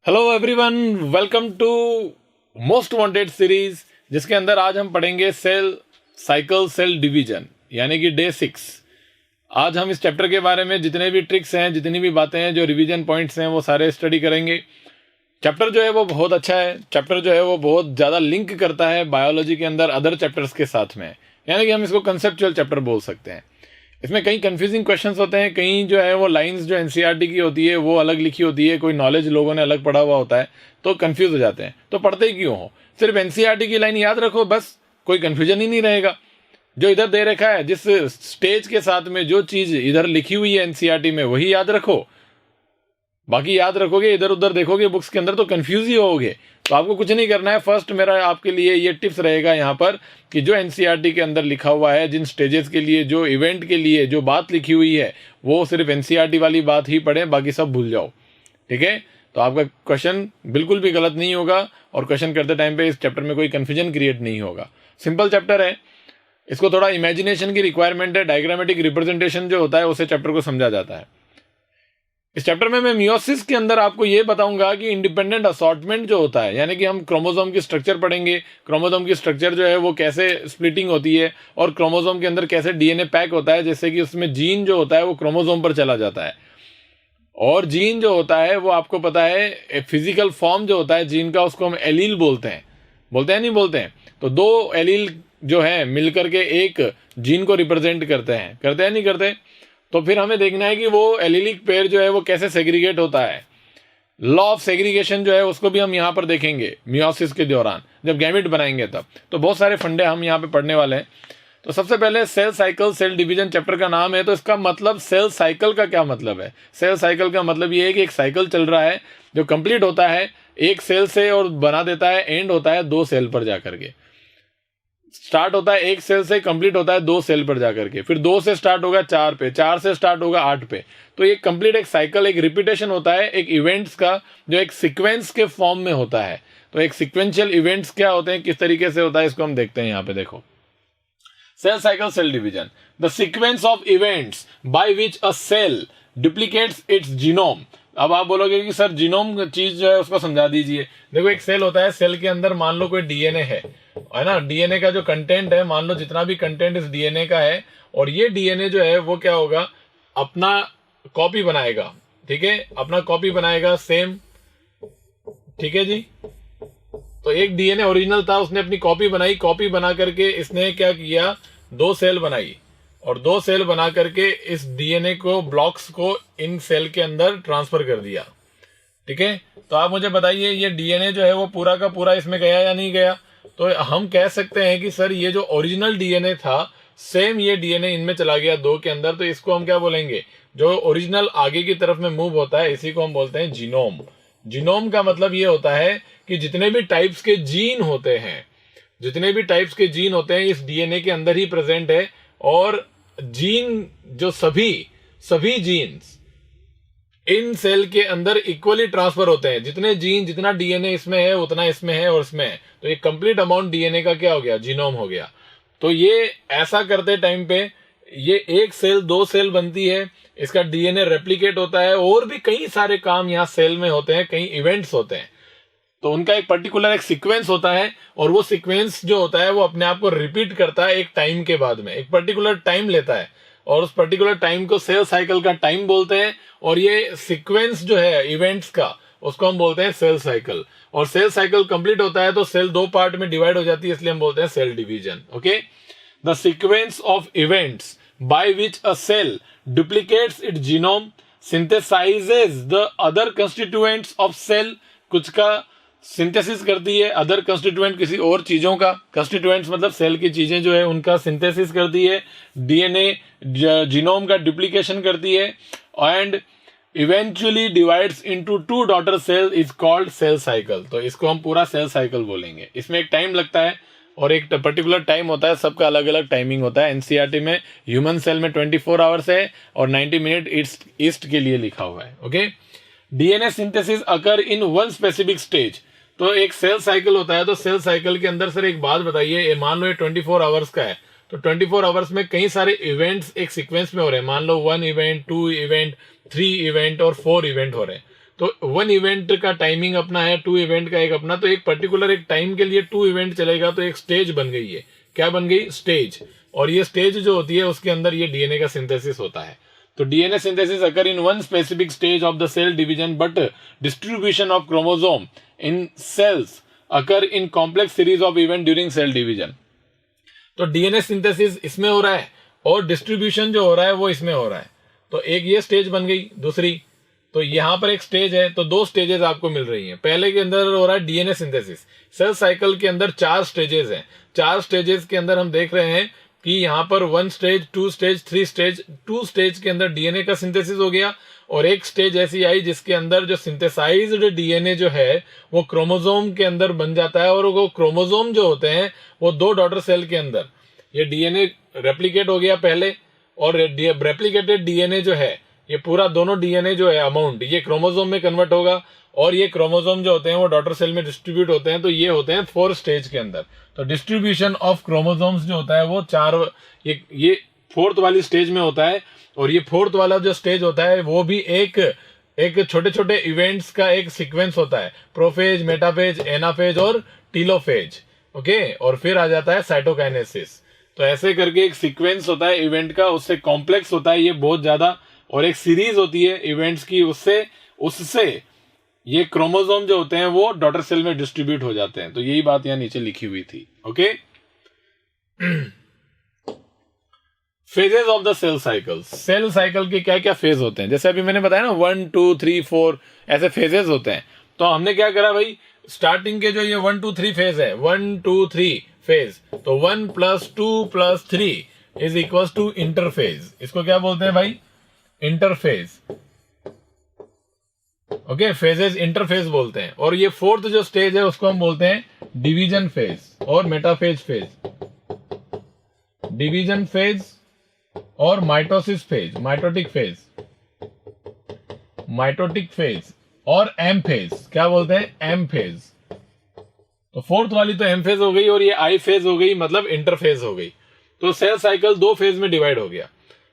Hello everyone, welcome to most wanted series, जिसके अंदर आज हम पढ़ेंगे सेल साइकिल सेल डिवीजन यानी कि डे 6। आज हम इस चैप्टर के बारे में जितने भी ट्रिक्स हैं, जितनी भी बातें हैं, जो रिवीजन पॉइंट्स हैं, वो सारे स्टडी करेंगे। चैप्टर जो है वो बहुत अच्छा है। चैप्टर जो है वो बहुत ज़्यादा लिंक करता है बायोलॉजी के अंदर अदर चैप्टर्स के साथ में, यानी कि हम इसको कंसेप्चुअल चैप्टर बोल सकते हैं। इसमें कई कंफ्यूजिंग क्वेश्चंस होते हैं, कहीं जो है वो लाइंस जो एनसीईआरटी की होती है वो अलग लिखी होती है, कोई नॉलेज लोगों ने अलग पढ़ा हुआ होता है, तो कंफ्यूज हो जाते हैं। तो पढ़ते ही क्यों हो, सिर्फ एनसीईआरटी की लाइन याद रखो, बस कोई कंफ्यूजन ही नहीं रहेगा। जो इधर दे रखा है, जिस स्टेज के साथ में जो चीज़ इधर लिखी हुई है एनसीईआरटी में, वही याद रखो। बाकी याद रखोगे, इधर उधर देखोगे बुक्स के अंदर तो कंफ्यूज ही होगे। तो आपको कुछ नहीं करना है। फर्स्ट मेरा आपके लिए ये टिप्स रहेगा यहाँ पर कि जो एनसीईआरटी के अंदर लिखा हुआ है, जिन स्टेजेस के लिए, जो इवेंट के लिए जो बात लिखी हुई है, वो सिर्फ एनसीईआरटी वाली बात ही पढ़ें, बाकी सब भूल जाओ। ठीक है, तो आपका क्वेश्चन बिल्कुल भी गलत नहीं होगा और क्वेश्चन करते टाइम पे इस चैप्टर में कोई कन्फ्यूजन क्रिएट नहीं होगा। सिंपल चैप्टर है, इसको थोड़ा इमेजिनेशन की रिक्वायरमेंट है। डायग्रामेटिक रिप्रेजेंटेशन जो होता है उससे चैप्टर को समझा जाता है। इस चैप्टर में मैं मियोसिस के अंदर आपको ये बताऊंगा कि इंडिपेंडेंट असॉर्टमेंट जो होता है, यानी कि हम क्रोमोसोम की स्ट्रक्चर पढ़ेंगे। क्रोमोसोम की स्ट्रक्चर जो है वो कैसे स्प्लिटिंग होती है और क्रोमोसोम के अंदर कैसे डीएनए पैक होता है, जैसे कि उसमें जीन जो होता है वो क्रोमोसोम पर चला जाता है। और जीन जो होता है वो आपको पता है फिजिकल फॉर्म जो होता है जीन का, उसको हम एलील बोलते हैं। बोलते हैं नहीं बोलते हैं? तो दो एलील जो है मिलकर के एक जीन को रिप्रेजेंट करते हैं नहीं करते? तो फिर हमें देखना है कि वो एलिलिक पेयर जो है वो कैसे सेग्रीगेट होता है। लॉ ऑफ सेग्रीगेशन जो है उसको भी हम यहाँ पर देखेंगे मियोसिस के दौरान, जब गैमेट बनाएंगे तब। तो बहुत सारे फंडे हम यहाँ पे पढ़ने वाले हैं। तो सबसे पहले cell cycle cell division chapter का नाम है, तो इसका मतलब सेल साइकिल का क्या मतलब है? सेल साइकिल का मतलब ये है कि एक साइकिल चल रहा है जो कंप्लीट होता है एक सेल से और बना देता है, एंड होता है 2 सेल पर जाकर के। स्टार्ट होता है 1 सेल से, कंप्लीट होता है 2 सेल पर जाकर के, फिर 2 से स्टार्ट होगा 4 पे, 4 से स्टार्ट होगा 8 पे। तो ये कंप्लीट एक साइकिल, एक रिपीटेशन होता है एक इवेंट्स का, जो एक सीक्वेंस के फॉर्म में होता है। तो एक सीक्वेंशियल इवेंट्स क्या होते हैं, किस तरीके से होता है, इसको हम देखते हैं। यहाँ पे देखो, cell cycle cell division, the sequence of events by which a cell duplicates its genome. अब आप बोलोगे कि सर जीनोम चीज जो है उसको समझा दीजिए। देखो, एक सेल होता है, सेल के अंदर मान लो कोई डीएनए है ना। डीएनए का जो कंटेंट है, मान लो जितना भी कंटेंट इस डीएनए का है, और ये डीएनए जो है वो क्या होगा, अपना कॉपी बनाएगा। ठीक है, अपना कॉपी बनाएगा सेम। ठीक है जी, तो एक डीएनए ओरिजिनल था, उसने अपनी कॉपी बनाई। कॉपी बना करके इसने क्या किया, 2 सेल बनाई, और 2 सेल बना करके इस डीएनए को, ब्लॉक्स को इन सेल के अंदर ट्रांसफर कर दिया। ठीक है, तो आप मुझे बताइए ये डीएनए जो है वो पूरा का पूरा इसमें गया या नहीं गया? तो हम कह सकते हैं कि सर ये जो ओरिजिनल डीएनए था, सेम ये डीएनए इनमें चला गया 2 के अंदर। तो इसको हम क्या बोलेंगे, जो ओरिजिनल आगे की तरफ में मूव होता है, इसी को हम बोलते हैं जीनोम। जीनोम का मतलब ये होता है कि जितने भी टाइप्स के जीन होते हैं, जितने भी टाइप्स के जीन होते हैं इस डीएनए के अंदर ही प्रेजेंट है। और जीन जो सभी जीन्स इन सेल के अंदर इक्वली ट्रांसफर होते हैं। जितने जीन, जितना डीएनए इसमें है उतना इसमें है और इसमें है। तो ये कंप्लीट अमाउंट डीएनए का क्या हो गया, जीनोम हो गया। तो ये ऐसा करते टाइम पे ये 1 सेल 2 सेल बनती है, इसका डीएनए रेप्लिकेट होता है, और भी कई सारे काम यहाँ सेल में होते हैं, कई इवेंट्स होते हैं। तो उनका एक पर्टिकुलर एक सीक्वेंस होता है, और वो सीक्वेंस जो होता है वो अपने आप को रिपीट करता है एक टाइम के बाद में, एक पर्टिकुलर टाइम लेता है, और उस पर्टिकुलर टाइम को सेल साइकिल का टाइम बोलते हैं। और ये सीक्वेंस जो है इवेंट्स का, उसको हम बोलते हैं सेल साइकिल। और सेल साइकिल कंप्लीट होता है तो सेल 2 पार्ट में डिवाइड हो जाती है, इसलिए हम बोलते हैं cell division. Okay, the sequence of events by which a cell duplicates its genome, synthesizes the other constituents of cell. कुछ का सिंथेसिस करती है, अदर कंस्टिट्यूएंट किसी और चीजों का, कंस्टिट्यूएंट्स मतलब सेल की चीजें जो है उनका सिंथेसिस करती है, डीएनए जीनोम का डुप्लीकेशन करती है, and eventually divides into 2 daughter cell is called cell cycle. तो इसको हम पूरा सेल साइकिल बोलेंगे। इसमें एक टाइम लगता है और एक पर्टिकुलर टाइम होता है, सबका अलग अलग टाइमिंग होता है। एनसीईआरटी में ह्यूमन सेल में 24 आवर्स है और 90 मिनट ईस्ट के लिए लिखा हुआ है। ओके, डीएनए सिंथेसिस अकर इन 1 स्पेसिफिक स्टेज। तो एक सेल साइकिल होता है, तो सेल साइकिल के अंदर सर एक बात बताइए, मान लो ये 24 आवर्स का है, तो 24 आवर्स में कई सारे इवेंट्स एक सीक्वेंस में हो रहे हैं। मान लो 1 इवेंट, 2 इवेंट, 3 इवेंट और 4 इवेंट हो रहे हैं। तो 1 इवेंट का टाइमिंग अपना है, 2 इवेंट का एक अपना, तो एक पर्टिकुलर एक टाइम के लिए 2 इवेंट चलेगा, तो एक स्टेज बन गई है। क्या बन गई? स्टेज। और ये स्टेज जो होती है उसके अंदर ये डीएनए का सिंथेसिस होता है। तो DNA synthesis occur in one specific stage of the cell division, but distribution of chromosome in cells occur in complex series of event during cell division. तो डीएनए सिंथेसिस इसमें हो रहा है और डिस्ट्रीब्यूशन जो हो रहा है वो इसमें हो रहा है। तो एक ये स्टेज बन गई। दूसरी, तो यहां पर एक स्टेज है, तो 2 स्टेजेस आपको मिल रही हैं। पहले के अंदर हो रहा है डीएनए सिंथेसिस। सेल साइकिल के अंदर 4 स्टेजेस हैं। 4 स्टेजेस के अंदर हम देख रहे हैं कि यहां पर 1 स्टेज, 2 स्टेज, 3 स्टेज। 2 स्टेज के अंदर डीएनए का सिंथेसिस हो गया और एक स्टेज ऐसी आई जिसके अंदर जो सिंथेसाइज्ड डीएनए जो है वो क्रोमोसोम के अंदर बन जाता है। और वो क्रोमोसोम जो होते हैं वो 2 डॉटर सेल के अंदर ये डीएनए रेप्लिकेट हो गया पहले, और रेप्लिकेटेड डीएनए जो है ये पूरा दोनों डीएनए जो है अमाउंट ये क्रोमोसोम में कन्वर्ट होगा, और ये क्रोमोसोम जो होते हैं वो डॉटर सेल में डिस्ट्रीब्यूट होते हैं। तो ये होते हैं 4 स्टेज के अंदर। तो डिस्ट्रीब्यूशन ऑफ क्रोमोसोम्स जो होता है वो 4, ये 4th वाली स्टेज में होता है। और ये 4th वाला जो स्टेज होता है वो भी एक छोटे छोटे इवेंट्स का एक सीक्वेंस होता है। प्रोफेज, मेटाफेज, एनाफेज और टीलोफेज। ओके, और फिर आ जाता है साइटोकाइनेसिस। तो ऐसे करके एक सीक्वेंस होता है इवेंट का, उससे कॉम्प्लेक्स होता है ये बहुत ज्यादा, और एक सीरीज होती है इवेंट्स की, उससे ये क्रोमोसोम जो होते हैं वो डॉटर सेल में डिस्ट्रीब्यूट हो जाते हैं। तो यही बात यहां नीचे लिखी हुई थी। Okay, phases of the cell cycle. Cell cycle के क्या क्या फेज होते हैं? जैसे अभी मैंने बताया ना 1, 2, 3, 4 ऐसे फेजेस होते हैं। तो हमने क्या करा भाई, स्टार्टिंग के जो ये 1, 2, 3 फेज है, 1, 2, 3 फेज, तो 1 + 2 + 3 इज इक्वल टू इंटरफेज। इसको क्या बोलते हैं भाई? इंटरफेज। ओके, फेजेस इंटरफेज बोलते हैं। और ये 4th जो स्टेज है उसको हम बोलते हैं डिवीजन फेज और मेटाफेज फेज। डिवीजन फेज और mitosis phase, mitotic phase, mitotic phase और एम फेज। क्या बोलते हैं? M phase. तो 4th वाली तो एम फेज हो गई और ये आई फेज हो गई, मतलब इंटरफेज हो गई। तो सेल साइकिल 2 फेज में डिवाइड हो गया।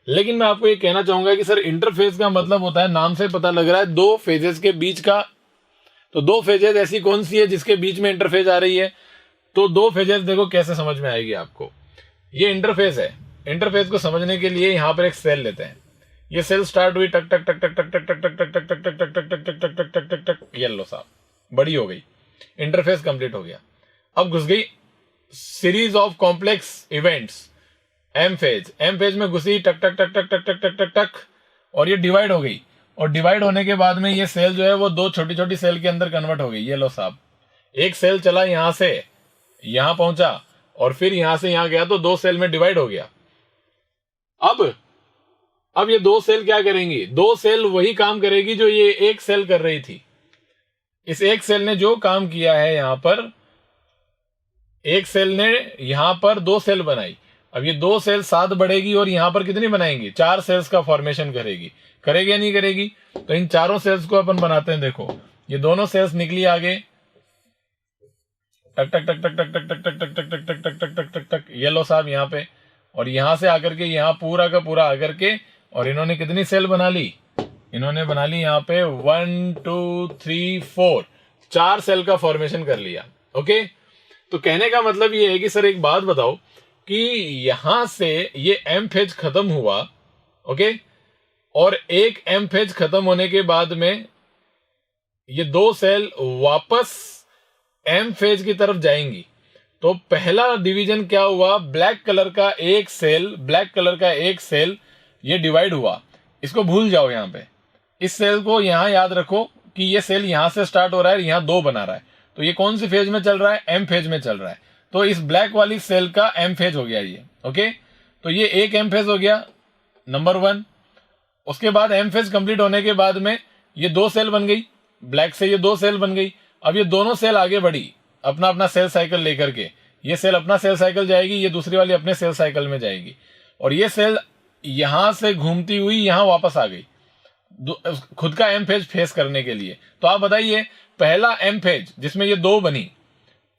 लेकिन मैं आपको ये कहना चाहूंगा कि सर इंटरफेज का मतलब होता है, नाम से पता लग रहा है 2 फेजेस के बीच का। तो 2 फेजेस ऐसी कौन सी है जिसके बीच में इंटरफेज आ रही है? तो 2 फेजेस देखो कैसे समझ में आएगी आपको। ये इंटरफेस है। इंटरफेस को समझने के लिए यहां पर एक सेल लेते हैं। ये सेल स्टार्ट हुई टक टक टक टक टक टक टक टक टक टक टक टक टक टक टक टक टक टक टक, येलो साहब बड़ी हो गई, इंटरफेस कंप्लीट हो गया। अब घुस गई series of complex events, M phase. M phase में घुसी, टक टक टक टक टक टक टक टक टक, और ये डिवाइड हो गई। और डिवाइड होने के बाद में ये सेल जो है वो 2 छोटी छोटी सेल के अंदर कन्वर्ट हो गई। ये लो साहब, एक सेल चला यहां से यहां पहुंचा और फिर यहां से यहां गया, तो 2 सेल में डिवाइड हो गया। अब ये 2 सेल क्या करेंगी? 2 सेल वही काम करेगी जो ये एक सेल कर रही थी। इस एक सेल ने जो काम किया है यहां पर, एक सेल ने यहां पर 2 सेल बनाई। अब ये 2 सेल साथ बढ़ेगी और यहां पर कितनी बनाएंगी? 4 सेल्स का फॉर्मेशन करेगी। करेगी या नहीं करेगी? तो इन चारों सेल्स को अपन बनाते हैं। देखो ये दोनों सेल्स निकली आगे, टक टक टक टक टक टक टक टक टक टक टक टक टक टक टक टक, येलो साहब यहाँ पे, और यहां से आकर के यहाँ पूरा का पूरा आकर के, और इन्होंने कितनी सेल बना ली? इन्होंने बना ली यहाँ पे 1, 2, 3, 4, 4 सेल का फॉर्मेशन कर लिया। ओके, तो कहने का मतलब ये है कि सर एक बात बताओ कि यहां से ये एम फेज खत्म हुआ, ओके, और एक एम फेज खत्म होने के बाद में ये 2 सेल वापस एम फेज की तरफ जाएंगी। तो पहला डिवीजन क्या हुआ? ब्लैक कलर का एक सेल ये डिवाइड हुआ। इसको भूल जाओ, यहां पे इस सेल को यहां याद रखो कि ये सेल यहां से स्टार्ट हो रहा है, यहां 2 बना रहा है। तो ये कौन सी फेज में चल रहा है? एम फेज में चल रहा है। तो इस ब्लैक वाली सेल का एम फेज हो गया ये। ओके, तो ये एक एम फेज हो गया, नंबर 1। उसके बाद एम फेज कंप्लीट होने के बाद में ये 2 सेल बन गई, ब्लैक से ये 2 सेल बन गई। अब ये दोनों सेल आगे बढ़ी अपना अपना सेल साइकिल लेकर के। ये सेल अपना सेल साइकिल जाएगी, ये दूसरी वाली अपने सेल साइकिल में जाएगी, और ये सेल यहां से घूमती हुई यहां वापस आ गई खुद का एम फेज फेस करने के लिए। तो आप बताइए, पहला एम फेज जिसमें ये 2 बनी,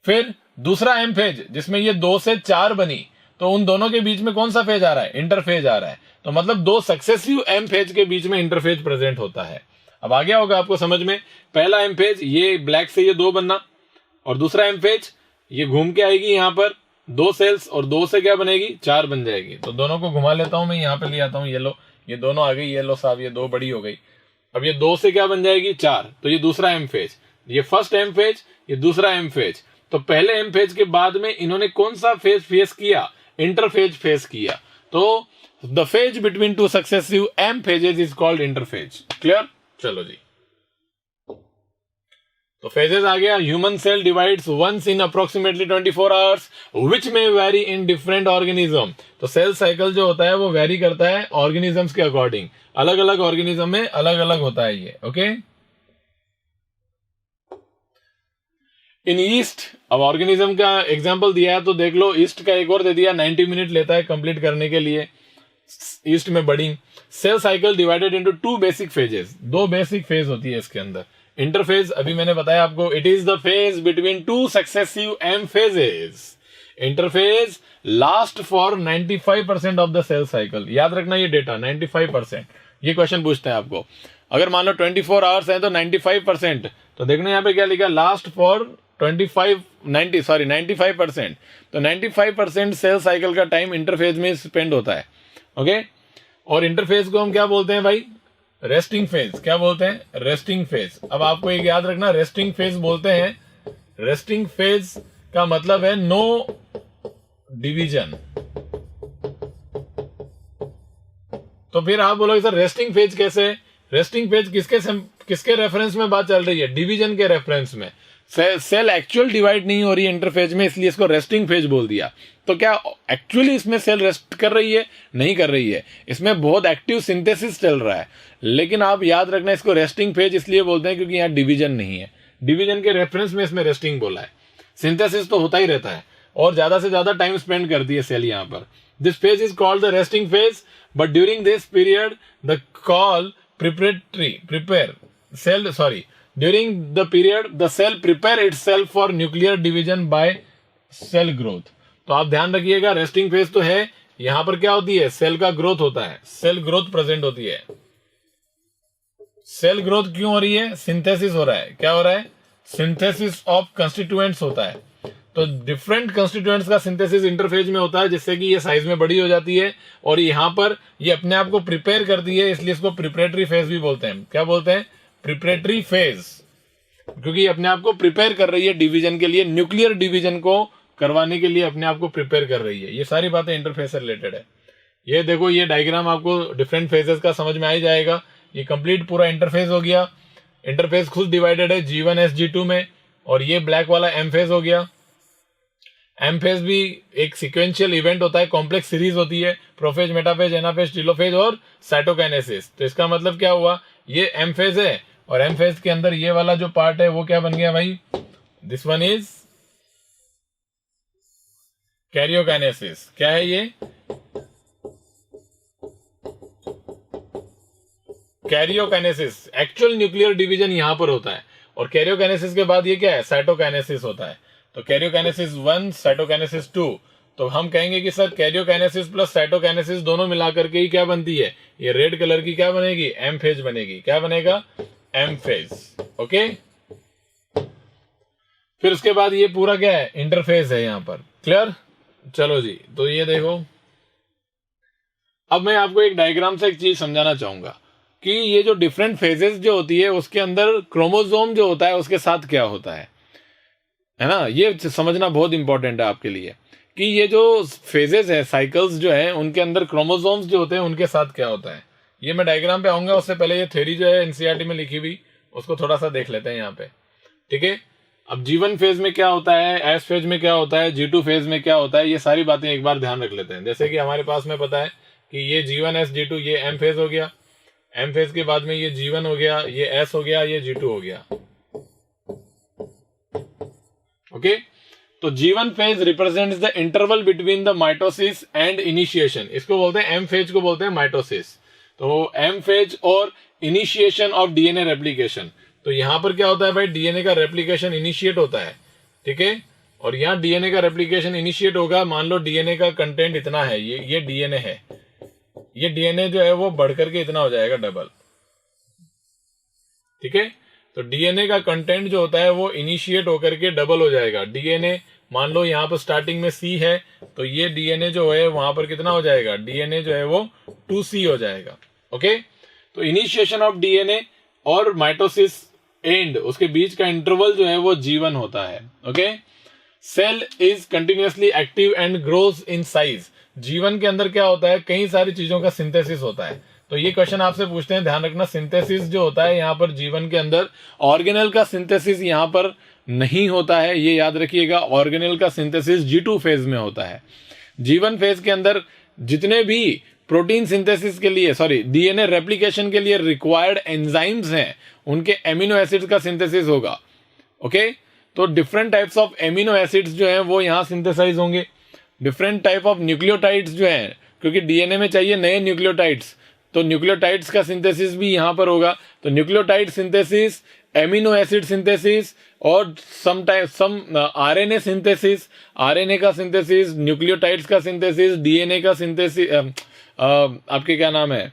फिर दूसरा एम फेज जिसमें ये 2 से 4 बनी, तो उन दोनों के बीच में कौन सा फेज आ रहा है? इंटरफेज आ रहा है। तो मतलब दो सक्सेसिव एम फेज के बीच में इंटरफेज प्रेजेंट होता है। अब आ गया होगा आपको समझ में। पहला एम फेज ये ब्लैक से ये 2 बनना, और दूसरा एम फेज ये घूम के आएगी यहाँ पर 2 सेल्स, और 2 से क्या बनेगी? 4 बन जाएगी। तो दोनों को घुमा लेता हूं मैं, यहाँ पे ले आता हूँ येलो, ये दोनों आ गई येलो साहब, ये 2 बड़ी हो गई। अब ये 2 से क्या बन जाएगी? 4। तो ये दूसरा एम फेज, ये फर्स्ट एम फेज, ये दूसरा एम फेज। तो पहले एम फेज के बाद में इन्होंने कौन सा फेज फेस किया? इंटरफेज फेस किया। तो the phase between 2 successive M phases is called interphase. Clear? चलो जी, तो फेजेस आ गया। Human cell divides once in approximately 24 hours which में वेरी इन डिफरेंट ऑर्गेनिज्म। तो सेल साइकिल जो होता है वो वेरी करता है ऑर्गेनिजम्स के अकॉर्डिंग, अलग अलग ऑर्गेनिज्म में अलग अलग होता है ये। ओके, इन ईस्ट, अब ऑर्गेनिज्म का एग्जांपल दिया है तो देख लो, ईस्ट का एक और दे दिया, 90 मिनट लेता है कंप्लीट करने के लिए ईस्ट में budding. Cell cycle divided into 2 basic phases, 2 basic phase होती है इसके अंदर। इंटरफेज अभी मैंने बताया आपको, it is the phase between 2 successive M phases. Interphase last for 95% of the cell cycle. याद रखना ये डेटा 95%। ये क्वेश्चन पूछते हैं आपको, अगर मान लो 24 आवर्स है तो 95%, तो देखना यहाँ पे क्या लिखा, लास्ट फॉर 95%। तो 95% सेल साइकिल का टाइम इंटरफेज में स्पेंड होता है। ओके, और इंटरफेज को हम क्या बोलते हैं भाई? Resting phase. क्या बोलते हैं? Resting phase. अब आपको एक याद रखना, रेस्टिंग फेज बोलते हैं, रेस्टिंग फेज का मतलब है नो डिवीजन। तो फिर आप बोलोगे सर रेस्टिंग फेज कैसे? रेस्टिंग फेज किसके रेफरेंस में बात चल रही है? डिवीजन के रेफरेंस में। सेल एक्चुअल डिवाइड नहीं हो रही है इंटरफेज में, इसलिए इसको रेस्टिंग फेज बोल दिया। तो क्या एक्चुअली इसमें सेल रेस्ट कर रही है? नहीं कर रही है, इसमें बहुत एक्टिव सिंथेसिस चल रहा है। लेकिन आप याद रखना, इसको रेस्टिंग फेज इसलिए बोलते हैं क्योंकि यहाँ डिवीजन नहीं है। डिवीजन के रेफरेंस में इसमें रेस्टिंग बोला है। सिंथेसिस तो होता ही रहता है और ज्यादा से ज्यादा टाइम स्पेंड करती है सेल यहाँ पर। This phase is called the resting phase, but during this period the call during the period the cell prepare itself for nuclear division by cell growth। तो आप ध्यान रखिएगा, रेस्टिंग फेज तो है, यहां पर क्या होती है? सेल का ग्रोथ होता है, सेल ग्रोथ प्रेजेंट होती है। सेल ग्रोथ क्यों हो रही है? सिंथेसिस हो रहा है। क्या हो रहा है? सिंथेसिस ऑफ कंस्टिट्यूएंट्स होता है। तो डिफरेंट कंस्टिट्यूएंट्स का सिंथेसिस इंटरफेज में होता है, जिससे कि ये साइज में बड़ी हो जाती है और यहां पर ये अपने आप को प्रिपेयर करती है, इसलिए इसको प्रिपरेटरी फेज भी बोलते हैं। क्या बोलते हैं? प्रिपरेटरी फेज, क्योंकि अपने आप को प्रिपेयर कर रही है डिवीजन के लिए, न्यूक्लियर डिवीजन को करवाने के लिए अपने आप को प्रिपेयर कर रही है। ये सारी बातें इंटरफेज से रिलेटेड है। ये देखो, ये डायग्राम आपको डिफरेंट फेजेस का समझ में आ ही जाएगा। ये कंप्लीट पूरा इंटरफेज हो गया। इंटरफेज खुद डिवाइडेड है G1 G2 में, और ये ब्लैक वाला एम फेज हो गया। एम फेज भी एक सिक्वेंशियल इवेंट होता है, कॉम्प्लेक्स सीरीज होती है, प्रोफेज, मेटाफेज, एनाफेज, टेलोफेज और साइटोकाइनेसिस। तो इसका मतलब क्या हुआ? ये एम फेज है, और एम फेज के अंदर ये वाला जो पार्ट है वो क्या बन गया भाई? This one is karyokinesis. क्या है ये? कैरियोकाइनेसिस। एक्चुअल न्यूक्लियर डिवीजन यहां पर होता है, और कैरियोकाइनेसिस के बाद ये क्या है? साइटोकाइनेसिस होता है। तो कैरियोकाइनेसिस 1, साइटोकाइनेसिस 2। तो हम कहेंगे कि सर कैरियोकाइनेसिस प्लस साइटोकाइनेसिस दोनों मिलाकर के ही क्या बनती है? ये रेड कलर की क्या बनेगी? एम फेज बनेगी। क्या बनेगा? M phase. ओके, फिर उसके बाद ये पूरा क्या है? इंटरफेज है यहां पर। क्लियर? चलो जी, तो ये देखो, अब मैं आपको एक डायग्राम से एक चीज समझाना चाहूंगा कि ये जो डिफरेंट फेजेस जो होती है उसके अंदर क्रोमोसोम जो होता है उसके साथ क्या होता है ना? ये समझना बहुत इंपॉर्टेंट है आपके लिए कि ये जो फेजेस है, साइकिल्स जो है, उनके अंदर क्रोमोसोम्स जो होते हैं उनके साथ क्या होता है। ये मैं डायग्राम पे आऊंगा, उससे पहले ये थ्योरी जो है एनसीईआरटी में लिखी हुई, उसको थोड़ा सा देख लेते हैं यहाँ पे। ठीक है, अब G1 फेज में क्या होता है, एस फेज में क्या होता है, G2 फेज में क्या होता है, ये सारी बातें एक बार ध्यान रख लेते हैं। जैसे कि हमारे पास में पता है कि ये G1 S G2 ये एम फेज हो गया, एम फेज के बाद में ये G1 हो गया, ये S हो गया, ये G2 हो गया। ओके, तो G1 phase represents the interval between the mitosis and initiation. इसको बोलते हैं, एम फेज को बोलते हैं माइटोसिस। तो एम फेज और इनिशिएशन ऑफ डीएनए रेप्लिकेशन। तो यहां पर क्या होता है भाई? डीएनए का रेप्लिकेशन इनिशिएट होता है। ठीक है, और यहाँ डीएनए का रेप्लिकेशन इनिशिएट होगा। मान लो डीएनए का कंटेंट इतना है, ये डीएनए है, ये डीएनए जो है वो बढ़ करके इतना हो जाएगा डबल। ठीक है, तो डीएनए का कंटेंट जो होता है वो इनिशिएट होकर के डबल हो जाएगा। डीएनए मान लो यहाँ पर स्टार्टिंग में सी है, तो ये डीएनए जो है वहां पर कितना हो जाएगा, डीएनए जो है वो 2C हो जाएगा। ओके, तो इनिशिएशन ऑफ डीएनए और माइटोसिस एंड, उसके बीच का इंटरवल जो है वो G1 होता है। Okay, cell is continuously active and grows in size. G1 के अंदर क्या होता है, कई सारी चीजों का सिंथेसिस होता है। तो ये क्वेश्चन आपसे पूछते हैं, ध्यान रखना, सिंथेसिस जो होता है यहाँ पर G1 के अंदर, ऑर्गेनेल का सिंथेसिस यहाँ पर नहीं होता है, ये याद रखिएगा। ऑर्गेनेल का सिंथेसिस G2 फेज में होता है। G1 फेज के अंदर जितने भी प्रोटीन सिंथेसिस के लिए, सॉरी, डीएनए रेप्लिकेशन के लिए रिक्वायर्ड एंजाइम्स हैं, उनके एमिनो एसिड्स का सिंथेसिस होगा। ओके, तो different types of amino acids जो हैं वो यहाँ सिंथेसाइज होंगे। डिफरेंट टाइप ऑफ न्यूक्लियोटाइड्स जो हैं, क्योंकि डीएनए में चाहिए नए न्यूक्लियोटाइड्स, तो न्यूक्लियोटाइड्स का सिंथेसिस भी यहाँ पर होगा। तो nucleotide synthesis, amino acid synthesis और सम आरएनए सिंथेसिस, आरएनए का सिंथेसिस, न्यूक्लियोटाइड्स का सिंथेसिस, डीएनए का सिंथेसिस, आपके क्या नाम है,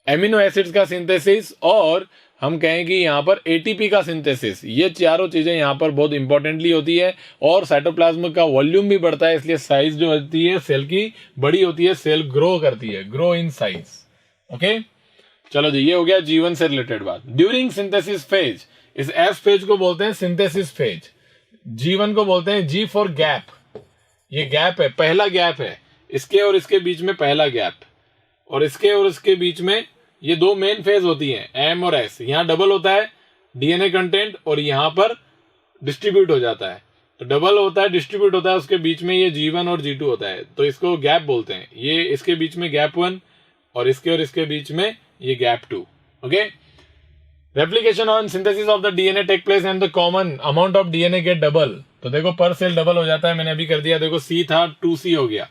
एमिनो एसिड्स का सिंथेसिस, और हम कहें कि यहाँ पर एटीपी का सिंथेसिस। ये चारों चीजें यहाँ पर बहुत इंपॉर्टेंटली होती है। और साइटोप्लाज्म का वॉल्यूम भी बढ़ता है, इसलिए साइज जो होती है सेल की बड़ी होती है, सेल ग्रो करती है, ग्रो इन साइज। ओके, चलो जी, ये हो गया G1 से रिलेटेड बात। ड्यूरिंग सिंथेसिस फेज, इस एस फेज को बोलते हैं सिंथेसिस फेज। G1 को बोलते हैं G फॉर गैप। ये गैप है, पहला गैप है, इसके और इसके बीच में पहला गैप, और इसके और इसके बीच में ये दो मेन फेज होती हैं, M और S। यहाँ डबल होता है डीएनए कंटेंट और यहाँ पर डिस्ट्रीब्यूट हो जाता है, तो डबल होता है, डिस्ट्रीब्यूट होता है, उसके बीच में ये G1 और G2 होता है, तो इसको गैप बोलते हैं। ये इसके बीच में गैप 1 और इसके बीच में ये gap 2। Okay, replication on synthesis of the DNA take place and the common amount of DNA get double. तो देखो पर सेल डबल हो जाता है, मैंने अभी कर दिया, देखो C था 2C हो गया।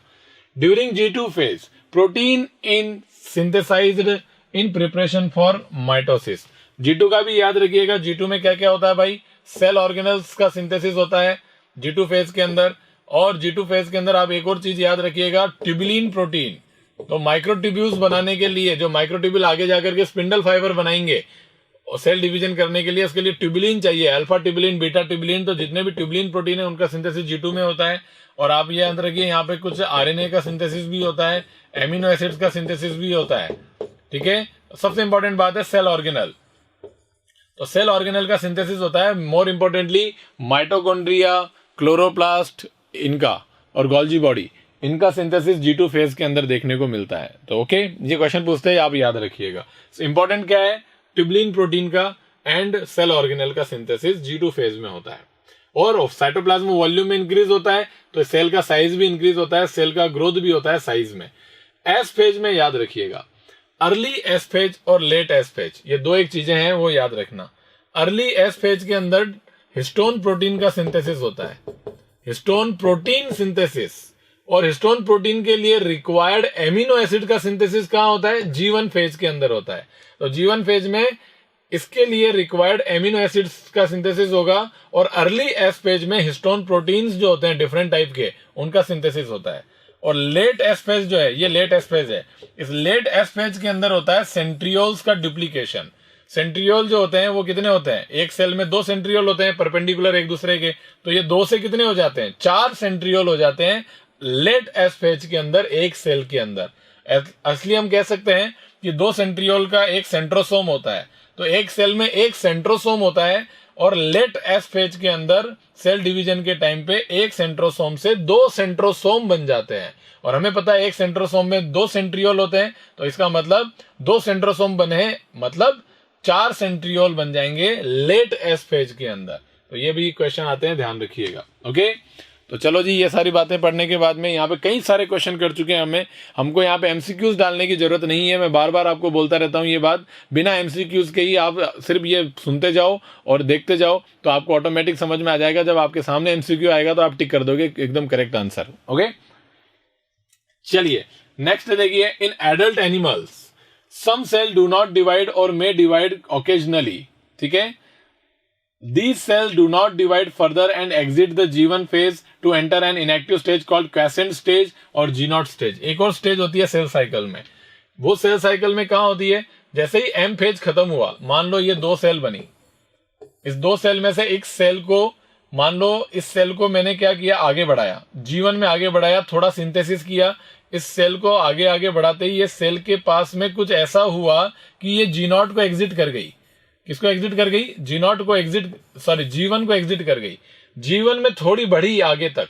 During G2 phase, protein in synthesized in preparation for mitosis. G2 का भी याद रखिएगा, G2 में क्या क्या होता है भाई, सेल ऑर्गेनल्स का सिंथेसिस होता है G2 फेज के अंदर। और G2 फेज के अंदर आप एक और चीज याद रखिएगा, ट्यूबुलिन प्रोटीन। तो माइक्रोट्यूब्यूल्स बनाने के लिए, जो माइक्रोट्यूब्यूल आगे जाकर के स्पिंडल फाइबर बनाएंगे और सेल डिवीजन करने के लिए, उसके लिए ट्यूबुलिन चाहिए, अल्फा ट्यूबुलिन, बीटा ट्यूबुलिन। तो जितने भी ट्यूबुलिन प्रोटीन है उनका सिंथेसिस G2 में होता है। और आप ये याद रखिए, यहाँ पे कुछ आरएनए का सिंथेसिस भी होता है, एमिनो एसिड्स का सिंथेसिस भी होता है। ठीक है, सबसे इंपॉर्टेंट बात है सेल ऑर्गेनल। तो सेल ऑर्गेनल का सिंथेसिस होता है, मोर इंपॉर्टेंटली माइटोकॉन्ड्रिया, क्लोरोप्लास्ट इनका, और गोल्जी बॉडी, इनका सिंथेसिस G2 फेज के अंदर देखने को मिलता है। तो ओके, ये क्वेश्चन पूछते हैं, आप याद रखिएगा। इंपॉर्टेंट क्या है, ट्यूबुलिन प्रोटीन का एंड सेल ऑर्गेनल का सिंथेसिस G2 फेज में होता है। और साइटोप्लाज्म वॉल्यूम में इंक्रीज होता है, तो सेल का साइज भी इंक्रीज होता है, सेल का ग्रोथ भी होता है साइज में। एस फेज में याद रखिएगा, अर्ली एस फेज और लेट एस फेज, ये दो एक चीजें हैं वो याद रखना। अर्ली एस फेज के अंदर हिस्टोन प्रोटीन का सिंथेसिस होता है, हिस्टोन प्रोटीन सिंथेसिस। और हिस्टोन प्रोटीन के लिए रिक्वायर्ड एमिनो एसिड का सिंथेसिस कहां होता है, G1 फेज के अंदर होता है। तो G1 फेज में इसके लिए रिक्वायर्ड एमिनो एसिड्स का सिंथेसिस होगा। और अर्ली एस फेज में हिस्टोन प्रोटीन्स जो होते हैं डिफरेंट टाइप के, उनका सिंथेसिस होता है। और लेट एस फेज जो है, ये लेट एस फेज है, इस लेट एस फेज के अंदर होता है सेंट्रियोल्स का डुप्लीकेशन। सेंट्रियोल जो होते हैं वो कितने होते हैं, एक सेल में 2 सेंट्रियोल होते हैं परपेंडिकुलर एक दूसरे के, तो ये 2 से कितने हो जाते हैं, 4 सेंट्रियोल हो जाते हैं लेट एस फेज के अंदर एक सेल के अंदर। असली हम कह सकते हैं कि 2 सेंट्रियोल का एक सेंट्रोसोम होता है, तो एक सेल में एक सेंट्रोसोम होता है। और लेट एस फेज के अंदर सेल डिवीजन के टाइम पे एक सेंट्रोसोम से 2 सेंट्रोसोम बन जाते हैं। और हमें पता है एक सेंट्रोसोम में 2 सेंट्रियोल होते हैं, तो इसका मतलब 2 सेंट्रोसोम बने हैं, मतलब 4 सेंट्रियोल बन जाएंगे लेट एस फेज के अंदर। तो ये भी क्वेश्चन आते हैं, ध्यान रखिएगा। ओके, तो चलो जी, ये सारी बातें पढ़ने के बाद में यहाँ पे कई सारे क्वेश्चन कर चुके हैं हमको यहाँ पे एमसीक्यूज डालने की जरूरत नहीं है। मैं बार बार आपको बोलता रहता हूँ ये बात, बिना एमसीक्यूज के ही आप सिर्फ ये सुनते जाओ और देखते जाओ, तो आपको ऑटोमेटिक समझ में आ जाएगा। जब आपके सामने एमसीक्यू आएगा तो आप टिक कर दोगे एकदम करेक्ट आंसर। ओके, चलिए नेक्स्ट देखिए, in adult animals some cell do not divide और मे डिवाइड ओकेजनली। ठीक है, These cells do not divide further and exit the G1 phase to enter an inactive stage called quiescent stage और G0 stage। एक और stage होती है cell cycle में। वो सेल साइकिल में कहाँ होती है? जैसे ही M फेज खत्म हुआ, मान लो ये 2 सेल बनी, इस 2 सेल में से एक सेल को, मान लो इस सेल को मैंने क्या किया, आगे बढ़ाया, G1 में आगे बढ़ाया, थोड़ा सिंथेसिस किया, इस सेल को आगे आगे बढ़ाते ही ये सेल के पास में कुछ ऐसा हुआ कि ये G0 को एग्जिट कर गई। किसको एग्जिट कर गई? G0 को एग्जिट, सॉरी G1 को एग्जिट कर गई। G1 में थोड़ी बढ़ी आगे तक,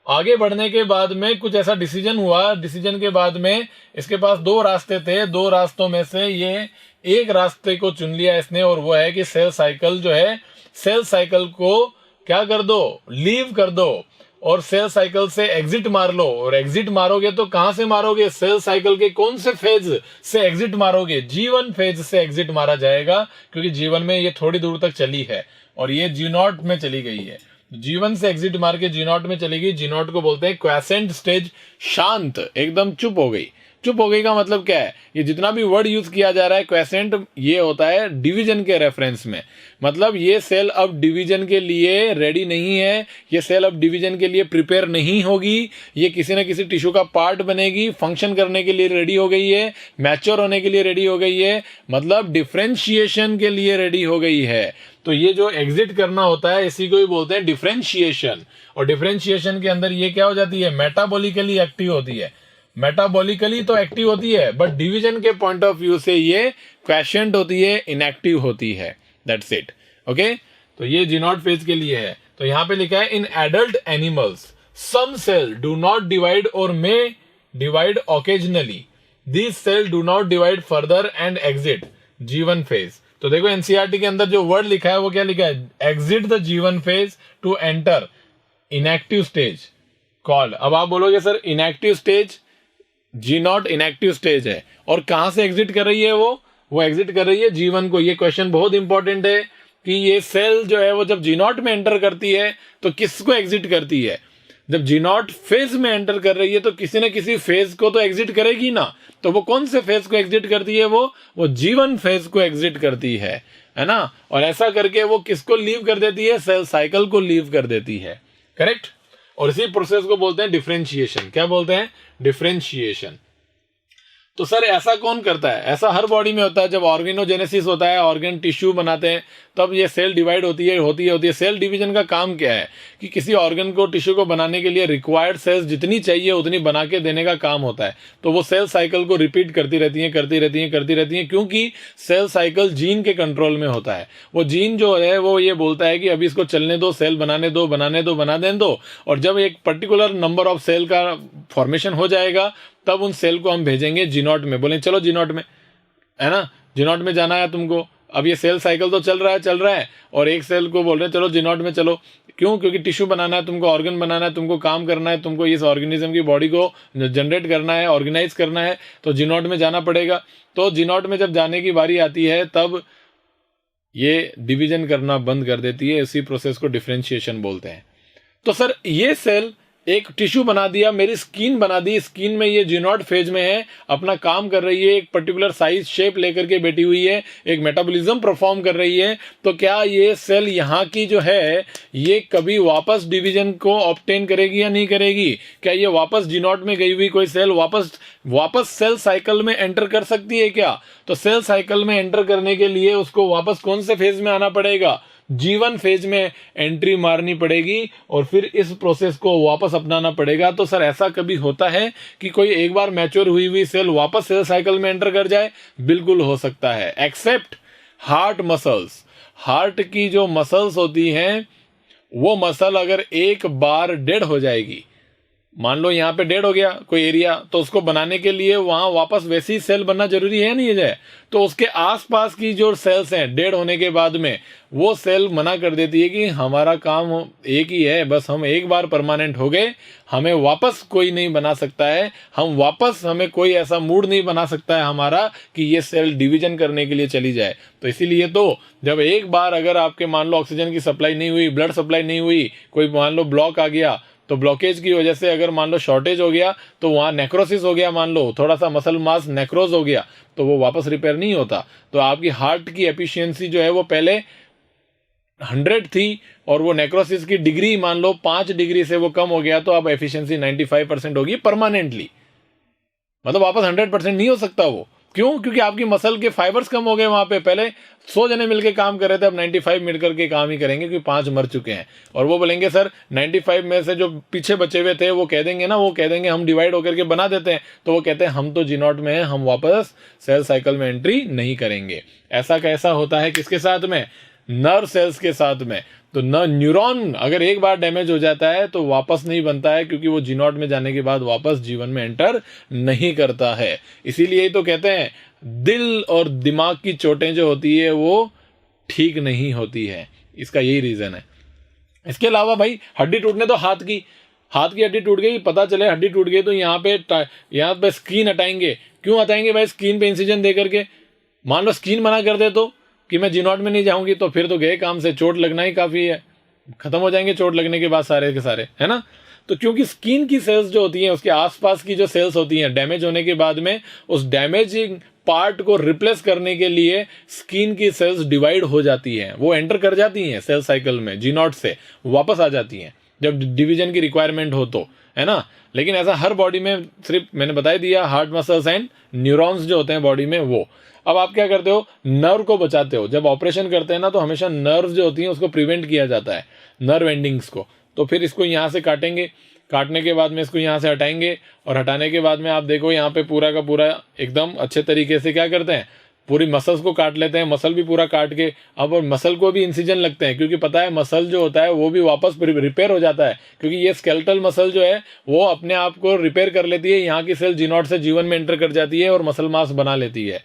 आगे बढ़ने के बाद में कुछ ऐसा डिसीजन हुआ, डिसीजन के बाद में इसके पास 2 रास्ते थे, 2 रास्तों में से ये एक रास्ते को चुन लिया इसने, और वो है कि सेल साइकिल जो है, सेल साइकिल को क्या कर दो, लीव कर दो और सेल साइकिल से एग्जिट मार लो। और एग्जिट मारोगे तो कहां से मारोगे? सेल साइकिल के कौन से फेज से एग्जिट मारोगे? G1 फेज से एग्जिट मारा जाएगा, क्योंकि G1 में ये थोड़ी दूर तक चली है और ये G0 में चली गई है। G1 से एग्जिट मार के G0 में चली गई। G0 को बोलते हैं क्वेसेंट स्टेज, शांत, एकदम चुप हो गई। चुप हो गई का मतलब क्या है? ये जितना भी वर्ड यूज किया जा रहा है क्वेसेंट, ये होता है डिवीजन के रेफरेंस में। मतलब ये सेल अब डिवीजन के लिए रेडी नहीं है, ये सेल अब डिवीजन के लिए प्रिपेयर नहीं होगी, ये किसी न किसी टिश्यू का पार्ट बनेगी, फंक्शन करने के लिए रेडी हो गई है, मैच्योर होने के लिए रेडी हो गई है, मतलब डिफरेंशिएशन के लिए रेडी हो गई है। तो ये जो एग्जिट करना होता है इसी को ही बोलते हैं डिफरेंशिएशन। और डिफरेंशिएशन के अंदर ये क्या हो जाती है? मेटाबॉलिकली एक्टिव होती है। मेटाबॉलिकली तो एक्टिव होती है, बट डिवीजन के पॉइंट ऑफ व्यू से ये क्वेशेंट होती है, इनएक्टिव होती है। That's it. ओके, तो ये G0 फेज के लिए है। तो यहां पे लिखा है in adult animals some cell do not divide और may divide occasionally, these cell do not divide further and exit G1 phase. तो देखो एनसीईआरटी के अंदर जो वर्ड लिखा है वो क्या लिखा है? Exit the G1 phase two enter inactive stage called. अब आप बोलोगे sir inactive stage, G0 inactive stage है, और कहां से एग्जिट कर रही है वो एग्जिट कर रही है G1 को। ये क्वेश्चन बहुत इंपॉर्टेंट है कि ये सेल जो है वो जब G0 में एंटर करती है तो किसको एग्जिट करती है? जब G0 फेज में एंटर कर रही है तो किसी न किसी फेज को तो एग्जिट करेगी ना। तो वो कौन से फेज को एग्जिट करती है? वो G1 फेज को एग्जिट करती है ना। और ऐसा करके वो किसको लीव कर देती है? सेल साइकिल को लीव कर देती है। करेक्ट। और इसी प्रोसेस को बोलते हैं डिफरेंशिएशन। क्या बोलते हैं? डिफरेंशिएशन। तो सर ऐसा कौन करता है? ऐसा हर बॉडी में होता है। जब ऑर्गेनोजेनेसिस होता है, ऑर्गन टिश्यू बनाते हैं, तब ये सेल डिवाइड होती है। सेल डिवीजन का काम क्या है? कि किसी ऑर्गन को, टिश्यू को बनाने के लिए रिक्वायर्ड सेल्स जितनी चाहिए उतनी बना के देने का काम होता है। तो वो सेल साइकिल को रिपीट करती रहती हैं, क्योंकि सेल साइकिल जीन के कंट्रोल में होता है। वो जीन जो है वो ये बोलता है कि अभी इसको चलने दो, सेल बनाने दो, और जब एक पर्टिकुलर नंबर ऑफ सेल का फॉर्मेशन हो जाएगा तब उन सेल को हम भेजेंगे G0 में। बोले चलो G0 में, है ना, G0 में जाना है तुमको। अब ये सेल साइकिल तो चल रहा है और एक सेल को बोल रहे हैं चलो G0 में चलो। क्यों? क्योंकि टिश्यू बनाना है तुमको, ऑर्गन बनाना है तुमको, काम करना है तुमको, इस ऑर्गेनिज्म की बॉडी को जनरेट करना है, ऑर्गेनाइज करना है, तो G0 में जाना पड़ेगा। तो G0 में जब जाने की बारी आती है तब ये डिवीजन करना बंद कर देती है। इसी प्रोसेस को डिफरेंशिएशन बोलते हैं। तो सर ये सेल एक टिश्यू बना दिया, मेरी स्किन बना दी, स्किन में ये G0 फेज में है, अपना काम कर रही है, एक पर्टिकुलर साइज शेप लेकर के बैठी हुई है, एक मेटाबॉलिज्म परफॉर्म कर रही है। तो क्या ये सेल यहाँ की जो है ये कभी वापस डिवीजन को ऑब्टेन करेगी या नहीं करेगी? क्या ये वापस G0 में गई हुई कोई सेल वापस सेल साइकिल में एंटर कर सकती है क्या? तो सेल साइकिल में एंटर करने के लिए उसको वापस कौन से फेज में आना पड़ेगा? G1 फेज में एंट्री मारनी पड़ेगी और फिर इस प्रोसेस को वापस अपनाना पड़ेगा। तो सर ऐसा कभी होता है कि कोई एक बार मैच्योर हुई सेल वापस सेल साइकिल में एंटर कर जाए? बिल्कुल हो सकता है, एक्सेप्ट हार्ट मसल्स। हार्ट की जो मसल्स होती हैं वो मसल अगर एक बार डेड हो जाएगी, मान लो यहाँ पे डेड हो गया कोई एरिया, तो उसको बनाने के लिए वहां वापस वैसी ही सेल बनना जरूरी है नहीं है? तो उसके आसपास की जो सेल्स हैं डेड होने के बाद में वो सेल मना कर देती है कि हमारा काम एक ही है, बस हम एक बार परमानेंट हो गए, हमें वापस कोई नहीं बना सकता है, हमें कोई ऐसा मूड नहीं बना सकता है हमारा कि ये सेल डिवीजन करने के लिए चली जाए। तो इसीलिए तो जब एक बार अगर आपके मान लो ऑक्सीजन की सप्लाई नहीं हुई, ब्लड सप्लाई नहीं हुई, कोई मान लो ब्लॉक आ गया, तो ब्लॉकेज की वजह से अगर मान लो शॉर्टेज हो गया तो वहां नेक्रोसिस हो गया, मान लो थोड़ा सा मसल मास नेक्रोज हो गया, तो वो वापस रिपेयर नहीं होता। तो आपकी हार्ट की एफिशिएंसी जो है वो पहले 100 थी और वो नेक्रोसिस की डिग्री मान लो 5 डिग्री से वो कम हो गया, तो अब एफिशिएंसी 95% होगी परमानेंटली। मतलब वापस 100% नहीं हो सकता वो। क्यों? क्योंकि आपकी मसल के फाइबर्स कम हो गए वहां पे। पहले 100 जने मिलकर काम कर रहे थे, अब 95 मिलकर के काम ही करेंगे क्योंकि 5 मर चुके हैं। और वो बोलेंगे सर 95 में से जो पीछे बचे हुए थे वो कह देंगे ना, वो कह देंगे हम डिवाइड होकर के बना देते हैं। तो वो कहते हैं हम तो G0 में हैं, हम वापस सेल साइकिल में एंट्री नहीं करेंगे। ऐसा कैसा होता है किसके साथ में? नर्व सेल्स के साथ में। तो न्यूरॉन अगर एक बार डैमेज हो जाता है तो वापस नहीं बनता है, क्योंकि वो G0 में जाने के बाद वापस जीवन में एंटर नहीं करता है। इसीलिए ही तो कहते हैं दिल और दिमाग की चोटें जो होती है वो ठीक नहीं होती है, इसका यही रीजन है। इसके अलावा भाई हड्डी टूटने, तो हाथ की हड्डी टूट गई, पता चले हड्डी टूट गई तो यहाँ पे स्किन हटाएंगे। क्यों हटाएंगे भाई? स्किन पे इंसिजन दे करके। मान लो स्किन मना कर दे तो कि मैं G0 में नहीं जाऊंगी, तो फिर तो गए काम से, चोट लगना ही काफी है, खत्म हो जाएंगे चोट लगने के बाद सारे के सारे, है ना। तो क्योंकि स्किन की सेल्स जो होती हैं, उसके आसपास की जो सेल्स होती हैं, डैमेज होने के बाद में उस डैमेजिंग पार्ट को रिप्लेस करने के लिए स्किन की सेल्स डिवाइड हो जाती हैं, वो एंटर कर जाती हैं सेल साइकिल में, G0 से वापस आ जाती हैं जब डिवीजन की रिक्वायरमेंट हो तो, है ना। लेकिन ऐसा हर बॉडी में, सिर्फ मैंने बता दिया हार्ट मसल्स एंड न्यूरॉन्स जो होते हैं बॉडी में वो। अब आप क्या करते हो? नर्व को बचाते हो। जब ऑपरेशन करते हैं ना तो हमेशा नर्व जो होती हैं उसको प्रिवेंट किया जाता है, नर्व एंडिंग्स को। तो फिर इसको यहाँ से काटेंगे, काटने के बाद में इसको यहाँ से हटाएंगे, और हटाने के बाद में आप देखो यहाँ पे पूरा का पूरा एकदम अच्छे तरीके से क्या करते हैं, पूरी मसल्स को काट लेते हैं, मसल भी पूरा काट के। अब और मसल को भी इंसिजन लगते हैं, क्योंकि पता है मसल जो होता है वो भी वापस रिपेयर हो जाता है, क्योंकि ये स्केलेटल मसल जो है वो अपने आप को रिपेयर कर लेती है। यहाँ की सेल G0 से जीवन में एंटर कर जाती है और मसल मास बना लेती है।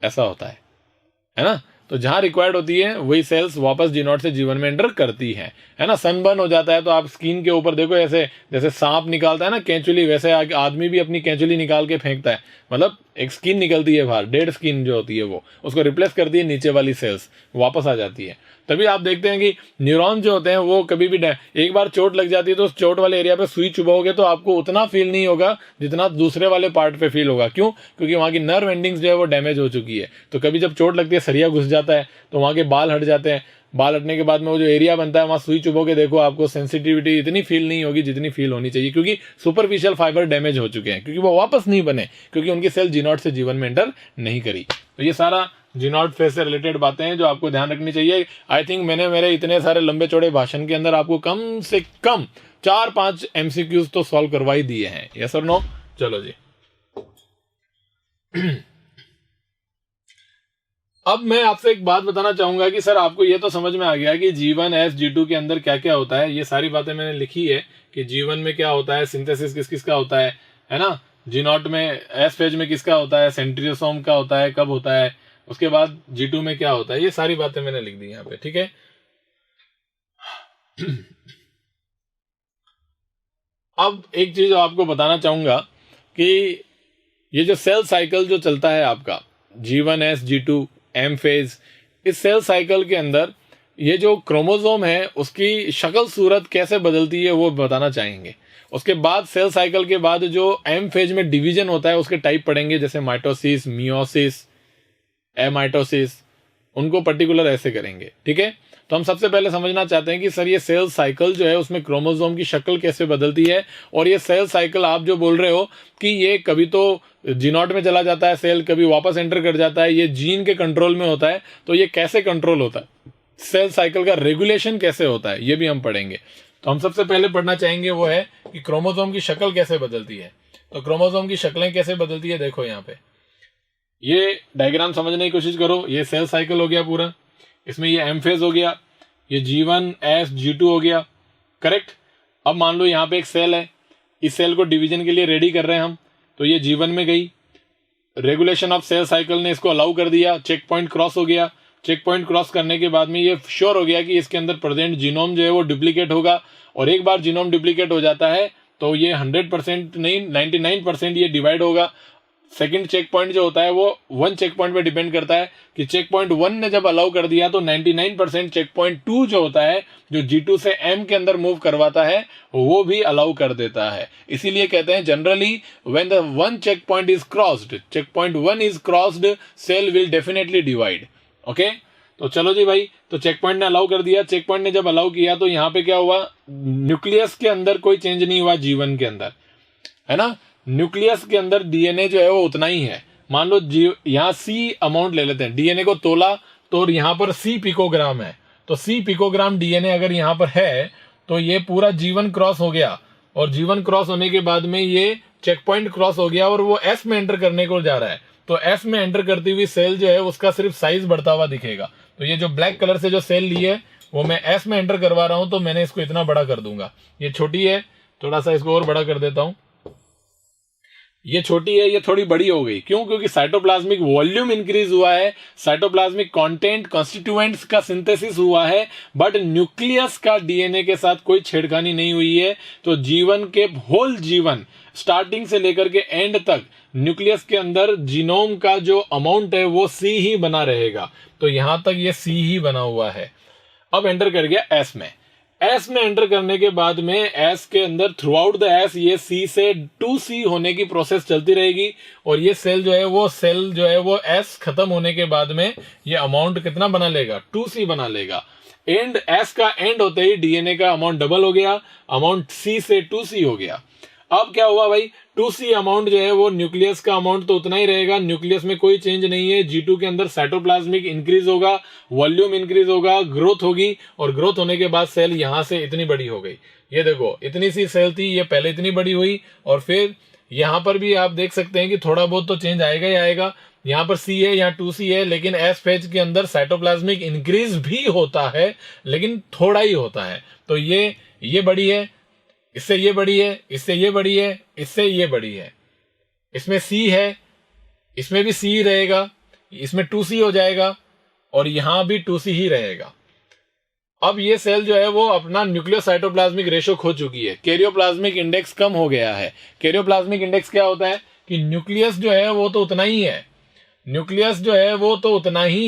ऐसा होता है ना। तो जहां रिक्वायर्ड होती है वही सेल्स वापस G0 से जीवन में एंटर करती है ना। सनबर्न हो जाता है तो आप स्किन के ऊपर देखो, ऐसे जैसे सांप निकालता है ना कैंचुली, वैसे आदमी भी अपनी कैंचुली निकाल के फेंकता है, मतलब एक स्किन निकलती है बाहर, डेड स्किन जो होती है वो, उसको रिप्लेस करती है नीचे वाली सेल्स, वापस आ जाती है। तभी आप देखते हैं कि न्यूरॉन जो होते हैं वो कभी भी एक बार चोट लग जाती है तो उस चोट वाले एरिया पे सुई चुभाओगे तो आपको उतना फील नहीं होगा जितना दूसरे वाले पार्ट पे फील होगा। क्यों? क्योंकि वहां की नर्व एंडिंग्स जो है वो डैमेज हो चुकी है। तो कभी जब चोट लगती है, सरिया घुस जाता है तो वहां के बाल हट जाते हैं, बाल हटने के बाद में वो जो एरिया बनता है वहां सुई चुभोगे, देखो आपको सेंसिटिविटी इतनी फील नहीं होगी जितनी फील होनी चाहिए, क्योंकि सुपरफिशियल फाइबर डैमेज हो चुके हैं, क्योंकि वो वापस नहीं बने, क्योंकि उनकी सेल G0 से जीवन में एंटर नहीं करी। तो ये सारा G0 फेज से रिलेटेड बातें हैं जो आपको ध्यान रखनी चाहिए। आई थिंक मैंने मेरे इतने सारे लंबे चौड़े भाषण के अंदर आपको कम से कम 4-5 MCQs तो सॉल्व करवा ही दिए हैं। यस और नो? चलो जी। अब मैं आपसे एक बात बताना चाहूंगा कि सर आपको ये तो समझ में आ गया कि G1 S G2 के अंदर क्या क्या होता है। ये सारी बातें मैंने लिखी है कि G1 में क्या होता है, सिंथेसिस किस किस का होता है ना। G0 में S फेज में किसका होता है, सेंट्रियोसोम का होता है, कब होता है, उसके बाद G2 में क्या होता है, ये सारी बातें मैंने लिख दी यहाँ पे, ठीक है। अब एक चीज आपको बताना चाहूंगा कि ये जो सेल साइकिल जो चलता है आपका G1 S G2 M phase, इस सेल साइकिल के अंदर ये जो क्रोमोसोम है उसकी शक्ल सूरत कैसे बदलती है वो बताना चाहेंगे। उसके बाद सेल साइकिल के बाद जो M फेज में डिवीजन होता है उसके टाइप पढ़ेंगे, जैसे माइटोसिस, मियोसिस, एमाइटोसिस, उनको पर्टिकुलर ऐसे करेंगे, ठीक है। तो हम सबसे पहले समझना चाहते हैं कि सर ये सेल साइकिल जो है उसमें क्रोमोसोम की शक्ल कैसे बदलती है, और ये सेल साइकिल आप जो बोल रहे हो कि ये कभी तो G0 में चला जाता है सेल, कभी वापस एंटर कर जाता है, ये जीन के कंट्रोल में होता है, तो ये कैसे कंट्रोल होता है, सेल साइकिल का रेगुलेशन कैसे होता है, ये भी हम पढ़ेंगे। तो हम सबसे पहले पढ़ना चाहेंगे वो है कि क्रोमोसोम की शक्ल कैसे बदलती है। तो क्रोमोसोम की शक्लें कैसे बदलती है, देखो यहाँ पे ये डायग्राम समझने की कोशिश करो। ये सेल साइकिल हो गया पूरा, इसमें ये M फेज हो गया, ये G1 S G2 हो गया, करेक्ट। अब मान लो यहाँ पे एक सेल है, इस सेल को डिवीजन के लिए रेडी कर रहे हैं हम, तो ये G1 में गई, रेगुलेशन ऑफ सेल साइकिल ने इसको अलाउ कर दिया, चेक पॉइंट क्रॉस हो गया। चेक पॉइंट क्रॉस करने के बाद में ये श्योर हो गया कि इसके अंदर प्रेजेंट जीनोम जो है वो डुप्लीकेट होगा, और एक बार जीनोम डुप्लीकेट हो जाता है तो ये 100% नहीं 99% ये डिवाइड होगा। सेकंड चेक पॉइंट जो होता है वो 1 चेक पॉइंट पे डिपेंड करता है कि चेक पॉइंट 1 ने जब अलाउ कर दिया तो 99% चेक पॉइंट 2 जो होता है, जो G2 से M के अंदर मूव करवाता है, वो भी अलाउ कर देता है। इसीलिए कहते हैं generally when the 1 check point is crossed, check point 1 is crossed, cell will definitely divide. Okay, तो चलो जी भाई, तो चेक पॉइंट ने अलाउ कर दिया। चेक पॉइंट ने जब अलाउ किया तो यहाँ पे क्या हुआ, न्यूक्लियस के अंदर कोई चेंज नहीं हुआ जीवन के अंदर, है ना। न्यूक्लियस के अंदर डीएनए जो है वो उतना ही है। मान लो यहाँ सी अमाउंट ले लेते हैं, डीएनए को तोला तो यहाँ पर सी पिकोग्राम है, तो सी पिकोग्राम डीएनए अगर यहाँ पर है तो ये पूरा जीवन क्रॉस हो गया, और जीवन क्रॉस होने के बाद में ये चेक पॉइंट क्रॉस हो गया और वो एस में एंटर करने को जा रहा है। तो एस में एंटर करती हुई सेल जो है उसका सिर्फ साइज बढ़ता हुआ दिखेगा। तो ये जो ब्लैक कलर से जो सेल ली है वो मैं एस में एंटर करवा रहा हूं, तो मैंने इसको इतना बड़ा कर दूंगा। ये छोटी है, थोड़ा सा इसको और बड़ा कर देता हूं। ये छोटी है, ये थोड़ी बड़ी हो गई। क्यों? क्योंकि साइटोप्लाज्मिक वॉल्यूम इंक्रीज हुआ है, साइटोप्लाज्मिक कंटेंट कॉन्स्टिट्यूएंट्स का सिंथेसिस हुआ है, बट न्यूक्लियस का डीएनए के साथ कोई छेड़खानी नहीं हुई है। तो जीवन के होल जीवन स्टार्टिंग से लेकर के एंड तक न्यूक्लियस के अंदर जीनोम का जो अमाउंट है वो सी ही बना रहेगा। तो यहां तक ये सी ही बना हुआ है। अब एंटर कर गया एस में। एस में एंटर करने के बाद में एस के अंदर थ्रू आउट द एस ये सी से 2C होने की प्रोसेस चलती रहेगी, और ये सेल जो है वो एस खत्म होने के बाद में ये अमाउंट कितना बना लेगा, 2C बना लेगा। एंड एस का एंड होते ही डीएनए का अमाउंट डबल हो गया, अमाउंट सी से 2C हो गया। अब क्या हुआ भाई, 2C अमाउंट जो है वो न्यूक्लियस का अमाउंट तो उतना ही रहेगा, न्यूक्लियस में कोई चेंज नहीं है। G2 के अंदर साइटोप्लाज्मिक इंक्रीज होगा, वॉल्यूम इंक्रीज होगा, ग्रोथ होगी, और ग्रोथ होने के बाद सेल यहां से इतनी बड़ी हो गई। ये देखो, इतनी सी सेल थी, ये पहले इतनी बड़ी हुई, और फिर यहां पर भी आप देख सकते हैं कि थोड़ा बहुत तो चेंज आएगा ही आएगा। यहाँ पर C है, यहाँ 2C है, लेकिन एस फेज के अंदर साइटोप्लाज्मिक इंक्रीज भी होता है, लेकिन थोड़ा ही होता है। तो ये बड़ी है, इससे ये बड़ी है, इससे ये बड़ी है, इससे ये बड़ी है। इसमें C है, इसमें भी C ही रहेगा, इसमें 2C हो जाएगा, और यहां भी 2C ही रहेगा। अब ये सेल जो है वो अपना न्यूक्लियोसाइटोप्लाज्मिक रेशो खो चुकी है, कैरियोप्लाज्मिक इंडेक्स कम हो गया है। कैरियोप्लाज्मिक इंडेक्स क्या होता है कि न्यूक्लियस जो है वो तो उतना ही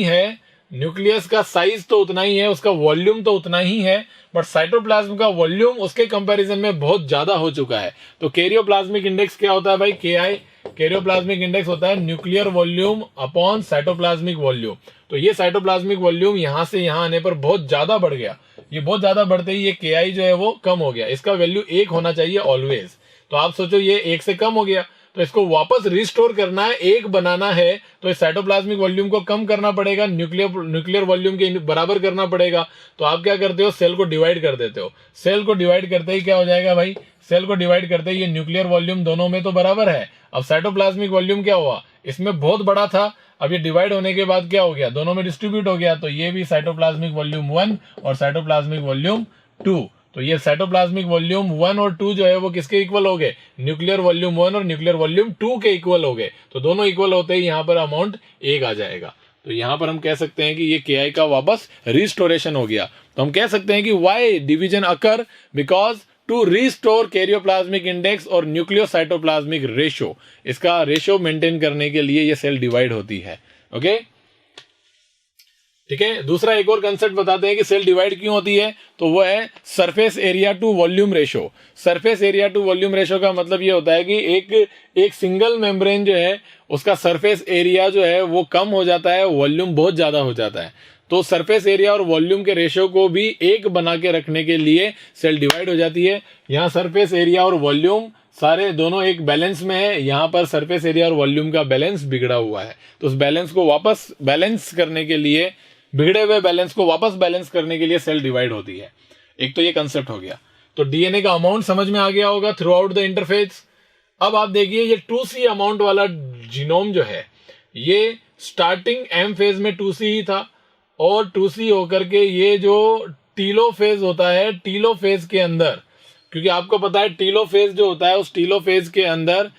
है, न्यूक्लियस का साइज तो उतना ही है, उसका वॉल्यूम तो उतना ही है, बट साइटोप्लाज्म का वॉल्यूम उसके कंपैरिजन में बहुत ज्यादा हो चुका है। तो कैरियोप्लाज्मिक इंडेक्स क्या होता है भाई, KI कैरियोप्लाज्मिक इंडेक्स होता है nuclear volume upon cytoplasmic volume. तो ये साइटोप्लाज्मिक वॉल्यूम यहां से यहां आने पर बहुत ज्यादा बढ़ गया, ये बहुत ज्यादा बढ़ते ही ये KI जो है वो कम हो गया। इसका वैल्यू 1 होना चाहिए ऑलवेज। तो आप सोचो ये 1 से कम हो गया, तो इसको वापस रिस्टोर करना है, 1 बनाना है, तो इस साइटोप्लाज्मिक वॉल्यूम को कम करना पड़ेगा, न्यूक्लियर वॉल्यूम के बराबर करना पड़ेगा। तो आप क्या करते हो, सेल को डिवाइड कर देते हो। सेल को डिवाइड करते ही क्या हो जाएगा भाई, सेल को डिवाइड करते ही ये न्यूक्लियर वॉल्यूम दोनों में तो बराबर है। अब साइटोप्लाज्मिक वॉल्यूम क्या हुआ, इसमें बहुत बड़ा था, अब ये डिवाइड होने के बाद क्या हो गया, दोनों में डिस्ट्रीब्यूट हो गया। तो ये भी साइटोप्लाज्मिक वॉल्यूम 1 और साइटोप्लाज्मिक वॉल्यूम 2। तो ये साइटोप्लाज्मिक वॉल्यूम 1 और 2 जो है वो किसके इक्वल हो गए, न्यूक्लियर वॉल्यूम 1 और न्यूक्लियर वॉल्यूम 2 के इक्वल हो गए। तो दोनों इक्वल होते ही यहाँ पर अमाउंट 1 आ जाएगा। तो यहाँ पर हम कह सकते हैं कि ये KI का वापस रिस्टोरेशन हो गया। तो हम कह सकते हैं कि why division occur, because to restore karyoplasmic index और न्यूक्लियोसाइटोप्लाज्मिक रेशो, इसका रेशो मेंटेन करने के लिए ये सेल डिवाइड होती है। ओके, ठीक है। दूसरा एक और कंसेप्ट बताते हैं कि सेल डिवाइड क्यों होती है, तो वो है surface area to volume ratio. Surface area to volume ratio का मतलब ये होता है कि एक सिंगल मेम्ब्रेन जो है उसका सरफेस एरिया जो है वो कम हो जाता है, वॉल्यूम बहुत ज्यादा हो जाता है। तो सरफेस एरिया और वॉल्यूम के रेशो को भी 1 बना के रखने के लिए सेल डिवाइड हो जाती है। यहाँ सरफेस एरिया और वॉल्यूम सारे दोनों एक बैलेंस में है, यहाँ पर सरफेस एरिया और वॉल्यूम का बैलेंस बिगड़ा हुआ है। तो उस बैलेंस को वापस बैलेंस करने के लिए, बिगड़े हुए बैलेंस को वापस बैलेंस करने के लिए सेल डिवाइड होती है। एक तो ये कंसेप्ट हो गया। तो डीएनए का अमाउंट समझ में आ गया होगा थ्रू आउट द इंटरफेज। अब आप देखिए ये 2C अमाउंट वाला जीनोम जो है ये स्टार्टिंग M फेज में 2C ही था, और 2C होकर के ये जो टीलो फेज होता है, टीलो फेज के अंदर, क्योंकि आपको पता है टीलो फेज जो होता है उस टीलो फेज के अंदर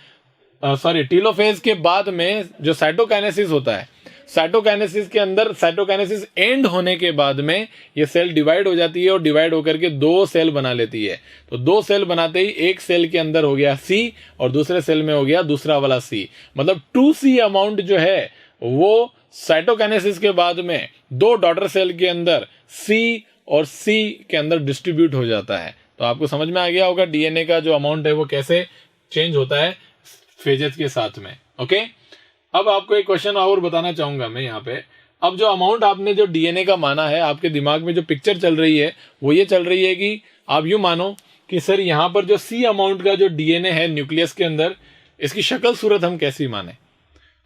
टीलो फेज के बाद में जो साइटोकाइनेसिस होता है, साइटोकाइनेसिस के अंदर साइटोकाइनेसिस एंड होने के बाद में ये सेल डिवाइड हो जाती है, और डिवाइड होकर के 2 सेल बना लेती है। तो 2 सेल बनाते ही एक सेल के अंदर हो गया C और दूसरे सेल में हो गया दूसरा वाला C। मतलब 2C अमाउंट जो है वो साइटोकाइनेसिस के बाद में 2 डॉटर सेल के अंदर C और C के अंदर डिस्ट्रीब्यूट हो जाता है। तो आपको समझ में आ गया होगा डीएनए का जो अमाउंट है वो कैसे चेंज होता है फेजेस के साथ में। ओके, अब आपको एक क्वेश्चन और बताना चाहूंगा मैं यहाँ पे। अब जो अमाउंट आपने जो डीएनए का माना है, आपके दिमाग में जो पिक्चर चल रही है वो ये चल रही है कि आप यूं मानो कि सर यहाँ पर जो सी अमाउंट का जो डीएनए है न्यूक्लियस के अंदर, इसकी शक्ल सूरत हम कैसी माने।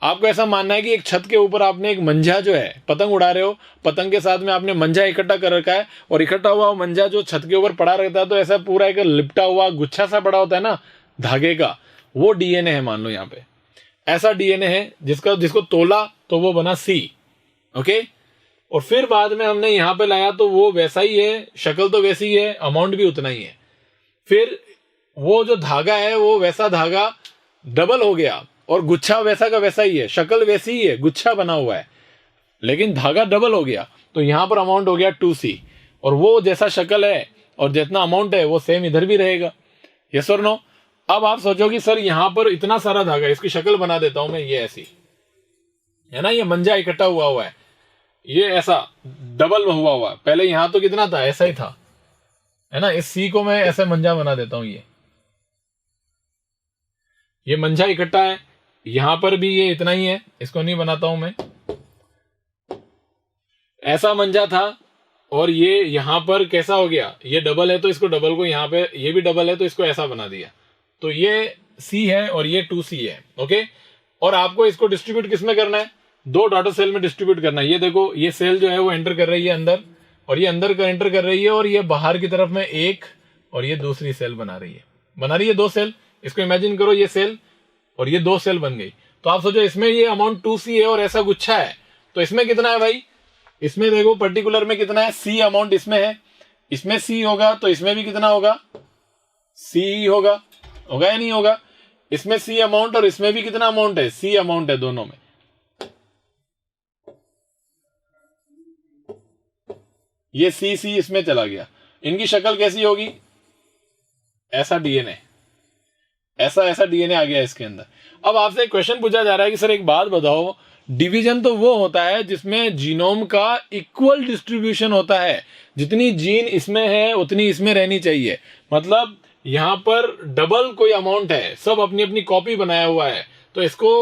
आपको ऐसा मानना है कि एक छत के ऊपर आपने एक मंजा जो है, पतंग उड़ा रहे हो, पतंग के साथ में आपने मंजा इकट्ठा कर रखा है और इकट्ठा हुआ मंजा जो छत के ऊपर पड़ा रहता है तो ऐसा पूरा एक लिपटा हुआ गुच्छा सा पड़ा होता है ना धागे का, वो डीएनए है मान लो यहाँ पे। ऐसा डीएनए है जिसको तोला तो वो बना सी। ओके, और फिर बाद में हमने यहाँ पे लाया तो वो वैसा ही है, शक्ल तो वैसी ही है, अमाउंट भी उतना ही है। फिर वो जो धागा है वो वैसा धागा डबल हो गया और गुच्छा वैसा का वैसा ही है, शक्ल वैसी ही है, गुच्छा बना हुआ है, लेकिन धागा डबल हो गया तो यहां पर अमाउंट हो गया 2C। और वो जैसा शक्ल है और जितना अमाउंट है वो सेम इधर भी रहेगा। यस और नो। अब आप सोचो कि सर यहां पर इतना सारा धागा, इसकी शक्ल बना देता हूं मैं, ये ऐसी है ना, ये मंजा इकट्ठा हुआ है, ये ऐसा डबल हुआ है। पहले यहां तो कितना था, ऐसा ही था, है ना। इस सी को मैं ऐसे मंजा बना देता हूं, ये मंजा इकट्ठा है, यहां पर भी ये इतना ही है, इसको नहीं बनाता हूं मैं। ऐसा मंजा था और ये यहां पर कैसा हो गया, ये डबल है तो इसको डबल को यहां पे, ये भी डबल है तो इसको ऐसा बना दिया, तो ये C है और ये 2C है। ओके, और आपको इसको डिस्ट्रीब्यूट किसमें करना है, 2 डॉटर सेल में डिस्ट्रीब्यूट करना है। ये देखो, ये सेल जो है वो एंटर कर रही है अंदर और ये अंदर का एंटर कर रही है और ये बाहर की तरफ में एक और ये दूसरी सेल बना रही है 2 सेल। इसको इमेजिन करो, ये सेल और ये 2 सेल बन गई। तो आप सोचो इसमें ये अमाउंट 2C है और ऐसा गुच्छा है, तो इसमें कितना है भाई, इसमें देखो पर्टिकुलर में कितना है, C अमाउंट इसमें है, इसमें C होगा तो इसमें भी कितना होगा, C होगा या नहीं होगा। इसमें C अमाउंट और इसमें भी कितना अमाउंट है, C अमाउंट है दोनों में। ये C इसमें चला गया, इनकी शक्ल कैसी होगी, ऐसा डीएनए, ऐसा डीएनए आ गया इसके अंदर। अब आपसे एक क्वेश्चन पूछा जा रहा है कि सर एक बात बताओ, डिवीजन तो वो होता है जिसमें जीनोम का इक्वल डिस्ट्रीब्यूशन होता है, जितनी जीन इसमें है उतनी इसमें रहनी चाहिए। मतलब यहां पर डबल कोई अमाउंट है, सब अपनी अपनी कॉपी बनाया हुआ है, तो इसको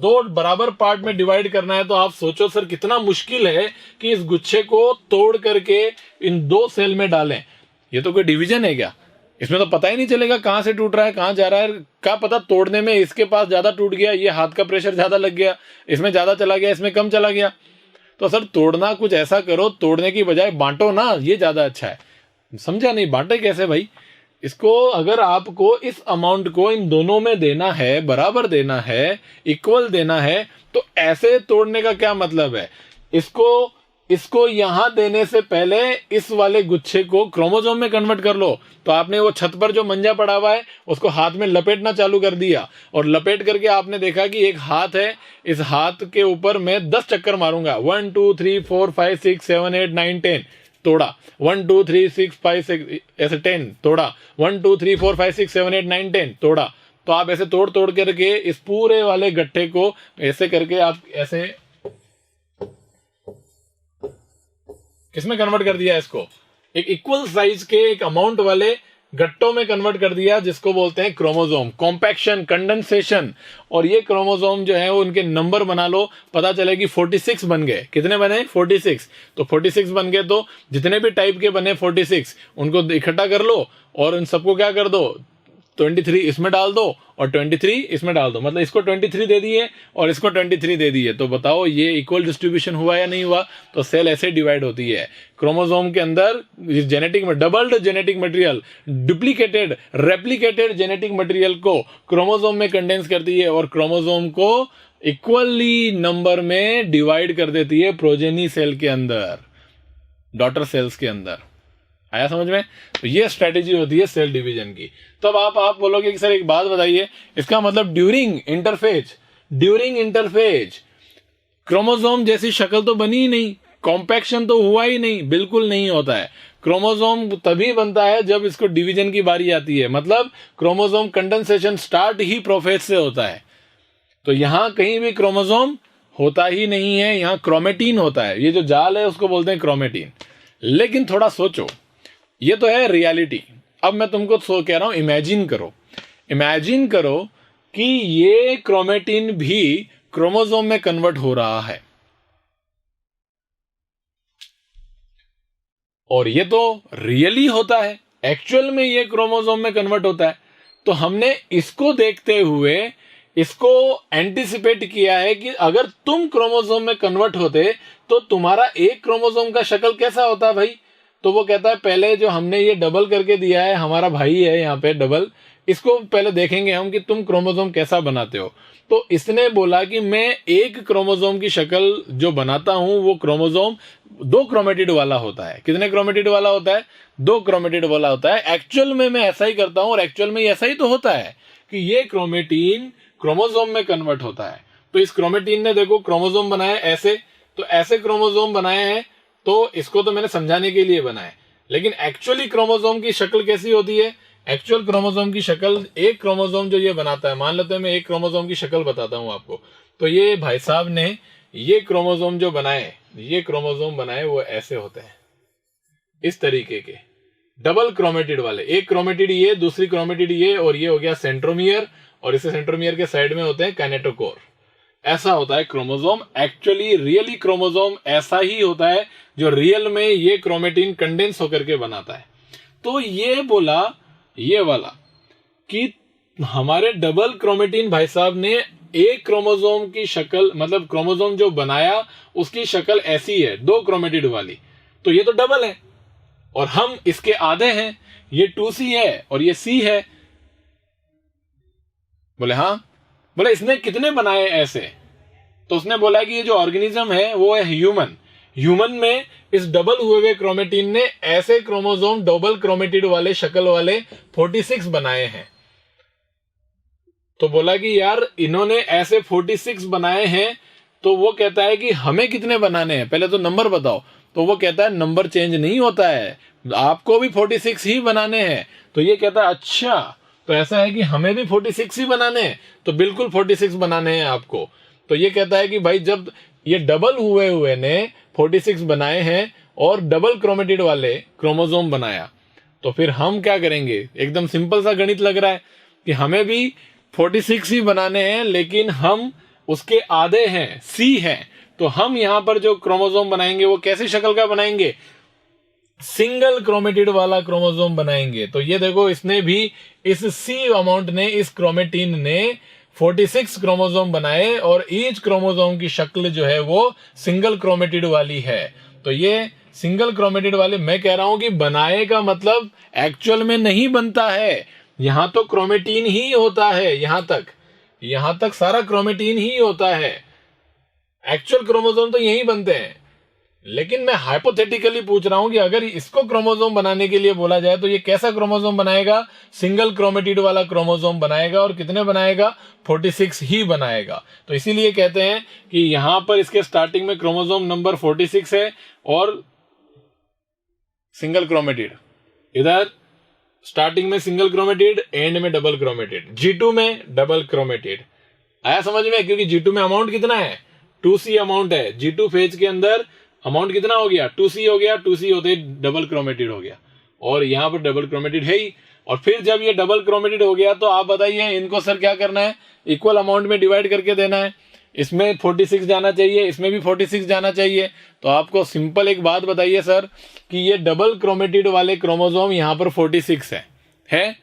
2 बराबर पार्ट में डिवाइड करना है। तो आप सोचो सर कितना मुश्किल है कि इस गुच्छे को तोड़ करके इन 2 सेल में डालें। ये तो कोई डिवीजन है क्या, इसमें तो पता ही नहीं चलेगा कहां से टूट रहा है, कहां जा रहा है, क्या पता तोड़ने में इसके पास ज्यादा टूट गया, ये हाथ का प्रेशर ज्यादा लग गया, इसमें ज्यादा चला गया, इसमें कम चला गया। तो सर तोड़ना कुछ ऐसा करो, तोड़ने की बजाय बांटो ना, ये ज्यादा अच्छा है। समझा नहीं, बांटे कैसे भाई, इसको अगर आपको इस अमाउंट को इन दोनों में देना है, बराबर देना है, इक्वल देना है, तो ऐसे तोड़ने का क्या मतलब है। इसको यहां देने से पहले इस वाले गुच्छे को क्रोमोसोम में कन्वर्ट कर लो। तो आपने वो छत पर जो मंजा पड़ा हुआ है उसको हाथ में लपेटना चालू कर दिया और लपेट करके आपने देखा कि एक हाथ है, इस हाथ के ऊपर मैं 10 चक्कर मारूंगा, 1 2 3 4 5 6 7 8 9 10, तोड़ा, 1 2 3 6 5 6 ऐसे 10 तोड़ा, 1 2 3 4 5 6 7 8 9 10 तोड़ा। तो आप ऐसे तोड़ तोड़ करके इस पूरे वाले गट्ठे को ऐसे करके आप ऐसे किसमें कन्वर्ट कर दिया, इसको एक इक्वल साइज के एक अमाउंट वाले गट्टों में कन्वर्ट कर दिया, जिसको बोलते हैं क्रोमोसोम, कॉम्पैक्शन, कंडेंसेशन। और ये क्रोमोसोम जो है वो उनके नंबर बना लो, पता चले कि 46 बन गए। कितने बने, 46। तो 46 बन गए तो जितने भी टाइप के बने 46 उनको इकट्ठा कर लो और उन सबको क्या कर दो, 23 इसमें डाल दो और 23 इसमें डाल दो, मतलब इसको 23 दे दिए और इसको 23 दे दिए। तो बताओ ये इक्वल डिस्ट्रीब्यूशन हुआ या नहीं हुआ। तो सेल ऐसे डिवाइड होती है क्रोमोसोम के अंदर, जेनेटिक में doubled genetic material, duplicated replicated genetic material को क्रोमोसोम में कंडेंस करती है और क्रोमोसोम को इक्वली नंबर में डिवाइड कर देती है प्रोजेनी सेल के अंदर, डॉटर सेल्स के अंदर। आया समझ में। तो ये स्ट्रेटेजी होती है सेल डिवीजन की। तब आप बोलोगे कि सर एक बात बताइए, इसका मतलब ड्यूरिंग इंटरफेज क्रोमोसोम जैसी शक्ल तो बनी ही नहीं, कॉम्पैक्शन तो हुआ ही नहीं, बिल्कुल नहीं होता है। क्रोमोसोम तभी बनता है जब इसको डिवीजन की बारी आती है, मतलब क्रोमोसोम कंडेंसेशन स्टार्ट ही प्रोफेज से होता है। तो यहां कहीं भी क्रोमोसोम होता ही नहीं है, यहां क्रोमेटीन होता है। ये जो जाल है उसको बोलते हैं क्रोमेटीन। लेकिन थोड़ा सोचो, ये तो है रियलिटी। अब मैं तुमको कह रहा हूं, इमेजिन करो कि ये क्रोमेटिन भी क्रोमोसोम में कन्वर्ट हो रहा है। और ये तो रियली होता है, एक्चुअल में ये क्रोमोसोम में कन्वर्ट होता है। तो हमने इसको देखते हुए इसको एंटिसिपेट किया है कि अगर तुम क्रोमोसोम में कन्वर्ट होते तो तुम्हारा एक क्रोमोसोम का शक्ल कैसा होता भाई। तो वो कहता है पहले जो हमने ये डबल करके दिया है, हमारा भाई है यहाँ पे डबल, इसको पहले देखेंगे हम कि तुम क्रोमोसोम कैसा बनाते हो। तो इसने बोला कि मैं एक क्रोमोसोम की शक्ल जो बनाता हूं वो क्रोमोसोम 2 क्रोमेटिड वाला होता है। कितने क्रोमेटिड वाला होता है? 2 क्रोमेटिड वाला होता है। एक्चुअल में मैं ऐसा ही करता हूं और एक्चुअल में ऐसा ही तो होता है कि ये क्रोमेटीन क्रोमोसोम में कन्वर्ट होता है। तो इस क्रोमेटीन ने देखो क्रोमोसोम बनाए ऐसे, तो ऐसे क्रोमोसोम बनाए हैं, तो इसको तो मैंने समझाने के लिए बनाए। लेकिन एक्चुअली क्रोमोसोम की शक्ल कैसी होती है? एक्चुअल क्रोमोसोम की शक्ल, एक क्रोमोसोम जो ये बनाता है, मान लेते हैं मैं एक क्रोमोसोम की शक्ल बताता हूं आपको। तो ये भाई साहब ने ये क्रोमोसोम जो बनाए, ये क्रोमोसोम बनाए वो ऐसे होते हैं, इस तरीके के डबल क्रोमेटिड वाले। एक क्रोमेटिड ये, दूसरी क्रोमेटिड ये, और ये हो गया सेंट्रोमियर, और इसे सेंट्रोमियर के साइड में होते हैं काइनेटोकोर। ऐसा होता है क्रोमोसोम। एक्चुअली रियली क्रोमोसोम ऐसा ही होता है जो रियल में ये क्रोमेटिन कंडेंस होकर के बनाता है। तो ये बोला ये वाला कि हमारे डबल क्रोमेटिन भाई साहब ने एक क्रोमोसोम की शक्ल, मतलब क्रोमोसोम जो बनाया उसकी शक्ल ऐसी है 2 क्रोमेटिड वाली, तो ये तो डबल है और हम इसके आधे हैं, ये 2C है और ये C है। बोले हाँ। बोले इसने कितने बनाए ऐसे? तो उसने बोला कि ये जो ऑर्गेनिज्म है वो है ह्यूमन। ह्यूमन में इस डबल हुए हुए क्रोमेटिन ने ऐसे क्रोमोसोम डबल क्रोमेटिड वाले शक्ल वाले 46 बनाए हैं। तो बोला कि यार इन्होंने ऐसे 46 बनाए हैं, तो वो कहता है कि हमें कितने बनाने हैं, पहले तो नंबर बताओ। तो वो कहता है नंबर चेंज नहीं होता है, आपको भी 46 ही बनाने हैं। तो ये कहता है अच्छा, तो ऐसा है कि हमें भी 46 ही बनाने हैं। तो बिल्कुल 46 बनाने हैं आपको। तो ये कहता है कि भाई जब ये डबल हुए हुए ने 46 बनाए हैं और डबल क्रोमेटिड वाले क्रोमोसोम बनाया, तो फिर हम क्या करेंगे? एकदम सिंपल सा गणित लग रहा है कि हमें भी 46 ही बनाने हैं, लेकिन हम उसके आधे हैं, C हैं। तो हम यहां पर जो क्रोमोसोम बनाएंगे वो कैसी शक्ल का बनाएंगे? सिंगल क्रोमेटिड वाला क्रोमोसोम बनाएंगे। तो ये देखो इसने भी, इस C अमाउंट ने, इस क्रोमेटिन ने 46 क्रोमोसोम बनाए और ईच क्रोमोसोम की शक्ल जो है वो सिंगल क्रोमेटिड वाली है। तो ये सिंगल क्रोमेटिड वाले, मैं कह रहा हूं कि बनाए का मतलब एक्चुअल में नहीं बनता है, यहां तो क्रोमेटिन ही होता है, यहां तक सारा क्रोमेटिन ही होता है। एक्चुअल क्रोमोसोम तो यही बनते हैं। लेकिन मैं हाइपोथेटिकली पूछ रहा हूं कि अगर इसको क्रोमोसोम बनाने के लिए बोला जाए तो ये कैसा क्रोमोसोम बनाएगा? सिंगल क्रोमेटिड वाला क्रोमोसोम बनाएगा। और कितने बनाएगा? 46 ही बनाएगा। तो इसीलिए कहते हैं कि यहां पर इसके स्टार्टिंग में क्रोमोसोम नंबर 46 है और सिंगल क्रोमेटिड, इधर स्टार्टिंग में सिंगल क्रोमेटिड, एंड में डबल क्रोमेटिड, G2 में डबल क्रोमेटिड। आया समझ में? क्योंकि G2 में अमाउंट कितना है? 2C अमाउंट है। G2 फेज के अंदर अमाउंट कितना हो गया? 2C हो गया। 2C होते ही डबल क्रोमेटिड हो गया, और यहां पर डबल क्रोमेटिड है ही। और फिर जब ये डबल क्रोमेटिड हो गया तो आप बताइए इनको सर क्या करना है? इक्वल अमाउंट में डिवाइड करके देना है। इसमें 46 जाना चाहिए, इसमें भी 46 जाना चाहिए। तो आपको सिंपल एक बात बताइए सर कि ये डबल क्रोमेटिड वाले क्रोमोसोम यहां पर 46 है,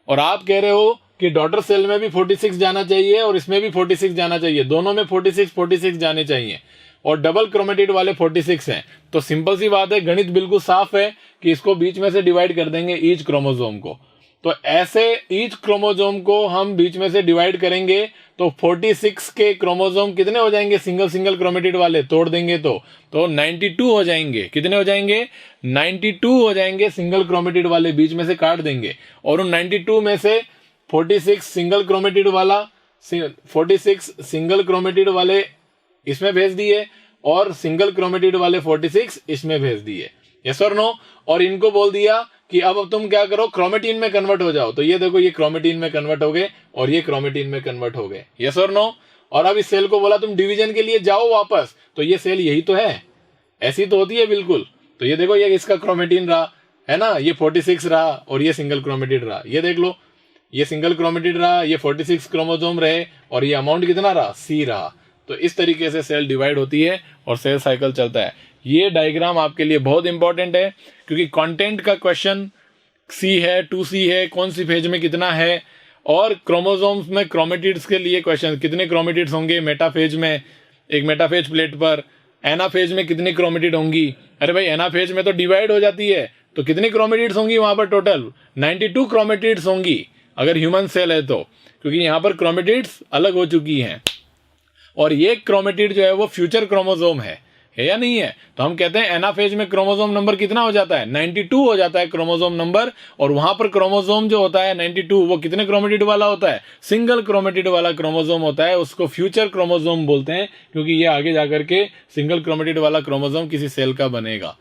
और आप कह रहे हो कि डॉटर सेल में भी 46 जाना चाहिए और इसमें भी 46 जाना चाहिए, दोनों में 46 जाने चाहिए, और डबल क्रोमेटिड वाले 46 हैं। तो सिंपल सी बात है, गणित बिल्कुल साफ है कि इसको बीच में से डिवाइड कर देंगे ईच क्रोमोसोम को। तो ऐसे ईच क्रोमोसोम को हम बीच में से डिवाइड करेंगे तो 46 के क्रोमोसोम कितने हो जाएंगे? सिंगल क्रोमेटिड वाले तोड़ देंगे तो 92 हो जाएंगे। कितने हो जाएंगे? 92 हो जाएंगे सिंगल क्रोमेटिड वाले, बीच में से काट देंगे। और उन 92 में से 46 सिंगल क्रोमेटिड वाला, 46 सिंगल क्रोमेटिड वाले इसमें भेज दिए और सिंगल क्रोमेटिड वाले 46 इसमें भेज दिए। यस और नो? और इनको बोल दिया कि अब तुम क्या करो, क्रोमेटिन में कन्वर्ट हो जाओ। तो ये देखो, ये क्रोमेटिन में कन्वर्ट हो गए और ये क्रोमेटिन में कन्वर्ट हो गए। यस और नो? और अब इस सेल को बोला तुम डिवीजन के लिए जाओ वापस, तो ये सेल यही तो है, ऐसी तो होती है बिल्कुल। तो ये देखो, ये इसका क्रोमेटिन रहा है ना, ये 46 रहा और ये सिंगल क्रोमेटिड रहा। ये देख लो, ये सिंगल क्रोमेटिड रहा, ये 46 क्रोमोसोम रहे और ये अमाउंट कितना रहा? C रहा। तो इस तरीके से सेल डिवाइड होती है और सेल साइकिल चलता है। ये डायग्राम आपके लिए बहुत इंपॉर्टेंट है, क्योंकि कंटेंट का क्वेश्चन सी है, 2C है, कौन सी फेज में कितना है, और क्रोमोसोम्स में क्रोमेटिड्स के लिए क्वेश्चन, कितने क्रोमेटिड्स होंगे मेटाफेज में, एक मेटाफेज प्लेट पर, एनाफेज में कितनी क्रोमेटिड होंगी। अरे भाई एनाफेज में तो डिवाइड हो जाती है, तो कितनी क्रोमेटिड्स होंगी वहां पर? टोटल 92 क्रोमेटिड्स होंगी अगर ह्यूमन सेल है तो, क्योंकि यहां पर क्रोमेटिड्स अलग हो चुकी हैं। और ये क्रोमेटिड जो है वो फ्यूचर क्रोमोसोम है या नहीं है? तो हम कहते हैं एनाफेज में क्रोमोसोम नंबर कितना हो जाता है? 92 हो जाता है क्रोमोसोम नंबर। और वहां पर क्रोमोसोम जो होता है 92 वो कितने क्रोमेटिड वाला होता है? सिंगल क्रोमेटिड वाला क्रोमोसोम होता है, उसको फ्यूचर क्रोमोसोम बोलते हैं, क्योंकि ये आगे जाकर के सिंगल क्रोमेटिड वाला क्रोमोसोम किसी सेल का बनेगा।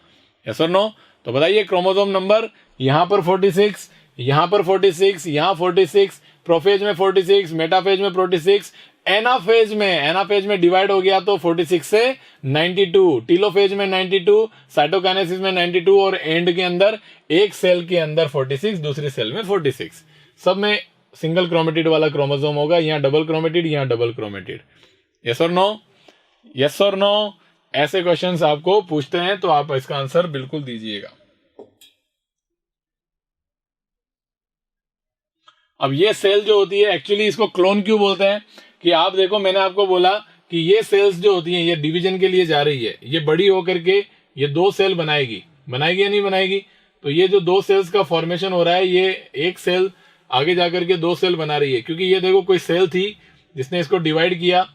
यस और नो? तो बताइए क्रोमोसोम नंबर यहां पर 46, यहां पर 46, यहां 46, प्रोफेज में 46, मेटाफेज में 46, एनाफेज में डिवाइड हो गया तो 46 से 92, टीलोफेज में 92, साइटोकाइनेसिस में 92, और एंड के अंदर एक सेल के अंदर 46, दूसरी सेल में 46। सब में सिंगल क्रोमेटिड वाला क्रोमोसोम होगा, यहां डबल क्रोमेटिड, यहां डबल क्रोमेटिड। यस और नो? यस और नो? ऐसे क्वेश्चंस आपको पूछते हैं तो आप इसका आंसर बिल्कुल दीजिएगा। अब ये सेल जो होती है, एक्चुअली इसको क्लोन क्यों बोलते हैं? कि आप देखो, मैंने आपको बोला कि ये सेल्स जो होती हैं ये डिवीजन के लिए जा रही है, ये बड़ी होकर के ये 2 सेल बनाएगी या नहीं बनाएगी? तो ये जो 2 सेल्स का फॉर्मेशन हो रहा है, ये एक सेल आगे जाकर के 2 सेल बना रही है, क्योंकि ये देखो कोई सेल थी जिसने इसको डिवाइड किया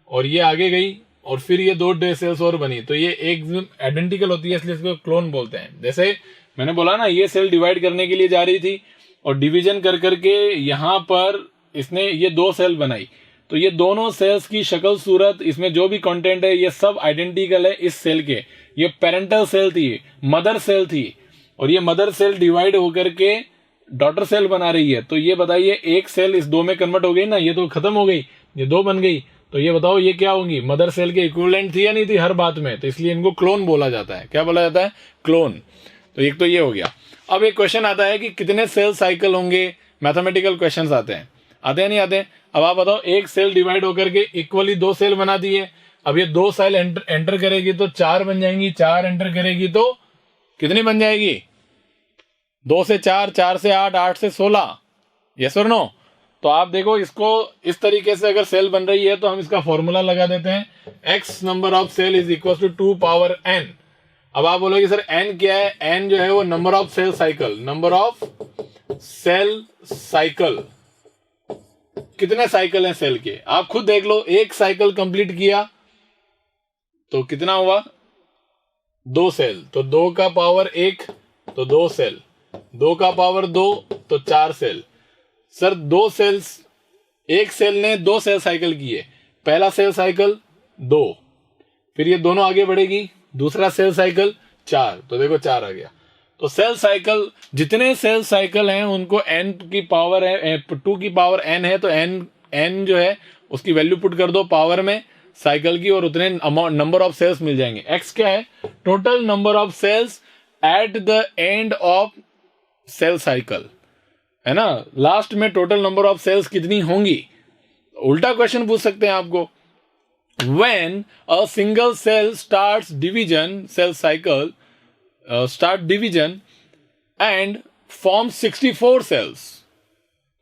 और ये आगे गई और फिर ये 2 सेल्स और बनी, तो ये एकदम आइडेंटिकल होती है, इसलिए इसको क्लोन बोलते हैं। जैसे मैंने बोला ना, ये सेल डिवाइड करने के लिए जा रही थी और डिवीजन कर करके यहां पर इसने ये 2 सेल बनाई, तो ये दोनों सेल्स की शक्ल सूरत, इसमें जो भी कंटेंट है ये सब आइडेंटिकल है इस सेल के। ये पेरेंटल सेल थी, मदर सेल थी, और ये मदर सेल डिवाइड होकर के डॉटर सेल बना रही है। तो ये बताइए, एक सेल इस 2 में कन्वर्ट हो गई ना, ये तो खत्म हो गई, ये 2 बन गई, तो ये बताओ ये क्या होंगी? मदर सेल के इक्विवेलेंट थी या नहीं थी हर बात में? तो इसलिए इनको क्लोन बोला जाता है। क्या बोला जाता है? क्लोन। तो एक तो ये हो गया। अब एक क्वेश्चन आता है कि कितने सेल साइकिल होंगे? मैथमेटिकल क्वेश्चंस आते हैं नहीं आते? अब आप बताओ, एक सेल डिवाइड होकर के इक्वली 2 सेल बना दिए, अब ये 2 सेल एंटर करेगी तो 4 बन जाएंगी, 4 एंटर करेगी तो कितनी बन जाएगी? 2 से 4, 4 से 8, 8 से 16। यस और नो? तो आप देखो, इसको इस तरीके से अगर सेल बन रही है तो हम इसका फॉर्मूला लगा देते हैं, x number of cell is equal to 2 power n। अब आप बोलोगे सर n क्या है? n जो है वो number of cell cycle, number of cell cycle, कितने साइकिल हैं सेल के? आप खुद देख लो, एक साइकिल कंप्लीट किया तो कितना हुआ? 2 सेल, तो 2 का पावर 1 तो 2 सेल, 2 का पावर 2 तो 4 सेल। सर 2 सेल्स, एक सेल ने 2 सेल साइकिल किए, पहला सेल साइकिल 2, फिर ये दोनों आगे बढ़ेगी, दूसरा सेल साइकिल 4, तो देखो 4 आ गया। तो सेल साइकिल, जितने सेल साइकिल हैं उनको n की पावर है 2 की पावर n है, तो n जो है उसकी वैल्यू पुट कर दो पावर में साइकिल की, और उतने नंबर ऑफ सेल्स मिल जाएंगे। x क्या है? Total number of cells at the end of cell cycle, है ना? लास्ट में टोटल नंबर ऑफ सेल्स कितनी होंगी? उल्टा क्वेश्चन पूछ सकते हैं आपको, when a single cell starts division, cell cycle start division and form 64 cells,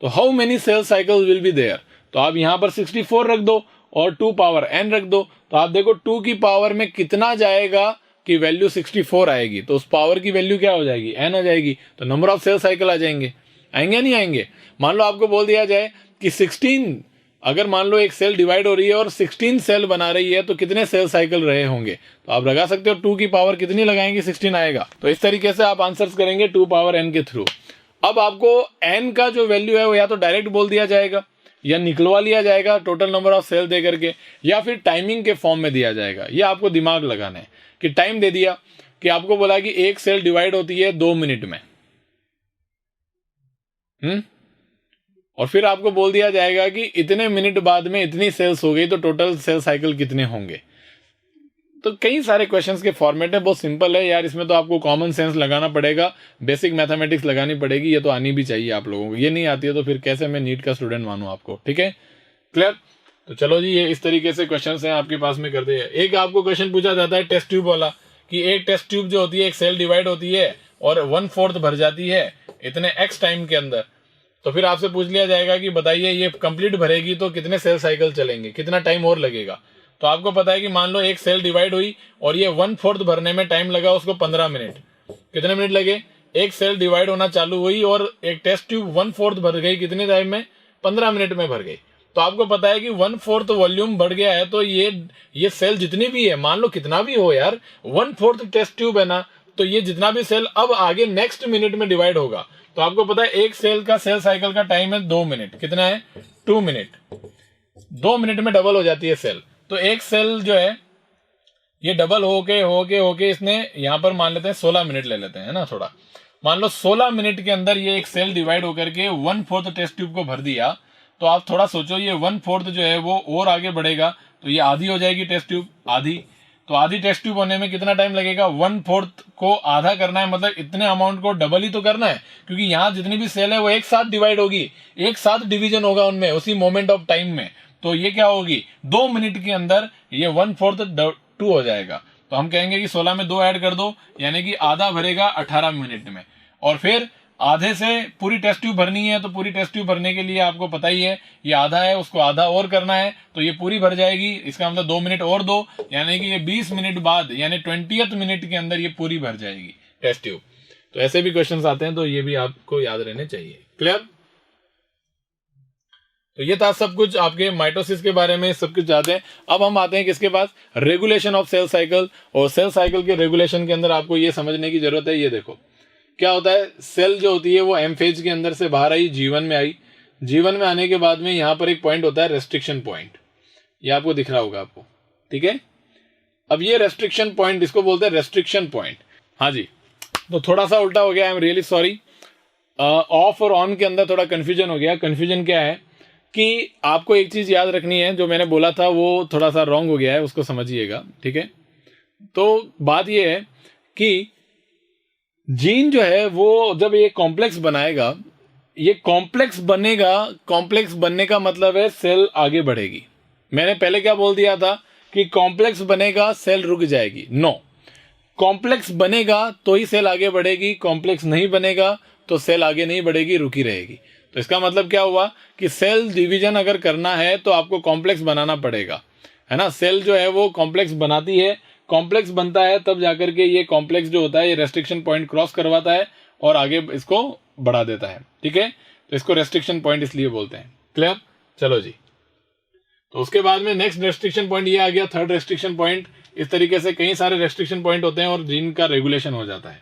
तो how many cell cycles will be there? तो आप यहां पर 64 रख दो और 2 पावर n रख दो, तो आप देखो 2 की पावर में कितना जाएगा कि वैल्यू 64 आएगी, तो उस पावर की वैल्यू क्या हो जाएगी? n आ जाएगी, तो नंबर ऑफ सेल साइकिल आ जाएंगे या नहीं आएंगे? मान लो आपको बोल दिया जाए कि 16, अगर मान लो एक सेल डिवाइड हो रही है और 16 सेल बना रही है तो कितने सेल साइकिल रहे होंगे? तो आप लगा सकते हो 2 की पावर कितनी लगाएंगे? 16 आएगा। तो इस तरीके से आप आंसर्स करेंगे 2 पावर n के थ्रू। अब आपको n का जो वैल्यू है वो या तो डायरेक्ट बोल दिया जाएगा या निकलवा लिया जाएगा टोटल नंबर ऑफ सेल दे करके, या फिर टाइमिंग के फॉर्म में दिया जाएगा। ये आपको दिमाग लगाना है कि टाइम दे दिया कि आपको बोला कि एक सेल डिवाइड होती है 2 मिनट में, और फिर आपको बोल दिया जाएगा कि इतने मिनट बाद में इतनी सेल्स हो गई, तो टोटल सेल साइकिल कितने होंगे। तो कई सारे क्वेश्चंस के फॉर्मेट है, बहुत सिंपल है यार। इसमें तो आपको कॉमन सेंस लगाना पड़ेगा, बेसिक मैथमेटिक्स लगानी पड़ेगी, ये तो आनी भी चाहिए आप लोगों को। ये नहीं आती है तो फिर कैसे मैं नीट का स्टूडेंट मानूं आपको? ठीक है, क्लियर? तो चलो जी, ये इस तरीके से क्वेश्चन हैं आपके पास में करते हैं। एक आपको क्वेश्चन पूछा जाता है टेस्ट ट्यूब वाला, कि एक टेस्ट ट्यूब जो होती है, एक सेल डिवाइड होती है और 1/4 भर जाती है इतने x टाइम के अंदर। तो फिर आपसे पूछ लिया जाएगा कि बताइए ये कंप्लीट भरेगी तो कितने सेल साइकिल चलेंगे, कितना टाइम और लगेगा। तो आपको पता है कि मान लो एक सेल डिवाइड हुई और ये 1/4 भरने में टाइम लगा उसको 15 मिनट। कितने मिनट लगे? एक सेल डिवाइड होना चालू हुई और एक टेस्ट ट्यूब 1/4 भर गई, कितने टाइम में? 15 मिनट में भर गई। तो आपको पता है कि 1/4 वॉल्यूम बढ़ गया है, तो ये सेल जितनी भी है, मान लो कितना भी हो यार, 1/4 टेस्ट ट्यूब है ना, तो ये जितना भी सेल अब आगे नेक्स्ट मिनट में डिवाइड होगा। तो आपको पता है एक सेल का सेल साइकिल का टाइम है 2 मिनट। कितना है? 2 मिनट। 2 मिनट में डबल हो जाती है सेल। तो एक सेल जो है ये डबल होके इसने यहां पर मान लेते हैं 16 मिनट ले लेते हैं, है ना, थोड़ा मान लो 16 मिनट के अंदर ये एक सेल डिवाइड होकर के 1/4 टेस्ट ट्यूब को भर दिया। तो आप थोड़ा सोचो, ये 1/4 जो है वो और आगे बढ़ेगा तो ये आधी हो जाएगी टेस्ट ट्यूब, आधी। तो आधी टेस्ट ट्यूब होने में कितना टाइम लगेगा? 1/4 को आधा करना है, मतलब इतने अमाउंट को डबल ही तो करना है, क्योंकि यहाँ जितनी भी सेल है वो एक साथ डिवाइड होगी, एक साथ डिवीजन होगा उनमें उसी मोमेंट ऑफ टाइम में। तो ये क्या होगी? 2 मिनट के अंदर ये 1/4 2 हो जाएगा। तो हम कहेंगे कि 16 में 2 ऐड कर दो, यानी कि आधा भरेगा 18 मिनट में। और फिर आधे से पूरी टेस्ट ट्यूब भरनी है, तो पूरी टेस्ट ट्यूब भरने के लिए आपको पता ही है ये आधा है, उसको आधा और करना है, तो ये पूरी भर जाएगी। इसका मतलब 2 मिनट और दो, यानी कि ये 20 मिनट बाद, यानी 20th मिनट के अंदर ये पूरी भर जाएगी टेस्ट ट्यूब। तो ऐसे भी क्वेश्चंस आते हैं, तो ये भी आपको याद रहने चाहिए। क्लियर? तो ये था सब कुछ आपके माइटोसिस के बारे में, सब कुछ जानते हैं। अब हम आते हैं किसके पास? Regulation of cell cycle. और सेल साइकिल के रेगुलेशन के अंदर आपको ये समझने की जरूरत है। ये देखो क्या होता है, सेल जो होती है वो एम फेज के अंदर से बाहर आई, जीवन में आई। जीवन में आने के बाद में यहाँ पर एक पॉइंट होता है रेस्ट्रिक्शन पॉइंट, ये आपको दिख रहा होगा आपको, ठीक है। अब ये रेस्ट्रिक्शन पॉइंट, इसको बोलते हैं रेस्ट्रिक्शन पॉइंट। हाँ जी, तो थोड़ा सा उल्टा हो गया, I am really sorry. Of और ऑन के अंदर थोड़ा कंफ्यूजन हो गया। कंफ्यूजन क्या है कि आपको एक चीज याद रखनी है, जो मैंने बोला था वो थोड़ा सा रॉन्ग हो गया है, उसको समझिएगा, ठीक है। तो बात ये है कि जीन जो है वो जब ये कॉम्प्लेक्स बनाएगा, ये कॉम्प्लेक्स बनेगा, कॉम्प्लेक्स बनने का मतलब है सेल आगे बढ़ेगी। मैंने पहले क्या बोल दिया था कि कॉम्प्लेक्स बनेगा सेल रुक जाएगी। नो, कॉम्प्लेक्स बनेगा तो ही सेल आगे बढ़ेगी, कॉम्प्लेक्स नहीं बनेगा तो सेल आगे नहीं बढ़ेगी, रुकी रहेगी। तो इसका मतलब क्या हुआ कि सेल डिवीजन अगर करना है तो आपको कॉम्प्लेक्स बनाना पड़ेगा, है ना। सेल जो है वो कॉम्प्लेक्स बनाती है, कॉम्प्लेक्स बनता है, तब जाकर के ये कॉम्प्लेक्स जो होता है ये रेस्ट्रिक्शन पॉइंट क्रॉस करवाता है और आगे इसको बढ़ा देता है, ठीक है। तो इसको रेस्ट्रिक्शन पॉइंट इसलिए बोलते हैं। क्लियर? चलो जी, तो उसके बाद में नेक्स्ट रेस्ट्रिक्शन पॉइंट ये आ गया, थर्ड रेस्ट्रिक्शन पॉइंट। इस तरीके से कई सारे रेस्ट्रिक्शन पॉइंट होते हैं और जीन का रेगुलेशन हो जाता है।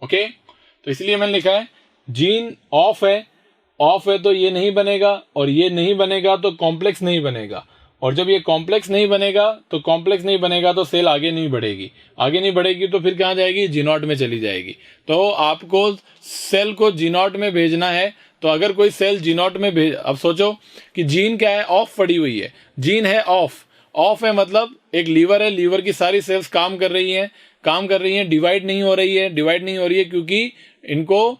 ओके, तो इसलिए मैंने लिखा है जीन ऑफ है, ऑफ है तो ये नहीं बनेगा, और ये नहीं बनेगा तो कॉम्प्लेक्स नहीं बनेगा, और जब ये कॉम्प्लेक्स नहीं बनेगा तो कॉम्प्लेक्स नहीं बनेगा तो सेल आगे नहीं बढ़ेगी, आगे नहीं बढ़ेगी तो फिर कहाँ जाएगी? जीनॉट में चली जाएगी। तो आपको सेल को जीनॉट में भेजना है। तो अगर कोई सेल जीनॉट में भेज, अब सोचो कि जीन क्या है? ऑफ पड़ी हुई है, जीन है ऑफ। ऑफ है मतलब एक लीवर है, लीवर की सारी सेल्स काम कर रही हैं, डिवाइड नहीं हो रही है, क्योंकि इनको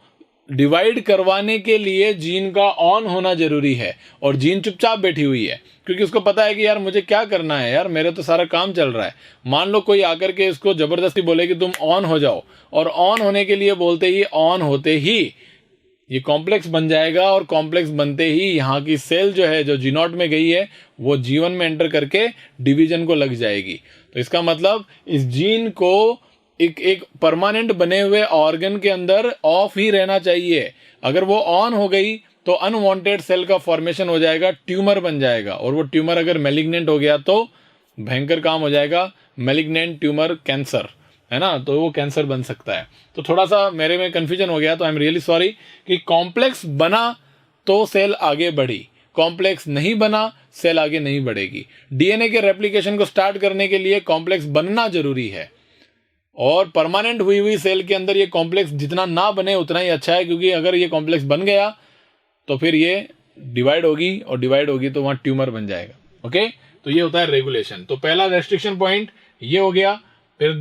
डिवाइड करवाने के लिए जीन का ऑन होना जरूरी है। और जीन चुपचाप बैठी हुई है, क्योंकि उसको पता है कि यार मुझे क्या करना है, यार मेरे तो सारा काम चल रहा है। मान लो कोई आकर के इसको जबरदस्ती बोले कि तुम ऑन हो जाओ, और ऑन होने के लिए बोलते ही, ऑन होते ही ये कॉम्प्लेक्स बन जाएगा, और कॉम्प्लेक्स बनते ही यहाँ की सेल जो है, जो जीनॉट में गई है, वो जीवन में एंटर करके डिवीजन को लग जाएगी। तो इसका मतलब इस जीन को एक परमानेंट बने हुए ऑर्गन के अंदर ऑफ ही रहना चाहिए। अगर वो ऑन हो गई तो अनवांटेड सेल का फॉर्मेशन हो जाएगा, ट्यूमर बन जाएगा, और वो ट्यूमर अगर मैलिग्नेंट हो गया तो भयंकर काम हो जाएगा, मैलिग्नेंट ट्यूमर, कैंसर, है ना, तो वो कैंसर बन सकता है। तो थोड़ा सा मेरे में कंफ्यूजन हो गया, तो आई एम रियली सॉरी। कि कॉम्प्लेक्स बना तो सेल आगे बढ़ी, कॉम्प्लेक्स नहीं बना सेल आगे नहीं बढ़ेगी। डीएनए के रेप्लिकेशन को स्टार्ट करने के लिए कॉम्प्लेक्स बनना जरूरी है, और परमानेंट हुई सेल के अंदर ये कॉम्प्लेक्स जितना ना बने उतना ही अच्छा है, क्योंकि अगर ये कॉम्प्लेक्स बन गया तो फिर ये डिवाइड होगी, और डिवाइड होगी तो वहां ट्यूमर बन जाएगा। ओके, तो ये होता है रेगुलेशन। तो पहला रेस्ट्रिक्शन पॉइंट ये हो गया। फिर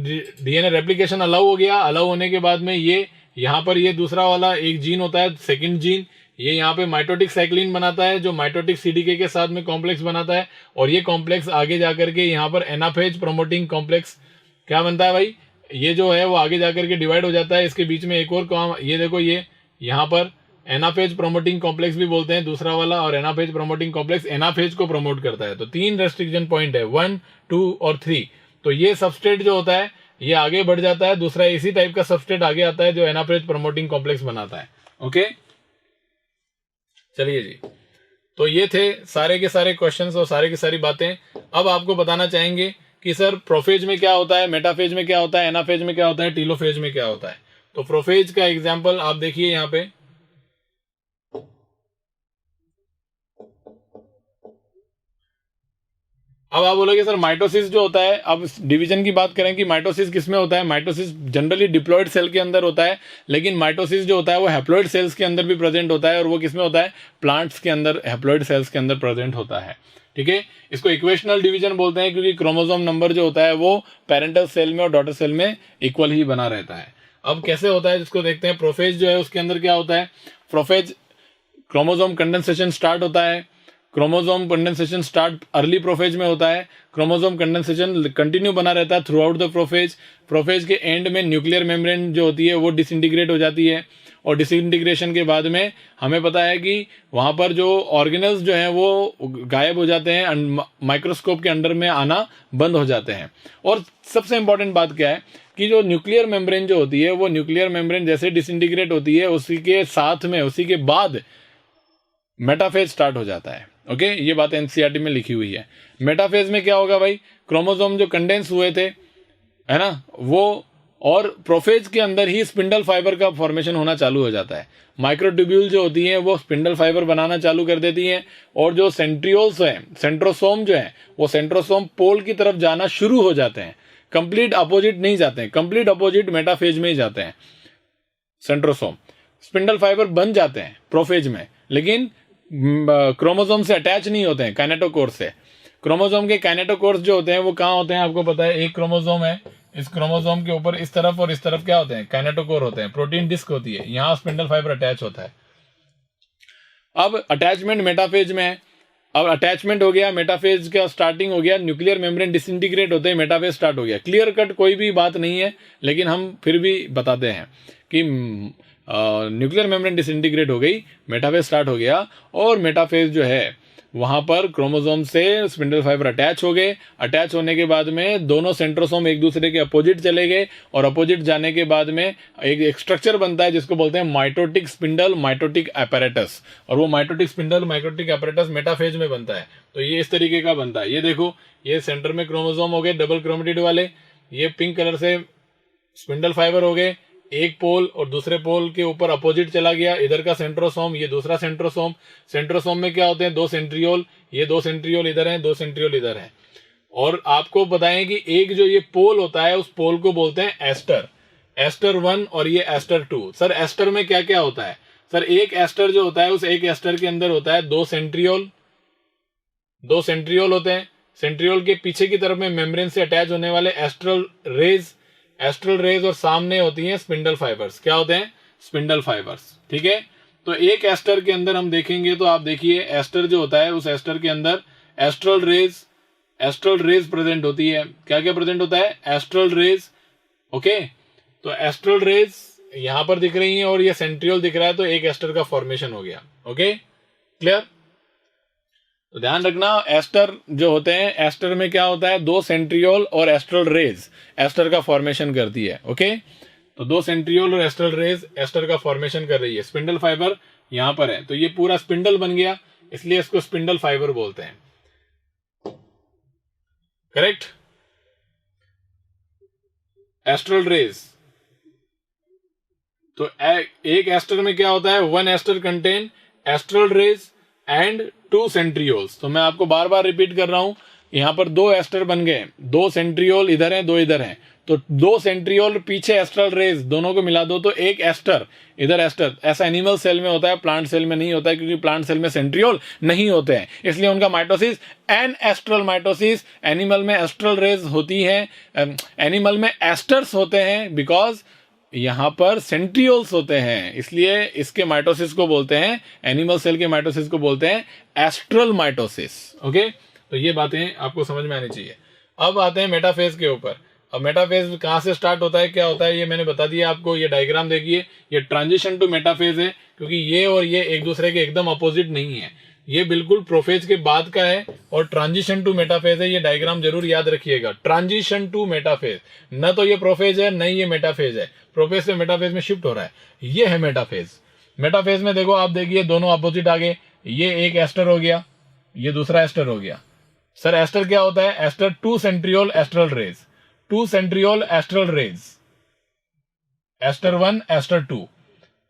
डीएनए रेप्लिकेशन अलाउ हो गया, अलाउ होने के बाद में ये यहाँ पर ये दूसरा वाला एक जीन होता है, सेकंड जीन, ये यहाँ पे माइटोटिक साइक्लिन बनाता है जो माइटोटिक सीडीके के साथ में कॉम्प्लेक्स बनाता है, और ये कॉम्प्लेक्स आगे जाकर के यहाँ पर एनाफेज प्रोमोटिंग कॉम्प्लेक्स क्या बनता है भाई, ये जो है वो आगे जाकर के डिवाइड हो जाता है। इसके बीच में एक और काम, ये देखो, ये यहाँ पर एनाफेज प्रोमोटिंग कॉम्प्लेक्स भी बोलते हैं दूसरा वाला, और एनाफेज प्रोमोटिंग कॉम्प्लेक्स एनाफेज को प्रमोट करता है। तो 3 रेस्ट्रिक्शन पॉइंट है, 1, 2 और 3। तो ये सबस्ट्रेट जो होता है ये आगे बढ़ जाता है, दूसरा इसी टाइप का सबस्ट्रेट आगे आता है जो एनाफेज प्रोमोटिंग कॉम्प्लेक्स बनाता है। ओके, चलिए जी, तो ये थे सारे के सारे क्वेश्चंस और सारे की सारी बातें। अब आपको बताना चाहेंगे कि सर प्रोफेज में क्या होता है, मेटाफेज में क्या होता है, एनाफेज में क्या होता है, टीलोफेज में क्या होता है। तो प्रोफेज का एग्जाम्पल आप देखिए यहाँ पे, अब आप बोलोगे सर माइटोसिस जो होता है, अब डिवीजन की बात करें कि माइटोसिस किसमें होता है। माइटोसिस जनरली डिप्लॉयड सेल के अंदर होता है, लेकिन माइटोसिस जो होता है वो हैप्लॉयड सेल्स के अंदर भी प्रेजेंट होता है, और वो किसमें होता है, प्लांट्स के अंदर हैप्लॉयड सेल्स के अंदर प्रेजेंट होता है। ठीक है, इसको इक्वेशनल डिवीजन बोलते हैं क्योंकि क्रोमोसोम नंबर जो होता है वो पेरेंटल सेल में और डॉटर सेल में इक्वल ही बना रहता है। अब कैसे होता है जिसको देखते हैं। प्रोफेज जो है उसके अंदर क्या होता है, प्रोफेज क्रोमोसोम कंडेंसेशन स्टार्ट होता है, chromosome condensation start early prophase में होता है, क्रोमोसोम कंडेंसेशन कंटिन्यू बना रहता है through out the prophase. Prophase के एंड में न्यूक्लियर मेम्ब्रेन जो होती है वो डिसइंटीग्रेट हो जाती है, और डिसइंटीग्रेशन के बाद में हमें पता है कि वहां पर जो ऑर्गेनल्स जो हैं वो गायब हो जाते हैं, माइक्रोस्कोप के अंडर में आना बंद हो जाते हैं। और सबसे इंपॉर्टेंट बात क्या है कि जो न्यूक्लियर मेम्ब्रेन जो होती है वो न्यूक्लियर मेम्ब्रेन जैसे डिसइंटीग्रेट होती है उसी के साथ में, उसी के बाद मेटाफेज स्टार्ट हो जाता है। ओके, ये बात एनसीईआरटी में लिखी हुई है। मेटाफेज में क्या होगा भाई, क्रोमोसोम जो कंडेंस हुए थे, है ना, वो, और प्रोफेज के अंदर ही स्पिंडल फाइबर का फॉर्मेशन होना चालू हो जाता है। माइक्रोट्यूब्यूल जो होती हैं वो स्पिंडल फाइबर बनाना चालू कर देती हैं, और जो सेंट्रियोल्स हैं, सेंट्रोसोम जो है वो सेंट्रोसोम पोल की तरफ जाना शुरू हो जाते हैं, कंप्लीट अपोजिट नहीं जाते हैं, कंप्लीट अपोजिट मेटाफेज में ही जाते हैं। सेंट्रोसोम स्पिंडल फाइबर बन जाते हैं प्रोफेज में, लेकिन क्रोमोसोम से अटैच नहीं होते हैं, काइनेटोकोर से। क्रोमोसोम के काइनेटोकोर्स जो होते हैं वो कहाँ होते हैं आपको पता है, एक क्रोमोसोम है, इस क्रोमोसोम के ऊपर इस तरफ और इस तरफ क्या होते हैं, काइनेटोकोर होते हैं, प्रोटीन डिस्क होती है, यहाँ स्पिंडल फाइबर अटैच होता है। अब अटैचमेंट मेटाफेज में है, अब अटैचमेंट हो गया, मेटाफेज का स्टार्टिंग हो गया, न्यूक्लियर मेम्ब्रेन डिसइंटीग्रेट होते हैं, मेटाफेज स्टार्ट हो गया। क्लियर कट कोई भी बात नहीं है, लेकिन हम फिर भी बताते हैं कि न्यूक्लियर मेम्ब्रेन डिसइंटीग्रेट हो गई, मेटाफेज स्टार्ट हो गया, और मेटाफेज जो है वहां पर क्रोमोसोम से स्पिंडल फाइबर अटैच हो गए। अटैच होने के बाद में दोनों सेंट्रोसोम एक दूसरे के अपोजिट चले गए, और अपोजिट जाने के बाद में एक स्ट्रक्चर बनता है जिसको बोलते हैं माइटोटिक स्पिंडल माइटोटिक apparatus, और वो mitotic spindle mitotic apparatus metaphase में बनता है। तो ये इस तरीके का बनता है, ये देखो, ये सेंटर में क्रोमोसोम हो गए डबल क्रोमेटिड वाले, ये पिंक कलर से स्पिंडल फाइबर हो गए, एक पोल और दूसरे पोल के ऊपर अपोजिट चला गया, इधर का सेंट्रोसोम, ये दूसरा सेंट्रोसोम। सेंट्रोसोम में क्या होते हैं, 2 सेंट्रियोल, ये 2 सेंट्रियोल इधर हैं, 2 सेंट्रियोल इधर हैं। और आपको बताएं कि एक जो ये पोल होता है उस पोल को बोलते हैं एस्टर, एस्टर 1 और ये एस्टर 2। सर एस्टर में क्या क्या होता है, सर एक एस्टर जो होता है उस एक एस्टर के अंदर होता है 2 सेंट्रियोल, 2 सेंट्रियोल होते हैं। सेंट्रियोल के पीछे की तरफ में मेम्ब्रेन से अटैच होने वाले एस्ट्रल रेज, एस्ट्रल रेज, और सामने होती हैं स्पिंडल फाइबर्स। क्या होते हैं, स्पिंडल फाइबर्स। ठीक है, तो एक एस्टर के अंदर हम देखेंगे तो आप देखिए एस्टर जो होता है उस एस्टर के अंदर astral rays, astral rays present होती है। क्या क्या प्रेजेंट होता है, एस्ट्रल रेज। ओके, तो एस्ट्रल रेज यहां पर दिख रही है और ये सेंट्रियोल दिख रहा है, तो एक एस्टर का फॉर्मेशन हो गया। Okay, clear. तो ध्यान रखना, एस्टर जो होते हैं, एस्टर में क्या होता है, 2 सेंट्रियोल और एस्ट्रल रेज एस्टर का फॉर्मेशन करती है। ओके, तो 2 सेंट्रियोल और एस्ट्रल रेज एस्टर का फॉर्मेशन कर रही है। स्पिंडल फाइबर यहां पर है, तो ये पूरा स्पिंडल बन गया, इसलिए इसको स्पिंडल फाइबर बोलते हैं। करेक्ट। एस्ट्रल रेज, तो एक एस्टर में क्या होता है, 1 aster contain astral rays and 2 centrioles. तो मैं आपको बार बार रिपीट कर रहा हूं, यहां पर 2 एस्टर बन गए, 2 सेंट्रियोल इधर हैं, 2 इधर हैं, तो 2 सेंट्रियोल पीछे एस्ट्रल रेज, दोनों को मिला दो तो एक एस्टर, इधर एस्टर। ऐसा एनिमल सेल में होता है, प्लांट सेल में नहीं होता है, क्योंकि प्लांट सेल में सेंट्रियोल नहीं होते हैं, इसलिए उनका mitosis anastral mitosis. Animal में एस्ट्रल रेज होती है, एनिमल में एस्टर्स होते हैं, बिकॉज यहाँ पर सेंट्रियोल्स होते हैं, इसलिए इसके माइटोसिस को बोलते हैं, एनिमल सेल के माइटोसिस को बोलते हैं एस्ट्रल माइटोसिस। ओके, तो ये बातें आपको समझ में आनी चाहिए। अब आते हैं मेटाफेज के ऊपर। अब मेटाफेज कहाँ से स्टार्ट होता है, क्या होता है, ये मैंने बता दिया आपको। ये डायग्राम देखिए, ये ट्रांजिशन टू मेटाफेज है, क्योंकि ये और ये एक दूसरे के एकदम अपोजिट नहीं है, ये बिल्कुल प्रोफेज के बाद का है और ट्रांजिशन टू मेटाफेज है। ये डायग्राम जरूर याद रखिएगा, ट्रांजिशन टू मेटाफेज, न तो ये प्रोफेज है न ये मेटाफेज है, प्रोफेज से मेटाफेज में शिफ्ट हो रहा है, ये है मेटाफेज। मेटाफेज में देखो, आप देखिए दोनों अपोजिट आ गए, ये एक एस्टर हो गया, ये दूसरा एस्टर हो गया। सर एस्टर क्या होता है, aster two centriole astral rays, two centriole astral rays, aster 1 aster 2,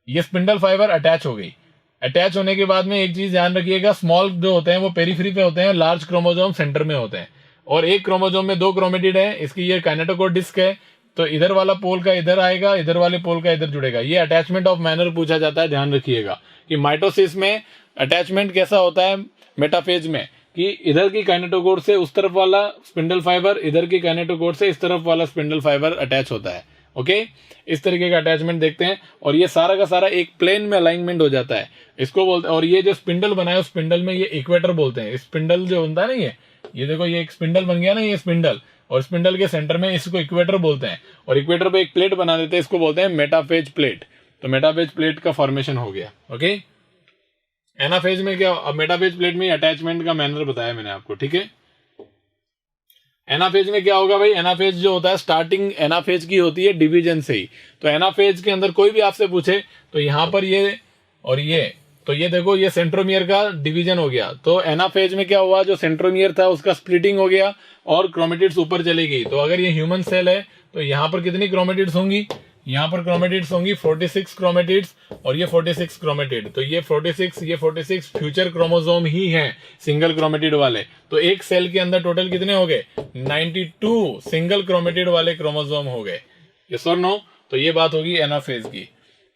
ये स्पिंडल फाइबर अटैच हो गई। अटैच होने के बाद में एक चीज ध्यान रखिएगा, स्मॉल जो होते हैं वो पेरिफेरी पे होते हैं, लार्ज क्रोमोसोम सेंटर में होते हैं, और एक क्रोमोसोम में 2 क्रोमेटिड है, इसकी ये काइनेटोकोर डिस्क है, तो इधर वाला पोल का इधर आएगा, इधर वाले पोल का इधर जुड़ेगा। ये अटैचमेंट ऑफ मैनर पूछा जाता है, ध्यान रखिएगा कि माइटोसिस में अटैचमेंट कैसा होता है मेटाफेज में, कि इधर की काइनेटोकोर से उस तरफ वाला स्पिंडल फाइबर, इधर की काइनेटोकोर से इस तरफ वाला स्पिंडल फाइबर अटैच होता है। ओके, इस तरीके का अटैचमेंट देखते हैं, और ये सारा का सारा एक प्लेन में अलाइनमेंट हो जाता है, इसको बोलते हैं। और ये जो स्पिंडल बना है उस स्पिंडल में ये इक्वेटर बोलते हैं। स्पिंडल जो होता है ना, ये देखो, ये एक स्पिंडल बन गया ना, ये स्पिंडल, और स्पिंडल के सेंटर में इसको इक्वेटर बोलते हैं, और इक्वेटर पे एक प्लेट बना देते हैं, इसको बोलते हैं मेटाफेज प्लेट। तो मेटाफेज प्लेट का फॉर्मेशन हो गया। ओके, एनाफेज में क्या, अब मेटाफेज प्लेट में अटैचमेंट का मैनर बताया मैंने आपको, ठीक है। एनाफेज में क्या होगा भाई, एनाफेज जो होता है, स्टार्टिंग एनाफेज की होती है डिवीजन से ही। तो एनाफेज के अंदर कोई भी आपसे पूछे तो यहाँ पर ये और ये, तो ये देखो, ये सेंट्रोमियर का डिवीजन हो गया। तो एनाफेज में क्या हुआ, जो सेंट्रोमियर था उसका स्प्लिटिंग हो गया और क्रोमेटिड्स ऊपर चली गई। तो अगर ये ह्यूमन सेल है तो यहाँ पर कितनी क्रोमेटिड्स होंगी, यहाँ पर क्रोमेटिड्स होंगी 46 क्रोमेटिड्स, और ये 46 क्रोमेटिड। तो ये 46 फ्यूचर क्रोमोसोम ही हैं, सिंगल क्रोमेटिड वाले। तो एक सेल के अंदर टोटल कितने हो गए, 92 सिंगल क्रोमेटिड वाले क्रोमोसोम हो गए। यस और नो। तो ये बात होगी एनाफेज की।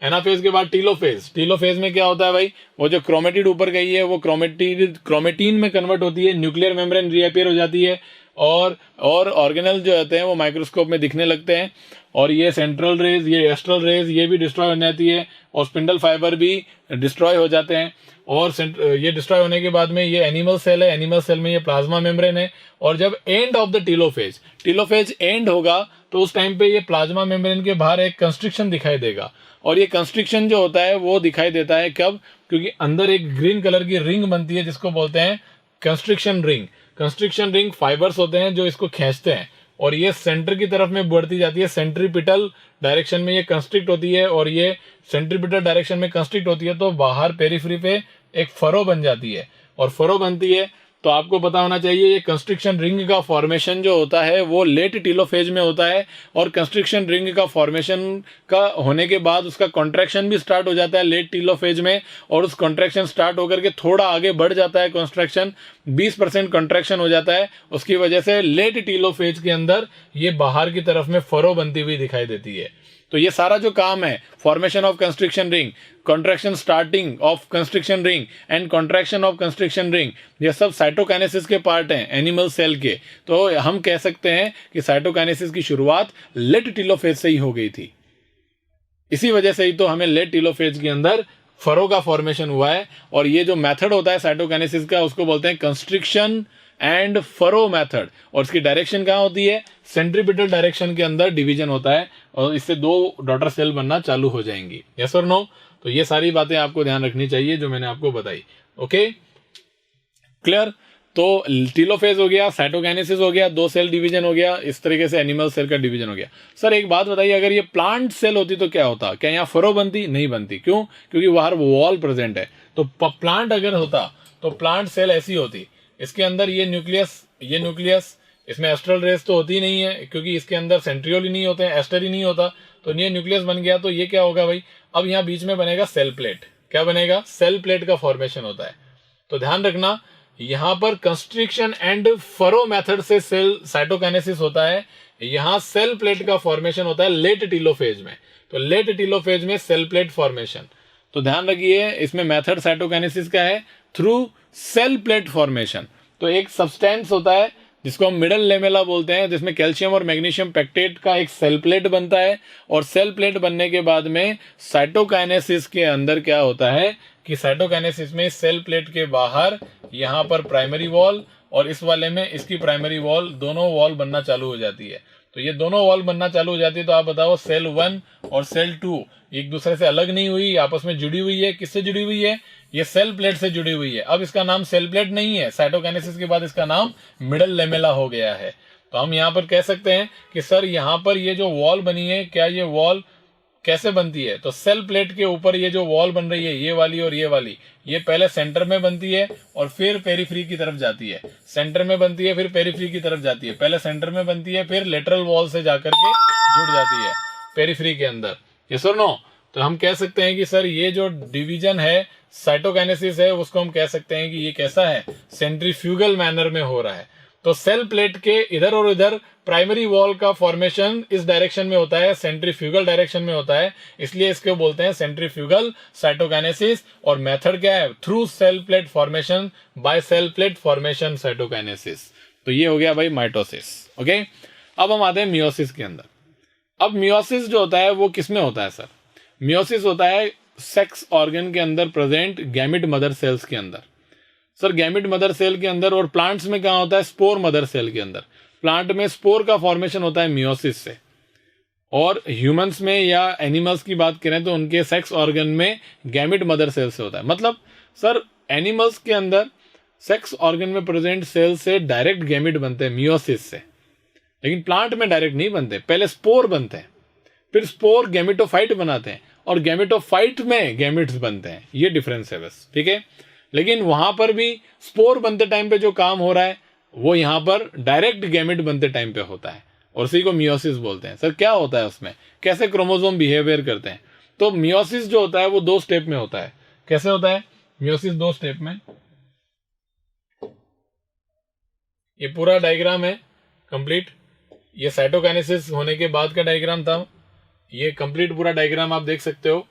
एनाफेज के बाद टीलोफेज। टीलोफेज में क्या होता है भाई, वो जो क्रोमेटिड ऊपर गई है वो क्रोमेटीन में कन्वर्ट होती है, न्यूक्लियर मेम्ब्रेन रीअपियर हो जाती है, और ऑर्गेनल जो होते हैं वो माइक्रोस्कोप में दिखने लगते हैं, और ये सेंट्रल रेज, ये एस्ट्रल रेज, ये भी डिस्ट्रॉय हो जाती है, और स्पिंडल फाइबर भी डिस्ट्रॉय हो जाते हैं। और ये डिस्ट्रॉय होने के बाद में ये एनिमल सेल है, एनिमल सेल में ये प्लाज्मा मेम्ब्रेन है। और जब end of the telophase and होगा तो उस टाइम पे ये प्लाज्मा मेम्ब्रेन के बाहर एक कंस्ट्रिक्शन दिखाई देगा, और ये कंस्ट्रिक्शन जो होता है वो दिखाई देता है कब, क्योंकि अंदर एक ग्रीन कलर की रिंग बनती है जिसको बोलते हैं constriction ring. Constriction ring fibres होते हैं जो इसको खींचते हैं, और ये सेंटर की तरफ में बढ़ती जाती है, सेंट्रीपिटल डायरेक्शन में ये कंस्ट्रिक्ट होती है, और ये सेंट्रीपिटल डायरेक्शन में कंस्ट्रिक्ट होती है तो बाहर पेरिफेरी पे एक फरो बन जाती है, और फरो बनती है तो आपको पता होना चाहिए ये कंस्ट्रिक्शन रिंग का फॉर्मेशन जो होता है वो लेट टीलोफेज में होता है, और कंस्ट्रिक्शन रिंग का फॉर्मेशन का होने के बाद उसका कॉन्ट्रैक्शन भी स्टार्ट हो जाता है लेट टीलोफेज में, और उस कॉन्ट्रैक्शन स्टार्ट होकर के थोड़ा आगे बढ़ जाता है, कॉन्ट्रैक्शन 20% कॉन्ट्रैक्शन हो जाता है, उसकी वजह से लेट टीलोफेज के अंदर ये बाहर की तरफ में फरो बनती हुई दिखाई देती है। तो ये सारा जो काम है, formation of constriction ring, contraction starting of constriction ring and contraction of constriction ring, ये सब साइटोकाइनेसिस के पार्ट हैं एनिमल सेल के। तो हम कह सकते हैं कि साइटोकाइनेसिस की शुरुआत लेट टीलोफेज से ही हो गई थी, इसी वजह से ही तो हमें लेट टीलोफेज के अंदर फरो का फॉर्मेशन हुआ है। और ये जो मेथड होता है साइटोकाइनेसिस का उसको बोलते हैं कंस्ट्रिक्शन एंड फरो मेथड, और इसकी डायरेक्शन कहाँ होती है, सेंट्रीपिटल डायरेक्शन के अंदर डिवीजन होता है, और इससे 2 डॉटर सेल बनना चालू हो जाएंगी। यस और नो। तो ये सारी बातें आपको ध्यान रखनी चाहिए जो मैंने आपको बताई। Okay, clear. तो टीलोफेज हो गया, साइटोकाइनेसिस हो गया, 2 सेल डिवीजन हो गया, इस तरीके से एनिमल सेल का डिवीजन हो गया। सर एक बात बताइए, अगर ये प्लांट सेल होती तो क्या होता, क्या यहाँ फरो बनती, नहीं बनती, क्यों, क्योंकि बाहर वॉल प्रेजेंट है। तो प्लांट अगर होता तो प्लांट सेल ऐसी होती, इसके अंदर ये न्यूक्लियस, इसमें एस्ट्रल रेस तो होती नहीं है क्योंकि इसके अंदर सेंट्रियोल ही नहीं होते हैं, एस्टर ही नहीं होता, तो ये न्यूक्लियस बन गया। तो ये क्या होगा भाई, अब यहाँ बीच में बनेगा सेल प्लेट। क्या बनेगा, सेल प्लेट का फॉर्मेशन होता है। तो ध्यान रखना, यहाँ पर कंस्ट्रिक्शन एंड फरो मेथड से सेल साइटोकाइनेसिस होता है, यहाँ सेल प्लेट का फॉर्मेशन होता है लेट टीलोफेज में। तो लेट टीलोफेज में सेल प्लेट फॉर्मेशन। तो ध्यान रखिए, इसमें मेथड साइटोकाइनेसिस का है थ्रू सेल प्लेट फॉर्मेशन। तो एक सब्सटेंस होता है जिसको हम मिडल लेमेला बोलते हैं, जिसमें कैल्शियम और मैग्नीशियम पेक्टेट का एक सेल प्लेट बनता है। और सेल प्लेट बनने के बाद में साइटोकाइनेसिस के अंदर क्या होता है कि साइटोकाइनेसिस में सेल प्लेट के बाहर यहाँ पर प्राइमरी वॉल और इस वाले में इसकी प्राइमरी वॉल, दोनों वॉल बनना चालू हो जाती है। तो ये दोनों वॉल बनना चालू हो जाती है। तो आप बताओ सेल 1 और सेल 2 एक दूसरे से अलग नहीं हुई, आपस में जुड़ी हुई है। किससे जुड़ी हुई है? ये सेल प्लेट से जुड़ी हुई है। अब इसका नाम सेल प्लेट नहीं है, साइटोकाइनेसिस के बाद इसका नाम मिडल लेमेला हो गया है। तो हम यहाँ पर कह सकते हैं कि सर यहाँ पर ये जो वॉल बनी है, क्या ये वॉल कैसे बनती है? तो सेल प्लेट के ऊपर ये जो वॉल बन रही है, ये वाली और ये वाली, ये पहले सेंटर में बनती है और फिर पेरिफ्री की तरफ जाती है। सेंटर में बनती है फिर पेरिफ्री की तरफ जाती है। पहले सेंटर में बनती है फिर लेटरल वॉल से जाकर के जुड़ जाती है पेरिफ्री के अंदर। ये सर नो, तो हम कह सकते हैं कि सर ये जो डिवीजन है, साइटोकाइनेसिस है, उसको हम कह सकते हैं कि ये कैसा है? सेंट्रीफ्यूगल मैनर में हो रहा है। तो सेल प्लेट के इधर और इधर प्राइमरी वॉल का फॉर्मेशन इस डायरेक्शन में होता है, सेंट्रीफ्यूगल डायरेक्शन में होता है, इसलिए इसको बोलते हैं सेंट्रीफ्यूगल साइटोकाइनेसिस। और मेथड क्या है? Through cell plate formation by cell plate formation cytokinesis. तो ये हो गया भाई माइटोसिस। ओके, अब हम आते हैं मियोसिस के अंदर। अब मियोसिस जो होता है वो किसमें होता है सर? मियोसिस होता है सेक्स ऑर्गन के अंदर प्रेजेंट गैमिट मदर सेल्स के अंदर। सर गैमिट मदर सेल के अंदर, और प्लांट्स में कहाँ होता है? स्पोर मदर सेल के अंदर। प्लांट में स्पोर का फॉर्मेशन होता है मियोसिस से। और ह्यूमंस में या एनिमल्स की बात करें तो उनके सेक्स ऑर्गन में गैमिट मदर सेल से होता है। मतलब सर एनिमल्स के अंदर सेक्स ऑर्गन में प्रेजेंट सेल से डायरेक्ट गैमिट बनते हैं मियोसिस से, लेकिन प्लांट में डायरेक्ट नहीं बनते। पहले स्पोर बनते हैं, फिर स्पोर गैमेटोफाइट बनाते हैं और गैमेटोफाइट में गैमिट्स बनते हैं। ये डिफरेंस है बस, ठीक है। लेकिन वहां पर भी स्पोर बनते टाइम पे जो काम हो रहा है वो यहां पर डायरेक्ट गैमेट बनते टाइम पे होता है, और उसी को मियोसिस बोलते हैं। सर क्या होता है उसमें? कैसे क्रोमोसोम बिहेवियर करते हैं? तो मियोसिस जो होता है वो 2 स्टेप में होता है। कैसे होता है मियोसिस? 2 स्टेप में। ये पूरा डायग्राम है कंप्लीट। ये साइटोकाइनेसिस होने के बाद का डायग्राम था। ये कंप्लीट पूरा डायग्राम आप देख सकते हो।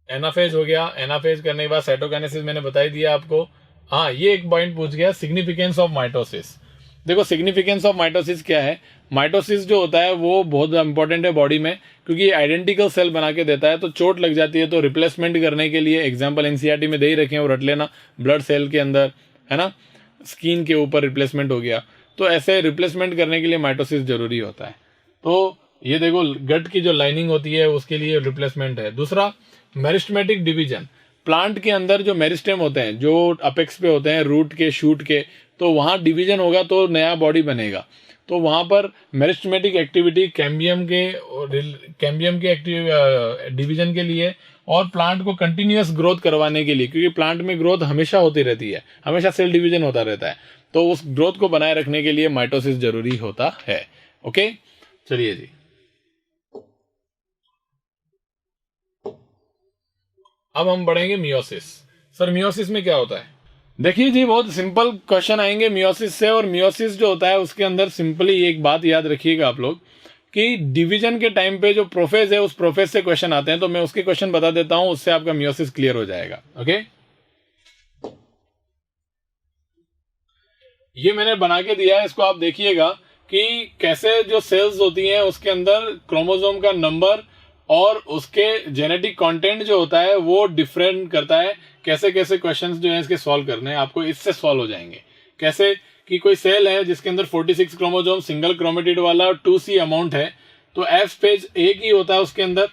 एनाफेज हो गया, एनाफेज करने के बाद साइटोकाइनेसिस मैंने बता ही दिया आपको। हाँ, ये एक पॉइंट पूछ गया, सिग्निफिकेंस ऑफ माइटोसिस। देखो सिग्निफिकेंस ऑफ माइटोसिस क्या है? माइटोसिस जो होता है वो बहुत इंपॉर्टेंट है बॉडी में, क्योंकि आइडेंटिकल सेल बना के देता है। तो चोट लग जाती है तो रिप्लेसमेंट करने के लिए, एग्जाम्पल एनसीईआरटी में दे ही रखे हैं, वो रट लेना, ब्लड सेल के अंदर है ना, स्किन के ऊपर रिप्लेसमेंट हो गया, तो ऐसे रिप्लेसमेंट करने के लिए माइटोसिस जरूरी होता है। तो ये देखो गट की जो लाइनिंग होती है उसके लिए रिप्लेसमेंट है। दूसरा मेरिस्टेमेटिक डिवीजन। प्लांट के अंदर जो मेरिस्टेम होते हैं, जो अपेक्स पे होते हैं, रूट के, शूट के, तो वहां डिवीजन होगा तो नया बॉडी बनेगा। तो वहां पर मेरिस्टेमेटिक एक्टिविटी कैम्बियम के डिवीजन के लिए और प्लांट को कंटिन्यूअस ग्रोथ करवाने के लिए, क्योंकि प्लांट में ग्रोथ हमेशा होती रहती है, हमेशा सेल डिवीजन होता रहता है, तो उस ग्रोथ को बनाए रखने के लिए माइटोसिस जरूरी होता है। ओके, चलिए जी, अब हम बढ़ेंगे मियोसिस। सर मियोसिस में क्या होता है? देखिए जी, बहुत सिंपल क्वेश्चन आएंगे मियोसिस से। और मियोसिस जो होता है उसके अंदर सिंपली एक बात याद रखिएगा आप लोग कि डिवीजन के टाइम पे जो प्रोफेज है उस प्रोफेज से क्वेश्चन आते हैं। तो मैं उसके क्वेश्चन बता देता हूं, उससे आपका मियोसिस क्लियर हो जाएगा। ओके, ये मैंने बना के दिया है, इसको आप देखिएगा कि कैसे जो सेल्स होती हैं उसके अंदर क्रोमोसोम का नंबर और उसके जेनेटिक कंटेंट जो होता है वो डिफरेंट करता है। कैसे कैसे क्वेश्चंस जो है इसके सॉल्व करने हैं आपको, इससे सॉल्व हो जाएंगे। कैसे कि कोई सेल है जिसके अंदर 46 क्रोमोसोम सिंगल क्रोमेटिड वाला 2C अमाउंट है, तो एफ फेज एक ही होता है उसके अंदर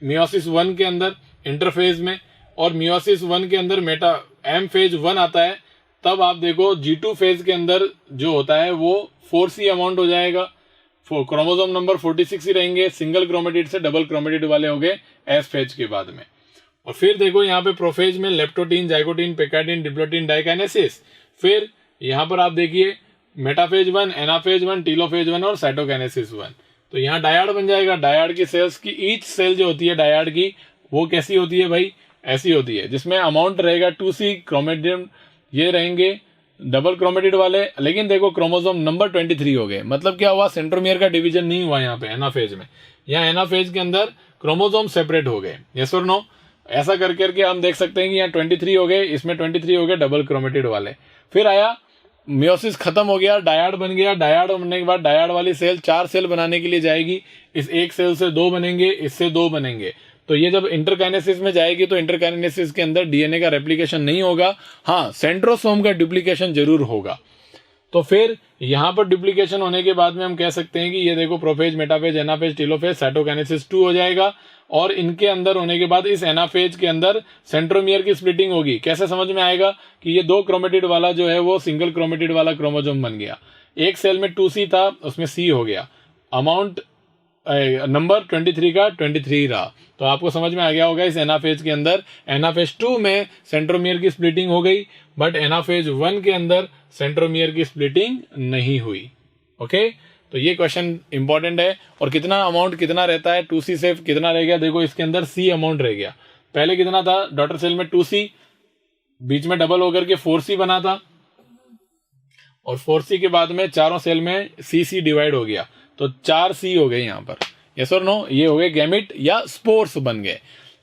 मियोसिस 1 के अंदर इंटरफेज में, और मियोसिस 1 के अंदर मेटा एम फेज 1 आता है। तब आप देखो G2 फेज के अंदर जो होता है वो 4C अमाउंट हो जाएगा, क्रोमोसोम नंबर 46 ही रहेंगे, सिंगल क्रोमेटिड से डबल क्रोमेटिड वाले हो गए एस फेज के बाद में। और फिर देखो यहाँ पे प्रोफेज में लेप्टोटीन, जाइगोटीन, पेकाइटिन, डिप्लोटीन, डाइकाइनेसिस। फिर यहाँ पर आप देखिए मेटाफेज 1, एनाफेज 1, टीलोफेज 1 और साइटोकाइनेसिस 1। तो यहाँ डायाड बन जाएगा। डायाड की सेल्स की ईच सेल जो होती है डायाड की वो कैसी होती है भाई? ऐसी होती है, जिसमें अमाउंट रहेगा 2C क्रोमेटिन, ये रहेंगे डबल क्रोमेटिड वाले। लेकिन देखो क्रोमोसोम नंबर 23 हो गए, मतलब क्या हुआ? सेंट्रोमियर का डिवीजन नहीं हुआ यहाँ पे एनाफेज में। यहाँ एनाफेज के अंदर क्रोमोसोम सेपरेट हो गए। यस और नो? ऐसा करके हम देख सकते हैं कि यहाँ 23 हो गए, इसमें 23 हो गए डबल क्रोमेटिड वाले। फिर आया मियोसिस खत्म हो गया, डायाड बन गया, डायाड बनने के बाद डायाड वाली सेल 4 सेल बनाने के लिए जाएगी, इस एक सेल से 2 बनेंगे, इससे 2 बनेंगे। तो ये जब इंटरकाइनेसिस में जाएगी तो इंटरकाइनेसिस के अंदर डीएनए का रेप्लिकेशन नहीं होगा, हाँ सेंट्रोसोम का डुप्लीकेशन जरूर होगा। तो फिर यहां पर डुप्लीकेशन होने के बाद में हम कह सकते हैं कि ये देखो prophase, metaphase, anaphase, telophase, cytokinesis 2 हो जाएगा, और इनके अंदर होने के बाद इस एनाफेज के अंदर सेंट्रोमियर की स्प्लिटिंग होगी। कैसे समझ में आएगा कि ये 2 क्रोमेटिड वाला जो है वो सिंगल क्रोमेटिड वाला क्रोमोसोम बन गया। एक सेल में 2C था, उसमें C हो गया, अमाउंट नंबर 23 का 23 रहा। तो आपको समझ में आ गया होगा इस एनाफेज के अंदर एनाफेज 2 में सेंट्रोमियर की स्प्लिटिंग हो गई, बट एनाफेज 1 के अंदर सेंट्रोमियर की स्प्लिटिंग नहीं हुई। ओके, तो ये क्वेश्चन इंपॉर्टेंट है। और कितना अमाउंट कितना रहता है, 2C से कितना रह गया, देखो इसके अंदर C अमाउंट रह गया। पहले कितना था डॉटर सेल में 2C, बीच में डबल होकर के 4C बना था, और 4C के बाद में चारों सेल में CC डिवाइड हो गया, तो 4C हो गए यहाँ पर। यस और नो, ये हो गए गैमिट या स्पोर्स बन गए।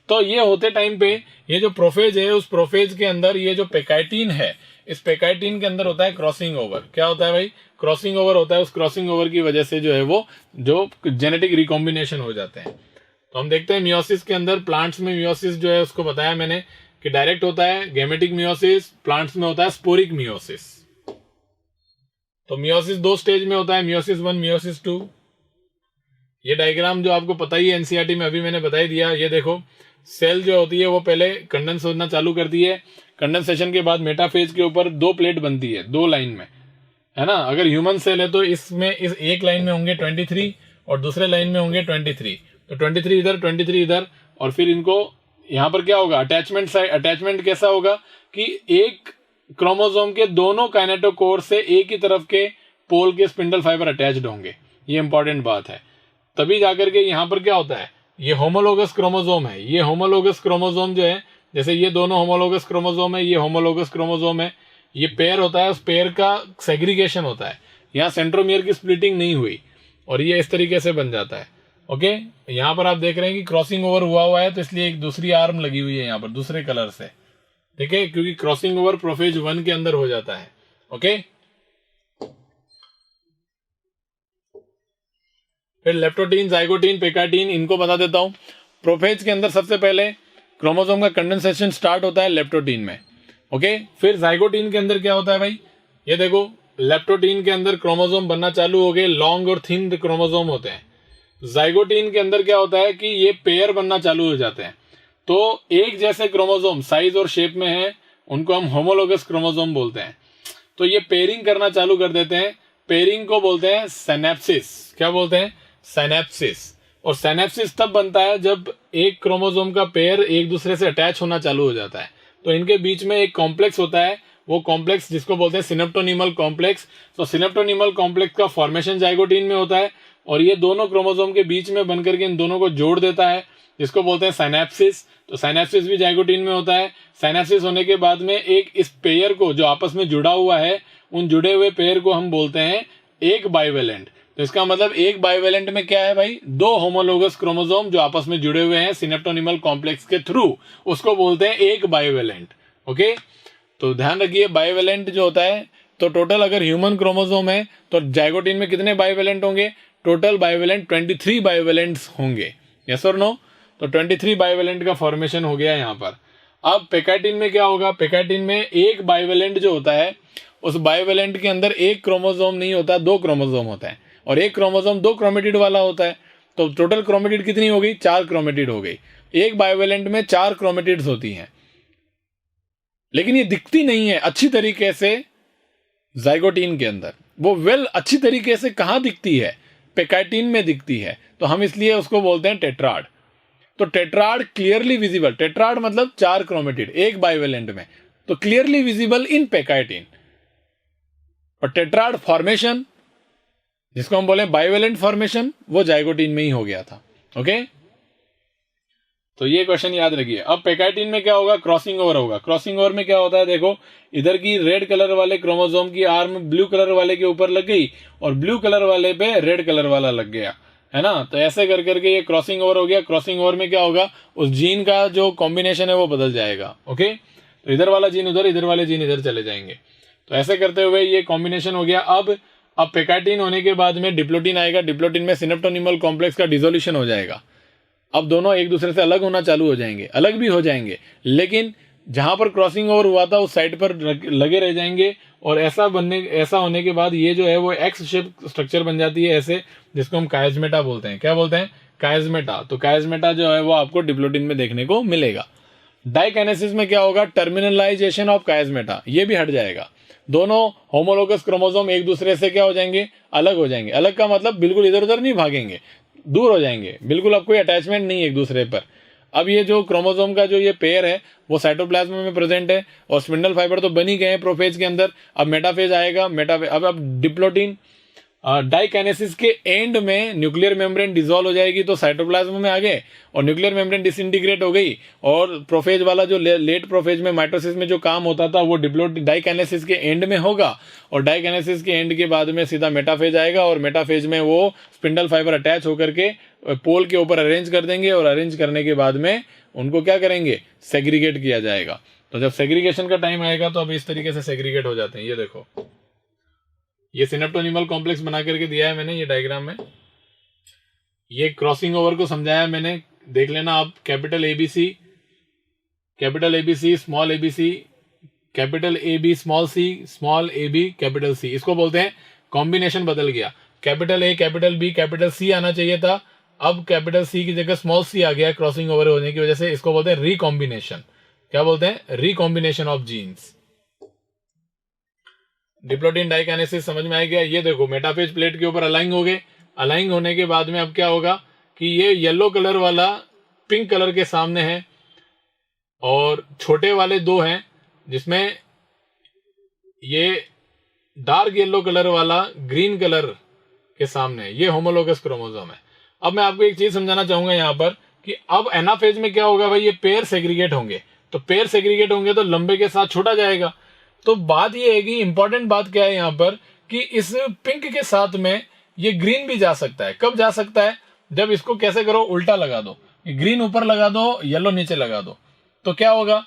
तो ये होते टाइम पे ये जो प्रोफेज है, उस प्रोफेज के अंदर ये जो पेकाइटिन है, इस पेकाइटिन के अंदर होता है क्रॉसिंग ओवर। क्या होता है भाई, क्रॉसिंग ओवर होता है। उस क्रॉसिंग ओवर की वजह से जो है वो जो जेनेटिक रिकॉम्बिनेशन हो जाते हैं। तो हम देखते हैं मियोसिस के अंदर, प्लांट्स में मियोसिस जो है उसको बताया मैंने कि डायरेक्ट होता है गैमेटिक मियोसिस, प्लांट्स में होता है स्पोरिक मियोसिस। तो मियोसिस 2 स्टेज में होता है, मियोसिस 1, मियोसिस 2। ये डायग्राम जो आपको पता ही है एनसीईआरटी में, अभी मैंने बता ही दिया। ये देखो सेल जो होती है वो पहले कंडेंस होना चालू करती है, कंडेंसेशन के बाद मेटाफेज के ऊपर 2 प्लेट बनती है 2 लाइन में, है ना। अगर ह्यूमन सेल है तो इसमें इस एक लाइन में होंगे 23 और दूसरे लाइन में होंगे 23। तो 23 इधर, 23 इधर, और फिर इनको यहां पर क्या होगा, अटैचमेंट साइड। अटैचमेंट कैसा होगा कि एक क्रोमोसोम के दोनों काइनेटोकोर से एक ही तरफ के पोल के स्पिंडल फाइबर अटैच्ड होंगे। ये इंपॉर्टेंट बात है। तभी जाकर के यहां पर क्या होता है, ये होमोलोगस क्रोमोसोम है। ये होमोलोगस क्रोमोसोम जो है, जैसे ये दोनों होमोलोगस क्रोमोसोम है, ये होमोलोगस क्रोमोसोम है, ये पेयर होता है, उस पेयर का सेग्रीगेशन होता है। यहाँ सेंट्रोमियर की स्प्लिटिंग नहीं हुई और ये इस तरीके से बन जाता है। ओके, यहाँ पर आप देख रहे हैं कि क्रॉसिंग ओवर हुआ है, तो इसलिए एक दूसरी आर्म लगी हुई है यहाँ पर दूसरे कलर से, ठीक है, क्योंकि क्रॉसिंग ओवर प्रोफेज 1 के अंदर हो जाता है। ओके, फिर लेप्टोटीन, जाइगोटीन, पेकाटीन, इनको बता देता हूं। प्रोफेज के अंदर सबसे पहले क्रोमोसोम का कंडेंसेशन स्टार्ट होता है लेप्टोटीन में। ओके, फिर जाइगोटीन के अंदर क्या होता है भाई, ये देखो लेप्टोटीन के अंदर क्रोमोसोम बनना चालू हो गए, लॉन्ग और थिन क्रोमोसोम होते हैं। जाइगोटीन के अंदर क्या होता है कि ये पेयर बनना चालू हो जाते हैं। तो एक जैसे क्रोमोसोम साइज और शेप में है, उनको हम होमोलोगस क्रोमोसोम बोलते हैं। तो ये पेयरिंग करना चालू कर देते हैं। पेयरिंग को बोलते हैं सिनेप्सिस। क्या बोलते हैं, सिनेप्सिस। और सिनेप्सिस तब बनता है जब एक क्रोमोसोम का पेयर एक दूसरे से अटैच होना चालू हो जाता है। तो इनके बीच में एक कॉम्प्लेक्स होता है, वो कॉम्प्लेक्स जिसको बोलते हैं सिनेप्टोनिमल कॉम्प्लेक्स। तो सिनेप्टोनिमल कॉम्प्लेक्स का फॉर्मेशन जाइगोटीन में होता है और ये दोनों क्रोमोसोम के बीच में बनकर के इन दोनों को जोड़ देता है, जिसको बोलते हैं सिनेप्सिस। तो सिनेप्सिस भी जाइगोटीन में होता है। सिनेप्सिस होने के बाद में एक इस पेयर को जो आपस में जुड़ा हुआ है, उन जुड़े हुए पेयर को हम बोलते हैं एक बाइवेलेंट। तो इसका मतलब एक बाइवेलेंट में क्या है भाई, 2 होमोलोगस क्रोमोसोम जो आपस में जुड़े हुए हैं सिनेप्टोनिमल कॉम्प्लेक्स के थ्रू, उसको बोलते हैं एक बाइवेलेंट। ओके, तो ध्यान रखिए बाइवेलेंट जो होता है, तो टोटल अगर ह्यूमन क्रोमोसोम है तो जाइगोटीन में कितने बाइवेलेंट होंगे, टोटल बाइवेलेंट 23 बाइवेलेंट्स होंगे। यस और नो, तो 23 बाइवेलेंट का फॉर्मेशन हो गया यहाँ पर। अब पेकाइटिन में क्या होगा, पेकाइटिन में एक बाइवेलेंट जो होता है, उस बाइवेलेंट के अंदर एक क्रोमोसोम नहीं होता, 2 क्रोमोसोम होता है, और एक क्रोमोसोम 2 क्रोमेटिड वाला होता है। तो टोटल क्रोमेटिड कितनी हो गई, 4 क्रोमेटिड हो गई। एक बाइवेलेंट में 4 क्रोमेटिड्स होती हैं, लेकिन ये दिखती नहीं है अच्छी तरीके से जाइगोटीन के अंदर। वो अच्छी तरीके से कहां दिखती है, पेकाइटिन में दिखती है। तो हम इसलिए उसको बोलते हैं टेट्राड। तो टेट्राड क्लियरली विजिबल, टेट्राड मतलब 4 क्रोमेटिड एक बाइवेलेंट में, तो क्लियरली विजिबल इन पेकाइटिन। और टेट्राड फॉर्मेशन जिसको हम बोले बाइवेलेंट फॉर्मेशन, वो जाइगोटीन में ही हो गया था। ओके, तो ये क्वेश्चन याद रखिए। अब पेकाइटिन में क्या होगा, क्रॉसिंग ओवर होगा। क्रॉसिंग ओवर में क्या होता है, देखो इधर की रेड कलर वाले क्रोमोसोम की आर्म ब्लू कलर वाले के ऊपर लग गई और ब्लू कलर वाले पे रेड कलर वाला लग गया, है ना। तो ऐसे कर करके ये क्रॉसिंग ओवर हो गया। क्रॉसिंग ओवर में क्या होगा, उस जीन का जो कॉम्बिनेशन है वो बदल जाएगा। ओके, तो इधर वाला जीन उधर, इधर वाले जीन इधर चले जाएंगे। तो ऐसे करते हुए ये कॉम्बिनेशन हो गया। अब पेकाटीन होने के बाद में डिप्लोटीन आएगा, डिप्लोटीन में सिनेप्टोनिमल कॉम्प्लेक्स का डिसोल्यूशन हो जाएगा। अब दोनों एक दूसरे से अलग होना चालू हो जाएंगे, अलग भी हो जाएंगे, लेकिन जहां पर क्रॉसिंग ओवर हुआ था उस साइड पर लगे रह जाएंगे। और ऐसा होने के बाद ये जो है वो एक्स शेप स्ट्रक्चर बन जाती है ऐसे, जिसको हम कायस्मेटा बोलते हैं। क्या बोलते हैं? कायस्मेटा। तो कायस्मेटा जो है वो आपको डिप्लोटीन में देखने को मिलेगा। डाइकाइनेसिस में क्या होगा? टर्मिनलाइजेशन ऑफ कायस्मेटा, ये भी हट जाएगा। दोनों होमोलोगस क्रोमोसोम एक दूसरे से क्या हो जाएंगे? अलग हो जाएंगे। अलग का मतलब बिल्कुल इधर उधर नहीं भागेंगे, दूर हो जाएंगे, बिल्कुल अब कोई अटैचमेंट नहीं है एक दूसरे पर। अब ये जो क्रोमोसोम का जो ये पेयर है वो साइटोप्लाज्म में प्रेजेंट है और स्पिंडल फाइबर तो बन ही गए हैं प्रोफेज के अंदर। अब मेटाफेज आएगा। अब डिप्लोटीन डाइकाइनेसिस के एंड में न्यूक्लियर मेम्ब्रेन डिसॉल्व हो जाएगी तो साइटोप्लाज्म में आ गए और न्यूक्लियर मेम्ब्रेन डिसइंटीग्रेट हो गई और प्रोफेज वाला जो लेट प्रोफेज में माइटोसिस में जो काम होता था वो डाइकाइनेसिस के एंड में होगा। और डाइकाइनेसिस के एंड के बाद में सीधा मेटाफेज आएगा और मेटाफेज में वो स्पिंडल फाइबर अटैच होकर के पोल के ऊपर अरेंज कर देंगे और अरेंज करने के बाद में उनको क्या करेंगे? सेग्रीगेट किया जाएगा। तो जब सेग्रीगेशन का टाइम आएगा तो अब इस तरीके से सेग्रीगेट हो जाते हैं। ये देखो, ये सिनेप्टोनिमल कॉम्प्लेक्स बना करके दिया है मैंने ये डायग्राम में। ये क्रॉसिंग ओवर को समझाया मैंने, देख लेना आप। Capital A B C, small A B C, capital A B small B capital C, इसको बोलते हैं कॉम्बिनेशन। बदल गया, capital A capital B capital C आना चाहिए था, अब कैपिटल सी की जगह स्मॉल सी आ गया क्रॉसिंग ओवर होने की वजह से। इसको बोलते हैं रिकॉम्बिनेशन। क्या बोलते हैं? Recombination of genes. Diplotene diakinesis समझ में आ गया। ये देखो मेटाफेज प्लेट के ऊपर अलाइन हो गए। अलाइन होने के बाद में अब क्या होगा कि ये येलो कलर वाला पिंक कलर के सामने है और छोटे वाले दो हैं जिसमें ये डार्क येलो कलर वाला ग्रीन कलर के सामने है। ये होमोलोगस क्रोमोसोम है। अब मैं आपको एक चीज समझाना चाहूंगा यहाँ पर कि अब एनाफेज में क्या होगा भाई? ये पेयर सेग्रीगेट होंगे। तो पेयर सेग्रीगेट होंगे तो लंबे के साथ छोटा जाएगा। तो बात ये है कि इंपॉर्टेंट बात क्या है यहाँ पर कि इस पिंक के साथ में ये ग्रीन भी जा सकता है। कब जा सकता है? जब इसको कैसे करो? उल्टा लगा दो, ग्रीन ऊपर लगा दो, येलो नीचे लगा दो। तो क्या होगा?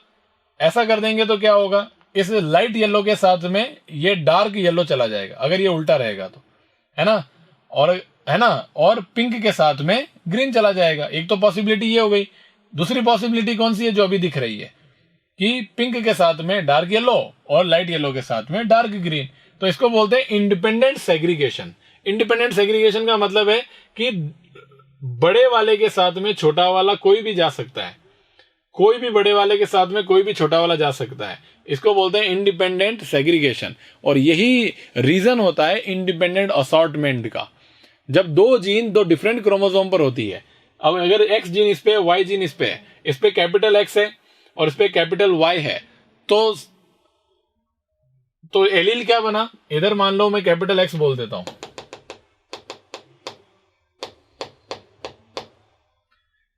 ऐसा कर देंगे तो क्या होगा? इस लाइट येलो के साथ में ये डार्क येलो चला जाएगा अगर ये उल्टा रहेगा तो, है ना? और पिंक के साथ में ग्रीन चला जाएगा। एक तो पॉसिबिलिटी ये हो गई। दूसरी पॉसिबिलिटी कौन सी है जो अभी दिख रही है कि पिंक के साथ में डार्क येलो और लाइट येलो के साथ में डार्क ग्रीन। तो इसको बोलते हैं इंडिपेंडेंट सेग्रीगेशन। इंडिपेंडेंट सेग्रीगेशन का मतलब है कि बड़े वाले के साथ में छोटा वाला कोई भी जा सकता है, कोई भी बड़े वाले के साथ में कोई भी छोटा वाला जा सकता है। इसको बोलते हैं इंडिपेंडेंट सेग्रीगेशन। और यही रीजन होता है इंडिपेंडेंट असॉर्टमेंट का। जब दो जीन दो डिफरेंट क्रोमोसोम पर होती है, अब अगर एक्स जीन इस पे, वाई जीन इस पे है, इस पे कैपिटल एक्स है और इस पे कैपिटल वाई है, तो एलील क्या बना? इधर मान लो मैं कैपिटल एक्स बोल देता हूं,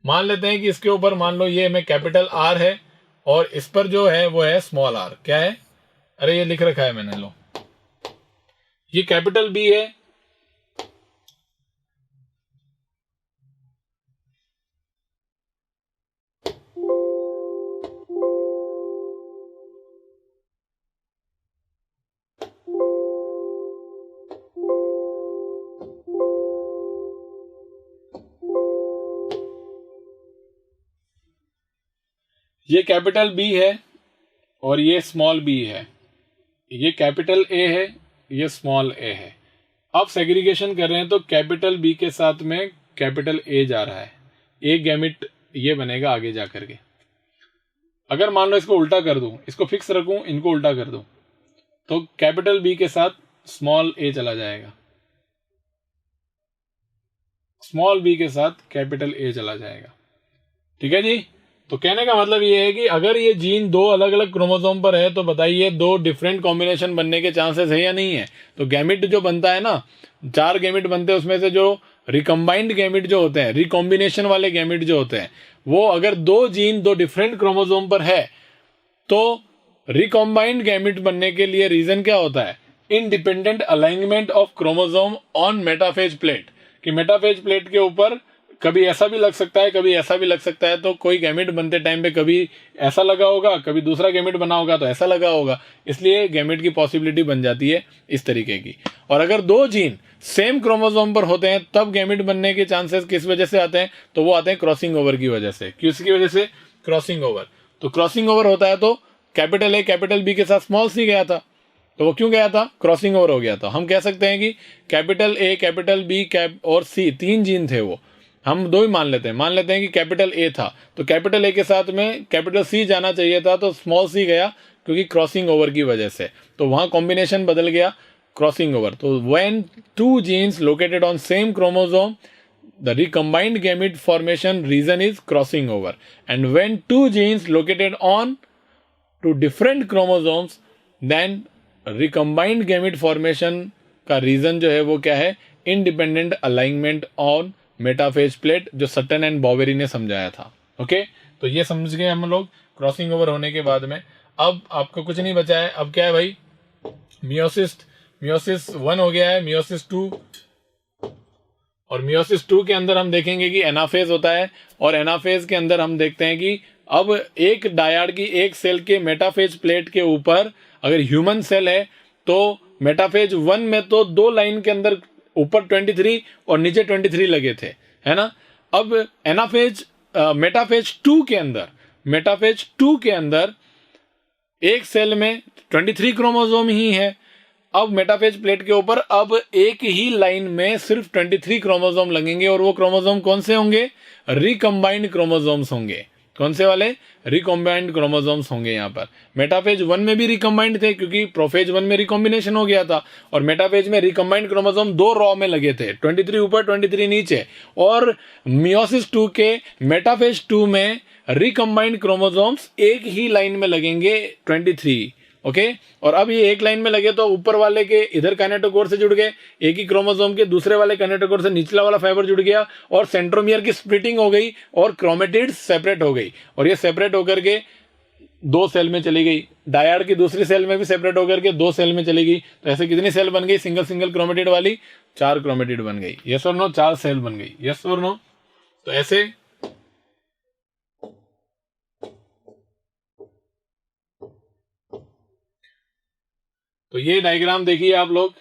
मान लेते हैं कि इसके ऊपर मान लो ये मैं कैपिटल आर है और इस पर जो है वो है स्मॉल आर। क्या है? अरे ये लिख रखा है मैंने, लो ये कैपिटल बी है, ये कैपिटल बी है और ये स्मॉल बी है, ये कैपिटल ए है, ये स्मॉल ए है। अब सेग्रीगेशन कर रहे हैं तो कैपिटल बी के साथ में कैपिटल ए जा रहा है, एक गैमिट ये बनेगा आगे जा करके। अगर मान लो इसको उल्टा कर दूं, इसको फिक्स रखूं, इनको उल्टा कर दूं, तो कैपिटल बी के साथ स्मॉल ए चला जाएगा, स्मॉल बी के साथ कैपिटल ए चला जाएगा। ठीक है जी। तो कहने का मतलब ये है कि अगर ये जीन दो अलग अलग क्रोमोसोम पर है तो बताइए दो डिफरेंट कॉम्बिनेशन बनने के चांसेस है या नहीं है? तो गैमिट जो बनता है ना, 4 गैमिट बनते हैं, उसमें से जो रिकम्बाइंड गैमिट जो होते हैं, रिकॉम्बिनेशन वाले गैमिट जो होते हैं, वो अगर दो जीन दो डिफरेंट क्रोमोसोम पर है तो रिकॉम्बाइंड गैमिट बनने के लिए रीजन क्या होता है? Independent alignment of chromosome on metaphase plate. कि मेटाफेज प्लेट के ऊपर कभी ऐसा भी लग सकता है, कभी ऐसा भी लग सकता है। तो कोई गैमेट बनते टाइम पे कभी ऐसा लगा होगा, कभी दूसरा गैमेट बना होगा तो ऐसा लगा होगा, इसलिए गैमेट की पॉसिबिलिटी बन जाती है इस तरीके की। और अगर दो जीन सेम क्रोमोसोम पर होते हैं तब गैमेट बनने के चांसेस किस वजह से आते हैं? तो वो आते हैं क्रॉसिंग ओवर की वजह से। किसकी वजह से? Crossing over. तो क्रॉसिंग ओवर होता है तो कैपिटल ए कैपिटल बी के साथ स्मॉल सी गया था, तो वो क्यों गया था? क्रॉसिंग ओवर हो गया था। हम कह सकते हैं कि कैपिटल ए कैपिटल बी और सी तीन जीन थे, वो हम दो ही मान लेते हैं कि कैपिटल ए था, तो कैपिटल ए के साथ में कैपिटल सी जाना चाहिए था, तो स्मॉल सी गया क्योंकि क्रॉसिंग ओवर की वजह से। तो वहां कॉम्बिनेशन बदल गया, क्रॉसिंग ओवर। तो when two genes located on same chromosome the recombined gamete formation reason is crossing over, and when two genes located on two different chromosomes then recombined gamete formation का reason जो है वो क्या है? Independent alignment on metaphase plate, जो Sutton and बॉवेरी ने समझाया था। ओके, तो ये समझ गए हम लोग क्रॉसिंग ओवर होने के बाद में। अब आपको कुछ नहीं बचा है, अब क्या है भाई? मियोसिस 1 हो गया है, मियोसिस 2, और मियोसिस 2 के अंदर हम देखेंगे कि एनाफेज होता है, और एनाफेज के अंदर हम देखते हैं कि अब एक डायड की एक सेल के मेटाफेज प्लेट के ऊपर अगर ह्यूमन सेल है तो मेटाफेज 1 में तो 2 लाइन के अंदर ऊपर 23 और नीचे 23 लगे थे, है ना। अब मेटाफेज 2 के अंदर एक सेल में 23 क्रोमोसोम ही है। अब मेटाफेज प्लेट के ऊपर अब एक ही लाइन में सिर्फ 23 क्रोमोसोम लगेंगे, और वो क्रोमोसोम कौन से होंगे? रिकम्बाइंड क्रोमोसोम्स होंगे। कौन से वाले? रिकम्बाइंड क्रोमोसोम्स होंगे। यहाँ पर मेटाफेज 1 में भी रिकम्बाइंड थे क्योंकि प्रोफेज 1 में रिकॉम्बिनेशन हो गया था, और मेटाफेज में रिकम्बाइंड क्रोमोसोम 2 रॉ में लगे थे, 23 ऊपर 23 नीचे। और मियोसिस 2 के मेटाफेज 2 में रिकम्बाइंड क्रोमोसोम्स एक ही लाइन में लगेंगे 23। ओके, और अब ये एक लाइन में लगे तो ऊपर वाले के इधर काइनेटोकोर से जुड़ गए, एक ही क्रोमोसोम के दूसरे वाले काइनेटोकोर से निचला वाला फाइबर जुड़ गया, और सेंट्रोमियर की स्प्लिटिंग हो गई और क्रोमेटिड्स सेपरेट हो गई, और ये सेपरेट होकर के 2 सेल में चली गई। डायड की दूसरी सेल में भी सेपरेट होकर के 2 सेल में चली गई। तो ऐसे कितनी सेल बन गई सिंगल क्रोमेटिड वाली? 4 क्रोमेटिड बन गई। यस और नो? 4 सेल बन गई। यस और नो? तो ऐसे तो ये डायग्राम देखिए आप लोग,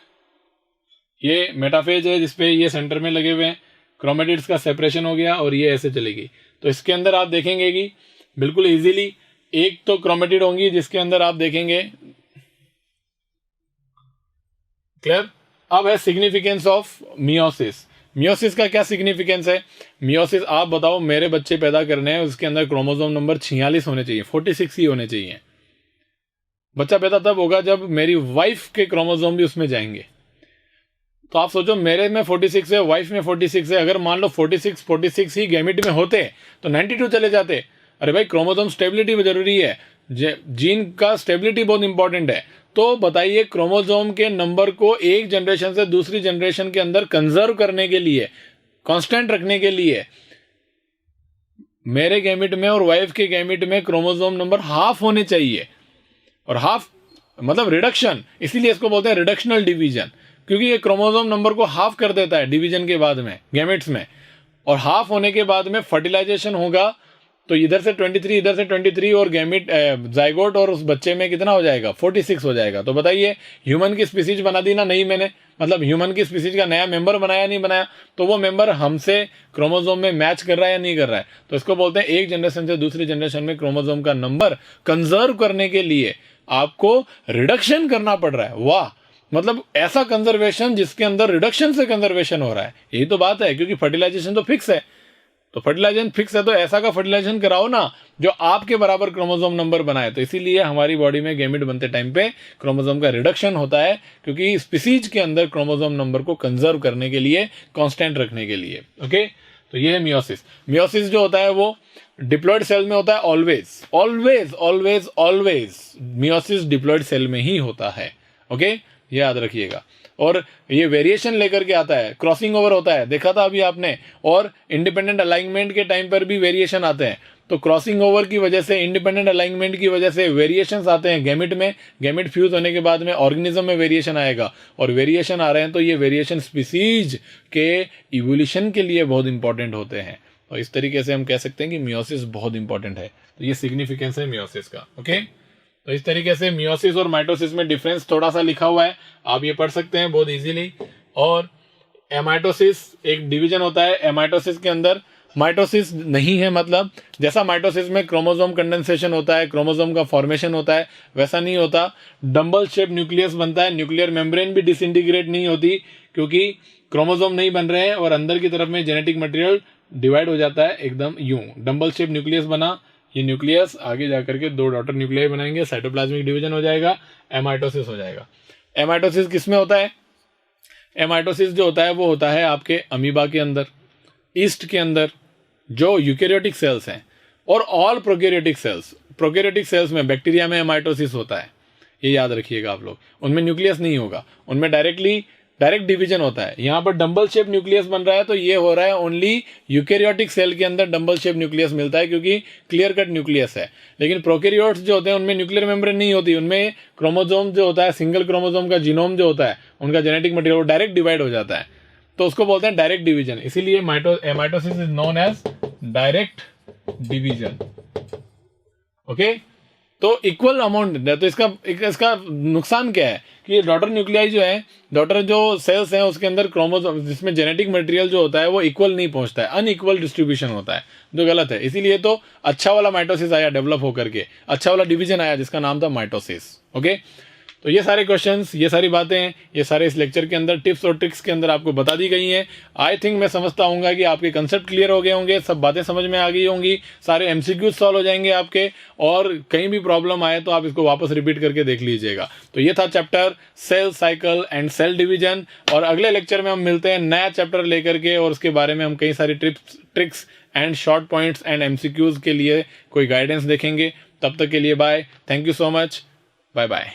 ये मेटाफेज है जिसपे ये सेंटर में लगे हुए हैं, क्रोमेटिड्स का सेपरेशन हो गया और ये ऐसे चलेगी। तो इसके अंदर आप देखेंगे कि बिल्कुल इजीली एक तो क्रोमेटिड होंगी जिसके अंदर आप देखेंगे। क्लियर? अब है सिग्निफिकेंस ऑफ मियोसिस। मियोसिस का क्या सिग्निफिकेंस है? मियोसिस, आप बताओ, मेरे बच्चे पैदा करने हैं, उसके अंदर क्रोमोसोम नंबर 46 होने चाहिए, 46 ही होने चाहिए। बच्चा पैदा तब होगा जब मेरी वाइफ के क्रोमोसोम भी उसमें जाएंगे। तो आप सोचो, मेरे में 46 है, वाइफ में 46 है, अगर मान लो 46 ही गैमेट में होते तो 92 चले जाते। अरे भाई, क्रोमोसोम स्टेबिलिटी जरूरी है, जीन का स्टेबिलिटी बहुत इंपॉर्टेंट है। तो बताइए, क्रोमोसोम के नंबर को एक जनरेशन से दूसरी जनरेशन के अंदर कंजर्व करने के लिए, कांस्टेंट रखने के लिए, मेरे गैमेट में और वाइफ के गैमेट में क्रोमोसोम नंबर हाफ होने चाहिए। और हाफ मतलब रिडक्शन, इसीलिए इसको बोलते हैं रिडक्शनल डिवीजन, क्योंकि ये क्रोमोसोम नंबर को हाफ कर देता है डिवीजन के बाद में गैमेट्स में। और हाफ होने के बाद में फर्टिलाइजेशन होगा तो इधर से 23 इधर से 23 और गैमेट जाइगोट और उस बच्चे में कितना हो जाएगा? 46 हो जाएगा। तो बताइए, ह्यूमन की स्पीसीज बना दी ना? नहीं, मैंने मतलब ह्यूमन की स्पीसीज का नया मेंबर बनाया नहीं बनाया? तो वो मेंबर हमसे क्रोमोसोम में मैच कर रहा है या नहीं कर रहा है? तो इसको बोलते हैं एक जनरेशन से दूसरी जनरेशन में क्रोमोसोम का नंबर कंजर्व करने के लिए आपको रिडक्शन करना पड़ रहा है। वाह, मतलब ऐसा कंजर्वेशन जिसके अंदर रिडक्शन से कंजर्वेशन हो रहा है। यही तो बात है, क्योंकि फर्टिलाइजेशन तो फिक्स है। तो फर्टिलाइजेशन फिक्स है तो ऐसा का फर्टिलाइजेशन कराओ ना जो आपके बराबर क्रोमोसोम नंबर बनाए। तो इसीलिए हमारी बॉडी में गैमेट बनते टाइम पे क्रोमोसोम का रिडक्शन होता है, क्योंकि स्पीसीज के अंदर क्रोमोसोम नंबर को कंजर्व करने के लिए, कांस्टेंट रखने के लिए। ओके, तो ये है मियोसिस। मियोसिस जो होता है वो डिप्लॉयड सेल में होता है। ऑलवेज मियोसिस डिप्लॉयड सेल में ही होता है। ओके, ये याद रखिएगा। और ये वेरिएशन लेकर के आता है, क्रॉसिंग ओवर होता है, देखा था अभी आपने। और इंडिपेंडेंट अलाइनमेंट के टाइम पर भी वेरिएशन आते हैं। तो क्रॉसिंग ओवर की वजह से, इंडिपेंडेंट अलाइनमेंट की वजह से वेरिएशंस आते हैं गैमेट में। गैमेट फ्यूज होने के बाद में ऑर्गेनिज्म में वेरिएशन आएगा, और वेरिएशन आ रहे हैं तो ये वेरिएशन स्पीसीज के इवोल्यूशन के लिए बहुत इंपॉर्टेंट होते हैं। तो इस तरीके से हम कह सकते हैं कि मियोसिस बहुत इंपॉर्टेंट है। तो ये सिग्निफिकेंस है मियोसिस का। ओके, तो इस तरीके से मियोसिस और माइटोसिस में डिफरेंस थोड़ा सा लिखा हुआ है, आप ये पढ़ सकते हैं बहुत इजीली। और एमाइटोसिस एक डिवीजन होता है। एमाइटोसिस के अंदर माइटोसिस नहीं है, मतलब जैसा माइटोसिस में क्रोमोसोम कंडेंसेशन होता है, क्रोमोसोम का फॉर्मेशन होता है, वैसा नहीं होता। डंबल शेप न्यूक्लियस बनता है, न्यूक्लियर मेम्ब्रेन भी डिसइंटीग्रेट नहीं होती क्योंकि क्रोमोसोम नहीं बन रहे हैं, और अंदर की तरफ में जेनेटिक मटेरियल डिवाइड हो जाता है एकदम यूं। डंबल शेप न्यूक्लियस बना, ये न्यूक्लियस आगे जाकर के 2 डॉटर न्यूक्लियाई बनाएंगे, साइटोप्लाज्मिक डिवीजन हो जाएगा, एमाइटोसिस हो जाएगा। एमाइटोसिस किसमें होता है? एमाइटोसिस जो होता है वो होता है आपके अमीबा के अंदर, ईस्ट के अंदर, जो यूकेरियोटिक सेल्स हैं, और all prokaryotic cells. Prokaryotic cells में, बैक्टीरिया में एमाइटोसिस होता है, ये याद रखिएगा आप लोग। उनमें न्यूक्लियस नहीं होगा, उनमें डायरेक्ट डिवीजन होता है। यहाँ पर डंबल शेप न्यूक्लियस बन रहा है, तो ये हो रहा है ओनली यूकेरियोटिक सेल के अंदर डंबल शेप न्यूक्लियस मिलता है क्योंकि क्लियर कट न्यूक्लियस है। लेकिन प्रोकैरियोट्स जो होते हैं उनमें न्यूक्लियर मेम्ब्रेन नहीं होती, उनमें क्रोमोसोम जो होता है, सिंगल क्रोमोसोम का जीनोम जो होता है, उनका जेनेटिक मटेरियल डायरेक्ट डिवाइड हो जाता है, तो उसको बोलते हैं डायरेक्ट डिवीजन। इसीलिए amitosis is known as direct division. Okay, तो इक्वल अमाउंट, तो इसका नुकसान क्या है कि डॉटर न्यूक्लियाई जो है, डॉटर जो सेल्स हैं उसके अंदर क्रोमोसोम जिसमें जेनेटिक मटेरियल जो होता है वो इक्वल नहीं पहुंचता है, अनइक्वल डिस्ट्रीब्यूशन होता है, जो गलत है। इसीलिए तो अच्छा वाला माइटोसिस आया डेवलप होकर के, अच्छा वाला डिवीजन आया जिसका नाम था माइटोसिस। ओके, तो ये सारे क्वेश्चंस, ये सारी बातें, ये सारे इस लेक्चर के अंदर टिप्स और ट्रिक्स के अंदर आपको बता दी गई हैं। आई थिंक मैं समझता हूँगा कि आपके कंसेप्ट क्लियर हो गए होंगे, सब बातें समझ में आ गई होंगी, सारे एमसीक्यूज सॉल्व हो जाएंगे आपके, और कहीं भी प्रॉब्लम आए तो आप इसको वापस रिपीट करके देख लीजिएगा। तो ये था chapter cell cycle and cell division, और अगले लेक्चर में हम मिलते हैं नया चैप्टर लेकर के, और उसके बारे में हम कई सारी tricks and short points and MCQs के लिए कोई गाइडेंस देखेंगे। तब तक के लिए bye, thank you so much, bye bye.